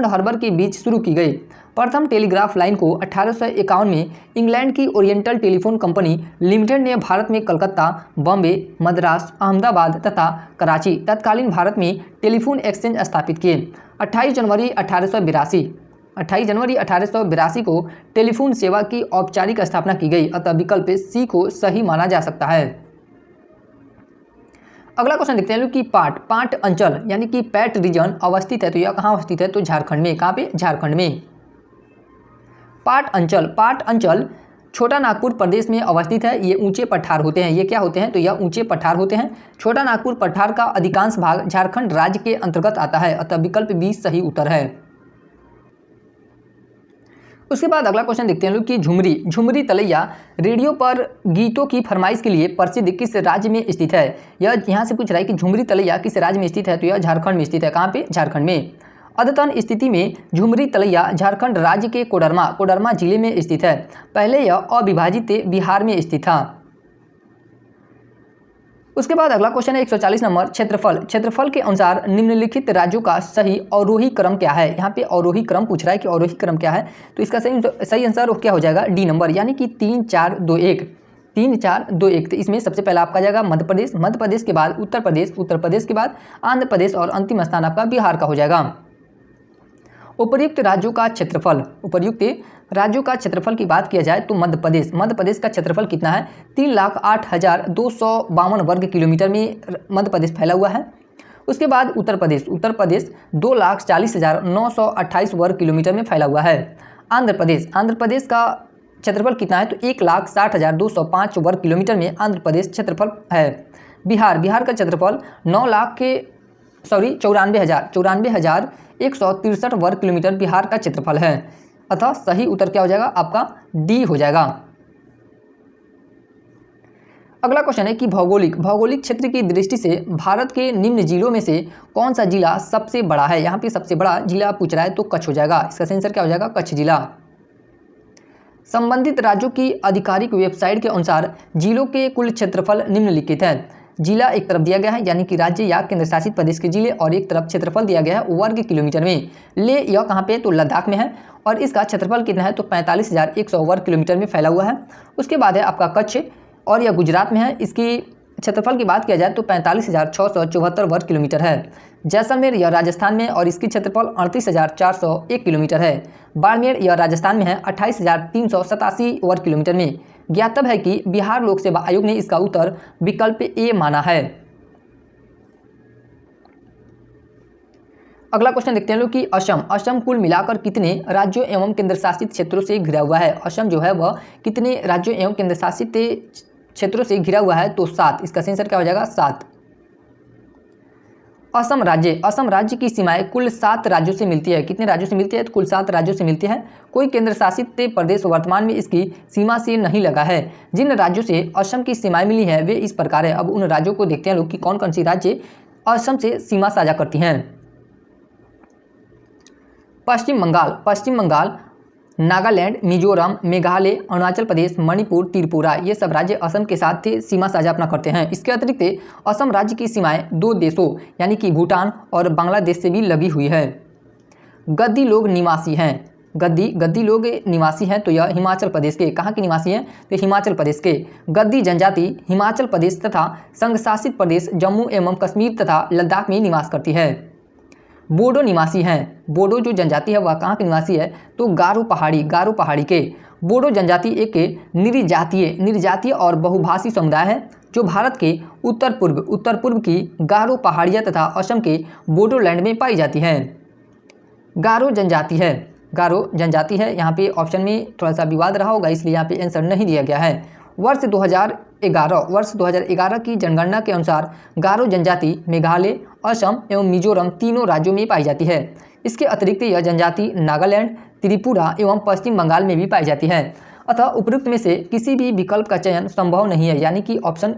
हार्बर के बीच शुरू की गई। प्रथम टेलीग्राफ लाइन को 1851 में इंग्लैंड की ओरिएंटल टेलीफोन कंपनी लिमिटेड ने भारत में कलकत्ता, बॉम्बे, मद्रास, अहमदाबाद तथा कराची तत्कालीन भारत में टेलीफोन एक्सचेंज स्थापित किए। 28 जनवरी 1882 को टेलीफोन सेवा की औपचारिक स्थापना की गई। अतः विकल्प सी को सही माना जा सकता है। अगला क्वेश्चन देखते हैं लोग कि पाट अंचल यानी कि पैट रीजन अवस्थित है। तो यह कहाँ अवस्थित है? तो झारखंड में। कहाँ पे? झारखंड में। पाट अंचल छोटा नागपुर प्रदेश में अवस्थित है। ये ऊंचे पठार होते हैं। ये क्या होते हैं? तो यह ऊंचे पठार होते हैं। छोटा नागपुर पठार का अधिकांश भाग झारखंड राज्य के अंतर्गत आता है। अतः विकल्प बी सही उत्तर है। उसके बाद अगला क्वेश्चन देखते हैं लोग कि झुमरी तलैया रेडियो पर गीतों की फरमाइश के लिए प्रसिद्ध किस राज्य में स्थित है? यह यहाँ से पूछ रहा है कि झुमरी तलैया किस राज्य में स्थित है? तो यह झारखंड में स्थित है। कहाँ पे? झारखंड में। अद्यतन स्थिति में झुमरी तलैया झारखंड राज्य के कोडरमा जिले में स्थित है। पहले यह अविभाजित बिहार में स्थित था। उसके बाद अगला क्वेश्चन है 140 नंबर क्षेत्रफल के अनुसार निम्नलिखित राज्यों का सही अवरोही क्रम क्या है? यहाँ पे अवरोही क्रम पूछ रहा है कि अवरोही क्रम क्या है? तो इसका सही आंसर क्या हो जाएगा? डी नंबर यानी कि 3 4 2 1। तो इसमें सबसे पहला आपका जाएगा मध्य प्रदेश के बाद उत्तर प्रदेश के बाद आंध्र प्रदेश और अंतिम स्थान आपका बिहार का हो जाएगा। उपर्युक्त राज्यों का क्षेत्रफल की बात किया जाए तो मध्य प्रदेश का क्षेत्रफल कितना है? 3,08,252 वर्ग किलोमीटर में मध्य प्रदेश फैला हुआ है। उसके बाद उत्तर प्रदेश 2,40,928 वर्ग किलोमीटर में फैला हुआ है। आंध्र प्रदेश का क्षेत्रफल कितना है? तो 1,60,205 वर्ग किलोमीटर में आंध्र प्रदेश क्षेत्रफल है। बिहार का क्षेत्रफल 94,163 वर्ग किलोमीटर बिहार का क्षेत्रफल है। अतः सही उत्तर क्या हो जाएगा? आपका डी हो जाएगा। अगला क्वेश्चन है कि भौगोलिक क्षेत्र की दृष्टि से भारत के निम्न जिलों में से कौन सा जिला सबसे बड़ा है? यहाँ पे सबसे बड़ा जिला पूछ रहा है तो कच्छ हो जाएगा। इसका सही आंसर क्या हो जाएगा? कच्छ जिला। संबंधित राज्यों की आधिकारिक वेबसाइट के अनुसार जिलों के कुल क्षेत्रफल निम्नलिखित है। जिला एक तरफ दिया गया है यानी कि राज्य या केंद्र शासित प्रदेश के जिले, और एक तरफ क्षेत्रफल दिया गया है वर्ग किलोमीटर में। यह कहाँ पे? तो लद्दाख में है और इसका क्षेत्रफल कितना है? तो 45,100 वर्ग किलोमीटर में फैला हुआ है। उसके बाद है आपका कच्छ और यह गुजरात में है। इसकी क्षेत्रफल की बात किया जाए तो 45,674 वर्ग किलोमीटर है। जैसलमेर यह राजस्थान में और इसकी क्षेत्रफल 38,401 किलोमीटर है। बाड़मेर यह राजस्थान में है 28,387 वर्ग किलोमीटर में। ज्ञातव्य है कि बिहार लोक सेवा आयोग ने इसका उत्तर विकल्प ए माना है। अगला क्वेश्चन देखते हैं लोग कि असम कुल मिलाकर कितने राज्यों एवं केंद्र शासित क्षेत्रों से घिरा हुआ है? असम जो है वह कितने राज्यों एवं केंद्र शासित क्षेत्रों से घिरा हुआ है? तो 7। इसका सही आंसर क्या हो जाएगा? 7। असम राज्य की सीमाएं कुल 7 राज्यों से मिलती है। कितने राज्यों से मिलती है? तो कुल 7 राज्यों से मिलती है। कोई केंद्र शासित प्रदेश वर्तमान में इसकी सीमा से नहीं लगा है। जिन राज्यों से असम की सीमाएं मिली है वे इस प्रकार है। अब उन राज्यों को देखते हैं लोग कि कौन कौन सी राज्य असम से सीमा साझा करती हैं। पश्चिम बंगाल नागालैंड, मिजोरम, मेघालय, अरुणाचल प्रदेश, मणिपुर, त्रिपुरा, ये सब राज्य असम के साथ सीमा साझा अपना करते हैं। इसके अतिरिक्त असम राज्य की सीमाएं 2 देशों यानी कि भूटान और बांग्लादेश से भी लगी हुई है। गद्दी लोग निवासी हैं, गद्दी लोग निवासी हैं तो यह हिमाचल प्रदेश के, कहाँ के निवासी हैं तो हिमाचल प्रदेश के। गद्दी जनजाति हिमाचल प्रदेश तथा संघ शासित प्रदेश जम्मू एवं कश्मीर तथा लद्दाख में निवास करती है। बोडो निवासी हैं, बोडो जो जनजाति है वह कहाँ के निवासी है तो गारो पहाड़ी के। बोडो जनजाति एक निर्जातीय और बहुभाषी समुदाय है जो भारत के उत्तर पूर्व की गारो पहाड़ियाँ तथा असम के बोडोलैंड में पाई जाती है। गारो जनजाति है, यहाँ पे ऑप्शन में थोड़ा सा विवाद रहा होगा इसलिए यहाँ पे आंसर नहीं दिया गया है। वर्ष 2011 की जनगणना के अनुसार गारो जनजाति मेघालय, असम एवं मिजोरम तीनों राज्यों में पाई जाती है। इसके अतिरिक्त यह जनजाति नागालैंड, त्रिपुरा एवं पश्चिम बंगाल में भी पाई जाती है। अतः उपरोक्त में से किसी भी विकल्प का चयन संभव नहीं है, यानी कि ऑप्शन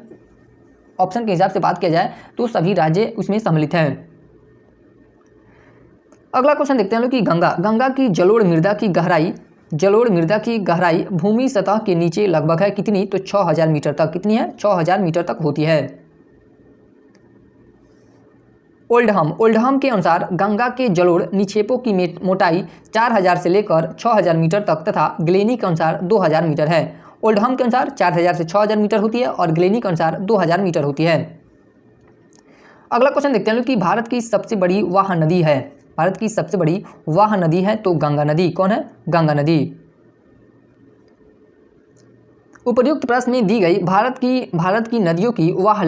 के हिसाब से बात किया जाए तो सभी राज्य उसमें सम्मिलित हैं। अगला क्वेश्चन देखते हैं लोग कि गंगा की जलोढ़ मृदा की गहराई भूमि सतह के नीचे लगभग है कितनी तो 6000 मीटर तक। कितनी है 6000 मीटर तक होती है। ओल्डहम के अनुसार गंगा के जलोढ़ निक्षेपों की मोटाई 4000 से लेकर 6000 मीटर तक तथा ग्लेनी के अनुसार 2000 मीटर है। ओल्डहम के अनुसार 4000 से 6000 मीटर होती है और ग्लेनी के अनुसार 2000 मीटर होती है। अगला क्वेश्चन देखते हैं कि भारत की सबसे बड़ी वाह नदी है तो गंगा नदी। कौन है गंगा नदी। उपर्युक्त प्रश्न में दी गई भारत की नदियों की वाह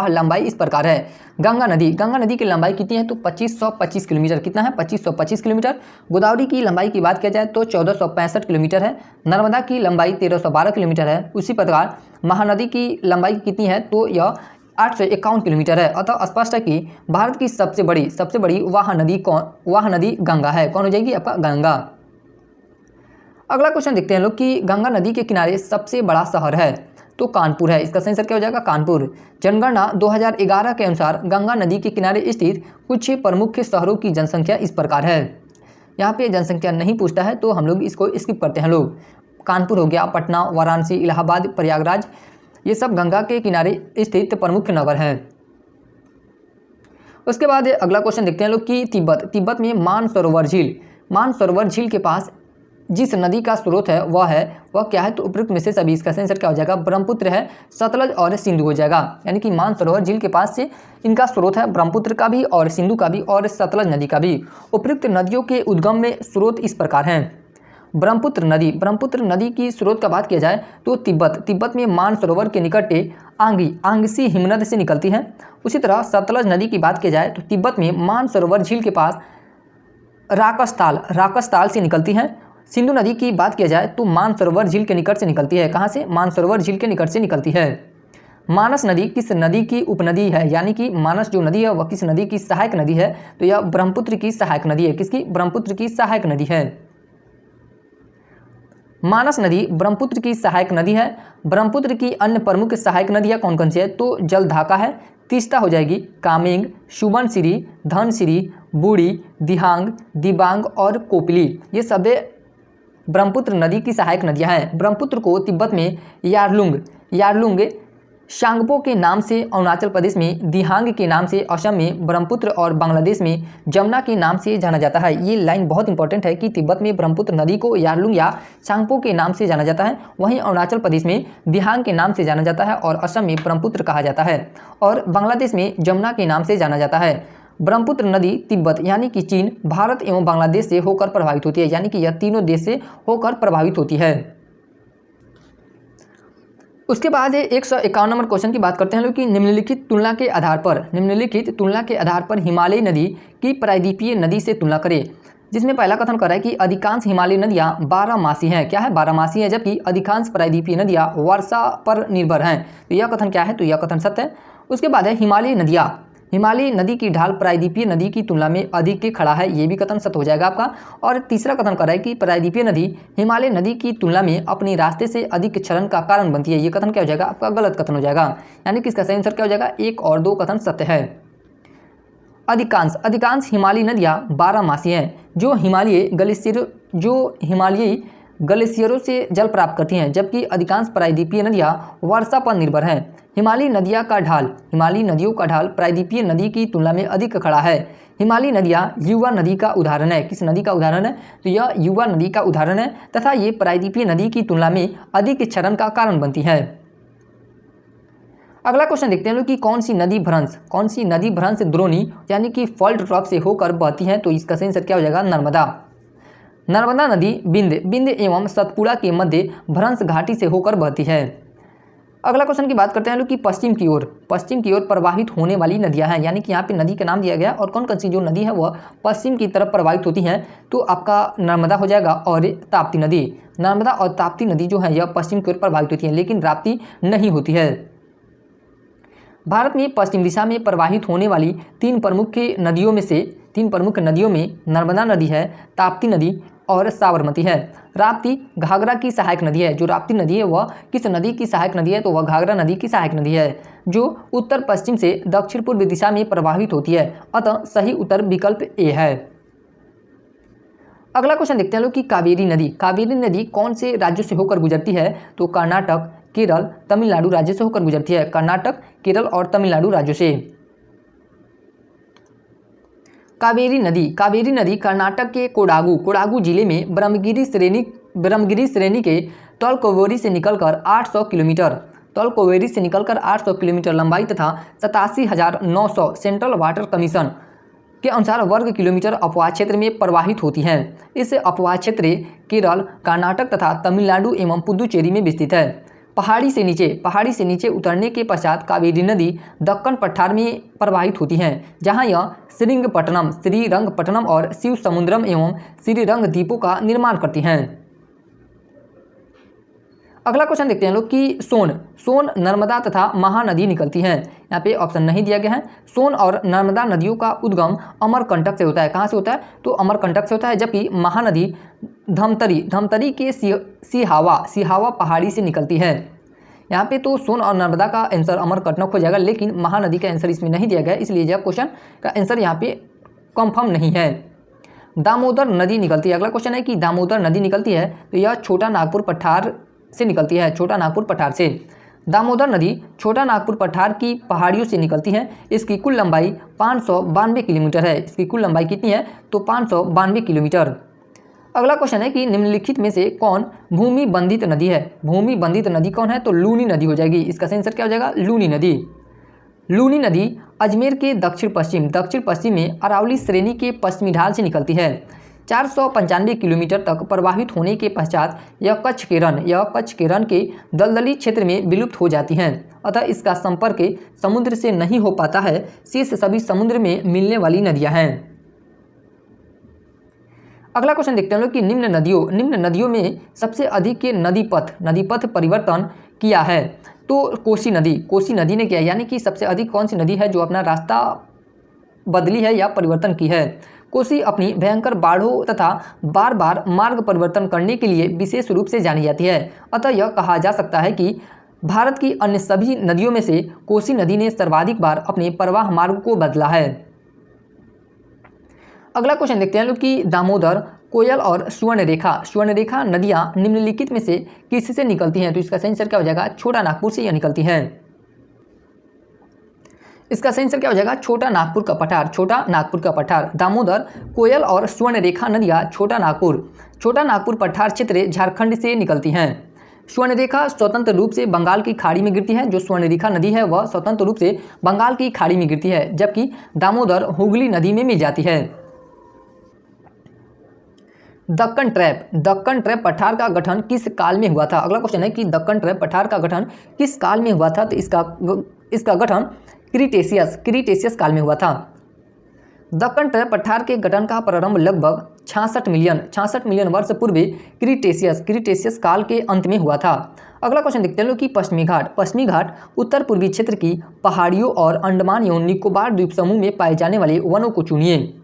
लंबाई इस प्रकार है। गंगा नदी की लंबाई कितनी है तो 2525 किलोमीटर। कितना है 2525 किलोमीटर। गोदावरी की लंबाई की बात किया जाए तो 1465 किलोमीटर है। नर्मदा की लंबाई 1312 किलोमीटर है। उसी प्रकार महानदी की लंबाई कितनी है तो यह 851 किलोमीटर है। अतः स्पष्ट है कि भारत की सबसे बड़ी वाह नदी गंगा है। कौन हो जाएगी आपका गंगा। अगला क्वेश्चन देखते हैं लोग कि गंगा नदी के किनारे सबसे बड़ा शहर है तो कानपुर है। इसका सही आंसर क्या हो जाएगा कानपुर। जनगणना 2011 के अनुसार गंगा नदी के किनारे स्थित कुछ प्रमुख शहरों की जनसंख्या इस प्रकार है। यहाँ पे जनसंख्या नहीं पूछता है तो हम लोग इसको स्किप करते हैं लोग। कानपुर हो गया, पटना, वाराणसी, इलाहाबाद, प्रयागराज, ये सब गंगा के किनारे स्थित प्रमुख नगर हैं। उसके बाद अगला क्वेश्चन देखते हैं लोग कि तिब्बत में मानसरोवर झील के पास जिस नदी का स्रोत है वह क्या है तो उपरोक्त में से सभी। इसका आंसर क्या हो जाएगा ब्रह्मपुत्र है, सतलज और सिंधु हो जाएगा। यानी कि मानसरोवर झील के पास से इनका स्रोत है ब्रह्मपुत्र का भी और सिंधु का भी और सतलज नदी का भी। उपरोक्त नदियों के उद्गम में स्रोत इस प्रकार हैं। ब्रह्मपुत्र नदी की स्रोत का बात किया जाए तो तिब्बत में मानसरोवर के निकट आंगसी हिमनद से निकलती है। उसी तरह सतलज नदी की बात किया जाए तो तिब्बत में मानसरोवर झील के पास राकसताल से निकलती है। सिंधु नदी की बात किया जाए तो मानसरोवर झील के निकट से निकलती है। कहाँ से मानसरोवर झील के निकट से निकलती है। मानस नदी किस नदी की उपनदी है, यानी कि मानस जो नदी है वह किस नदी की सहायक नदी है तो यह ब्रह्मपुत्र की सहायक नदी है। किसकी ब्रह्मपुत्र की सहायक नदी है। मानस नदी ब्रह्मपुत्र की सहायक नदी है। ब्रह्मपुत्र की अन्य प्रमुख सहायक नदियाँ कौन कौन सी है तो जलढाका है, तीस्ता हो जाएगी, कामेंग, सुबनसिरी, धनसिरी, बूढ़ी, दिहांग, दिबांग और कोपली, ये सब ब्रह्मपुत्र नदी की सहायक नदियाँ हैं। ब्रह्मपुत्र को तिब्बत में यारलुंग शांगपो के नाम से अरुणाचल प्रदेश में, दिहांग के नाम से असम में, ब्रह्मपुत्र और बांग्लादेश में जमुना के नाम से जाना जाता है। ये लाइन बहुत इंपॉर्टेंट है कि तिब्बत में ब्रह्मपुत्र नदी को यारलुंग या शांगपो के नाम से जाना जाता है, वहीं अरुणाचल प्रदेश में दिहांग के नाम से जाना जाता है और असम में ब्रह्मपुत्र कहा जाता है और बांग्लादेश में जमुना के नाम से जाना जाता है। ब्रह्मपुत्र नदी तिब्बत यानी कि चीन, भारत एवं बांग्लादेश से होकर प्रभावित होती है, यानी कि यह तीनों देश से होकर प्रभावित होती है। उसके बाद 151 नंबर क्वेश्चन की बात करते हैं लोग कि निम्नलिखित तुलना के आधार पर हिमालयी नदी की प्रायद्वीपीय नदी से तुलना करें। जिसमें पहला कथन कर रहा है कि अधिकांश हिमालयी नदियाँ 12मासी हैं। क्या है 12मासी है, जबकि अधिकांश प्रायद्वीपीय नदियाँ वर्षा पर निर्भर हैं। तो यह कथन क्या है तो यह कथन सत्य है। उसके बाद है हिमालयी नदी की ढाल प्रायद्वीपीय नदी की तुलना में अधिक खड़ा है, ये भी कथन सत्य हो जाएगा आपका। और तीसरा कथन कर रहा है कि प्रायद्वीपीय नदी हिमालय नदी की तुलना में अपने रास्ते से अधिक क्षरण का कारण बनती है, ये कथन क्या हो जाएगा आपका गलत कथन हो जाएगा। यानी कि इसका सही आंसर क्या हो जाएगा, 1 और 2 कथन सत्य है। अधिकांश हिमालयी नदियाँ 12मासी हैं। जो हिमालय जो हिमालयी ग्लेशियरों से जल प्राप्त करती हैं, जबकि अधिकांश प्रायद्वीपीय नदियाँ वर्षा पर निर्भर हैं। हिमालयी नदियों का ढाल प्रायद्वीपीय नदी की तुलना में अधिक खड़ा है। हिमालयी नदियाँ युवा नदी का उदाहरण है। किस नदी का उदाहरण है? तो यह युवा नदी का उदाहरण है तथा ये प्रायद्वीपीय नदी की तुलना में अधिक क्षरण का कारण बनती है। अगला क्वेश्चन देखते हैं लोग कि कौन सी नदी भ्रंश द्रोणी यानी कि फॉल्ट ड्रॉप से होकर बहती है? तो इसका सही आंसर क्या हो जाएगा? नर्मदा नदी बिंद एवं सतपुड़ा के मध्य भ्रंश घाटी से होकर बहती है। अगला क्वेश्चन की बात करते हैं लोग कि पश्चिम की ओर प्रवाहित होने वाली नदियां हैं, यानी कि यहाँ पे नदी का नाम दिया गया और कौन कौन सी जो नदी है वह पश्चिम की तरफ प्रवाहित होती हैं। तो आपका नर्मदा हो जाएगा और ताप्ती नदी। नर्मदा और ताप्ती नदी जो है यह पश्चिम की ओर प्रवाहित होती है, लेकिन राप्ती नहीं होती है। भारत में पश्चिम दिशा में प्रवाहित होने वाली तीन प्रमुख नदियों में नर्मदा नदी है, ताप्ती नदी और साबरमती है। राप्ती घाघरा की सहायक नदी है। जो राप्ती नदी है वह किस नदी की सहायक नदी है? तो वह घाघरा नदी की सहायक नदी है, जो उत्तर पश्चिम से दक्षिण पूर्व दिशा में प्रवाहित होती है। अतः सही उत्तर विकल्प ए है। अगला क्वेश्चन देखते हैं लोग कि कावेरी नदी कौन से राज्यों से होकर गुजरती है? तो कर्नाटक, केरल, तमिलनाडु राज्य से होकर गुजरती है। कर्नाटक, केरल और तमिलनाडु राज्यों से। कावेरी नदी कर्नाटक के कोडागु जिले में ब्रह्मगिरी श्रेणी के तलकोवेरी से निकलकर 800 किलोमीटर लंबाई तथा 87,900 सेंट्रल वाटर कमीशन के अनुसार वर्ग किलोमीटर अपवाह क्षेत्र में प्रवाहित होती हैं। इस अपवाह क्षेत्र केरल, कर्नाटक तथा तमिलनाडु एवं पुदुचेरी में विस्तृत है। पहाड़ी से नीचे उतरने के पश्चात कावेरी नदी दक्कन पठार में प्रवाहित होती हैं, जहां यह श्रीरंगपट्टनम और शिव समुद्रम एवं श्रीरंग द्वीपों का निर्माण करती हैं। अगला क्वेश्चन देखते हैं लोग कि सोन नर्मदा तथा महानदी निकलती हैं। यहाँ पे ऑप्शन नहीं दिया गया है। सोन और नर्मदा नदियों का उद्गम अमरकंटक से होता है। कहाँ से होता है? तो अमरकंटक से होता है, जबकि महानदी धमतरी के सिहावा पहाड़ी से निकलती है। यहाँ पे तो सोन और नर्मदा का आंसर अमरकंटक हो जाएगा, लेकिन महानदी का आंसर इसमें नहीं दिया गया, इसलिए यह क्वेश्चन का आंसर यहाँ पे कंफर्म नहीं है। दामोदर नदी निकलती है। अगला क्वेश्चन है कि दामोदर नदी निकलती है तो यह छोटा नागपुर पठार से निकलती है। दामोदर नदी छोटा नागपुर पठार की पहाड़ियों से निकलती है। इसकी कुल लंबाई 592 किलोमीटर है। इसकी कुल लंबाई कितनी है? तो 592 किलोमीटर। अगला क्वेश्चन है कि निम्नलिखित में से कौन भूमि बंधित नदी है? भूमि बंधित नदी कौन है? तो लूनी नदी हो जाएगी। इसका सही आंसर क्या हो जाएगा? लूनी नदी अजमेर के दक्षिण पश्चिम में अरावली श्रेणी के पश्चिमी ढाल से निकलती है। 495 किलोमीटर तक प्रवाहित होने के पश्चात यह कच्छ केरन के दलदली क्षेत्र में विलुप्त हो जाती हैं। अतः इसका संपर्क समुद्र से नहीं हो पाता है। शेष सभी समुद्र में मिलने वाली नदियां हैं। अगला क्वेश्चन देखते हैं लोग कि निम्न नदियों में सबसे अधिक नदी पथ परिवर्तन किया है। तो कोसी नदी ने किया, यानी कि सबसे अधिक कौन सी नदी है जो अपना रास्ता बदली है या परिवर्तन की है? कोसी अपनी भयंकर बाढ़ों तथा बार बार मार्ग परिवर्तन करने के लिए विशेष रूप से जानी जाती है। अतः यह कहा जा सकता है कि भारत की अन्य सभी नदियों में से कोसी नदी ने सर्वाधिक बार अपने प्रवाह मार्ग को बदला है। अगला क्वेश्चन देखते हैं लोग कि दामोदर, कोयल और स्वर्णरेखा नदियां निम्नलिखित में से किससे निकलती हैं? तो इसका सही आंसर क्या हो जाएगा? छोटा नागपुर से यह निकलती हैं। इसका सही आंसर क्या हो जाएगा? छोटा नागपुर का पठार। दामोदर, कोयल और स्वर्णरेखा नदियां छोटा नागपुर पठार क्षेत्र झारखंड से निकलती हैं। स्वर्णरेखा स्वतंत्र रूप से बंगाल की खाड़ी में गिरती है। जो स्वर्णरेखा नदी है वह स्वतंत्र रूप से बंगाल की खाड़ी में गिरती है, जबकि दामोदर हुगली नदी में मिल जाती है। दक्कन ट्रैप पठार का गठन किस काल में हुआ था? अगला क्वेश्चन है कि दक्कन ट्रैप पठार का गठन किस काल में हुआ था? तो इसका गठन क्रीटेशियस काल में हुआ था। दक्कन ट्रैप पठार के गठन का प्रारंभ लगभग 66 मिलियन वर्ष पूर्व क्रीटेशियस काल के अंत में हुआ था। अगला क्वेश्चन देखते हैं लोग कि पश्चिमी घाट उत्तर पूर्वी क्षेत्र की पहाड़ियों और अंडमान एवं निकोबार द्वीप समूह में पाए जाने वाले वनों को चुनिए।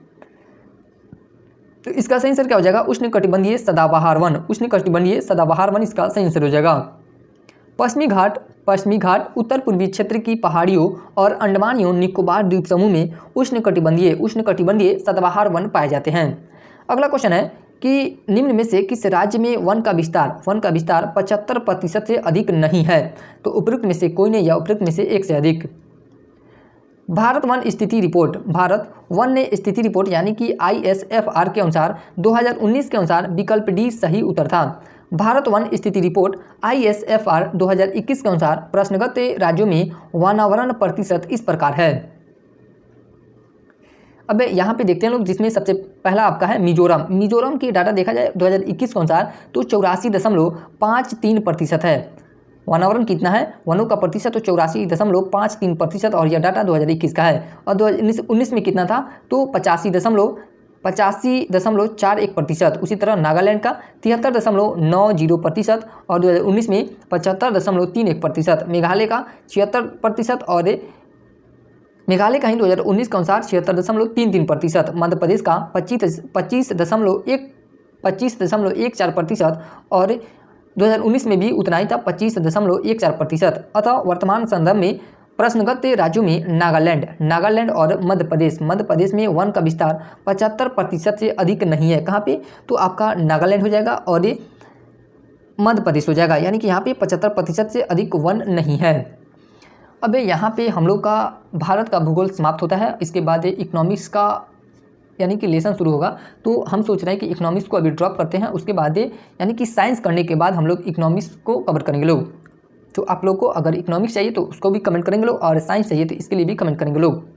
तो इसका सही आंसर क्या हो जाएगा? उष्णकटिबंधीय सदाबहार वन इसका सही आंसर हो जाएगा। पश्चिमी घाट उत्तर पूर्वी क्षेत्र की पहाड़ियों और अंडमान एवं निकोबार द्वीप समूह में उष्णकटिबंधीय सदाबहार वन पाए जाते हैं। अगला क्वेश्चन है कि निम्न में से किस राज्य में वन का विस्तार 75% से अधिक नहीं है। तो उपयुक्त में से कोई नहीं या उपयुक्त में से एक से अधिक। भारत वन स्थिति रिपोर्ट, भारत वन स्थिति रिपोर्ट यानी कि ISFR के अनुसार 2019 के अनुसार विकल्प डी सही उत्तर था। भारत वन स्थिति रिपोर्ट ISFR 2021 के अनुसार प्रश्नगत राज्यों में वनावरण प्रतिशत इस प्रकार है। अब यहाँ पे देखते हैं लोग, जिसमें सबसे पहला आपका है मिजोरम। मिजोरम की डाटा देखा जाए 2021 के अनुसार तो 84.53% है। वनावरण कितना है, वनों का प्रतिशत तो 84.53% और यह डाटा 2021 का है। और 2019 में कितना था तो 85.41%। उसी तरह नागालैंड का 73.90% और 2019 में 75.31%। मेघालय का 76% और मेघालय का ही 2019 के अनुसार 76.33%। मध्य प्रदेश का 25.14% और 2019 में भी उतना ही था 25.14%। अतः वर्तमान संदर्भ में प्रश्नगत राज्यों में नागालैंड और मध्य प्रदेश में वन का विस्तार 75% से अधिक नहीं है। कहाँ पे तो आपका नागालैंड हो जाएगा और ये मध्य प्रदेश हो जाएगा, यानी कि यहाँ पे 75% से अधिक वन नहीं है। अब यहाँ पे हम लोग का भारत का भूगोल समाप्त होता है। इसके बाद इकोनॉमिक्स का यानी कि लेसन शुरू होगा। तो हम सोच रहे हैं कि इकोनॉमिक्स को अभी ड्रॉप करते हैं, उसके बाद यानी कि साइंस करने के बाद हम लोग इकोनॉमिक्स को कवर करेंगे लोग। तो आप लोग को अगर इकोनॉमिक्स चाहिए तो उसको भी कमेंट करेंगे लोग, और साइंस चाहिए तो इसके लिए भी कमेंट करेंगे लोग।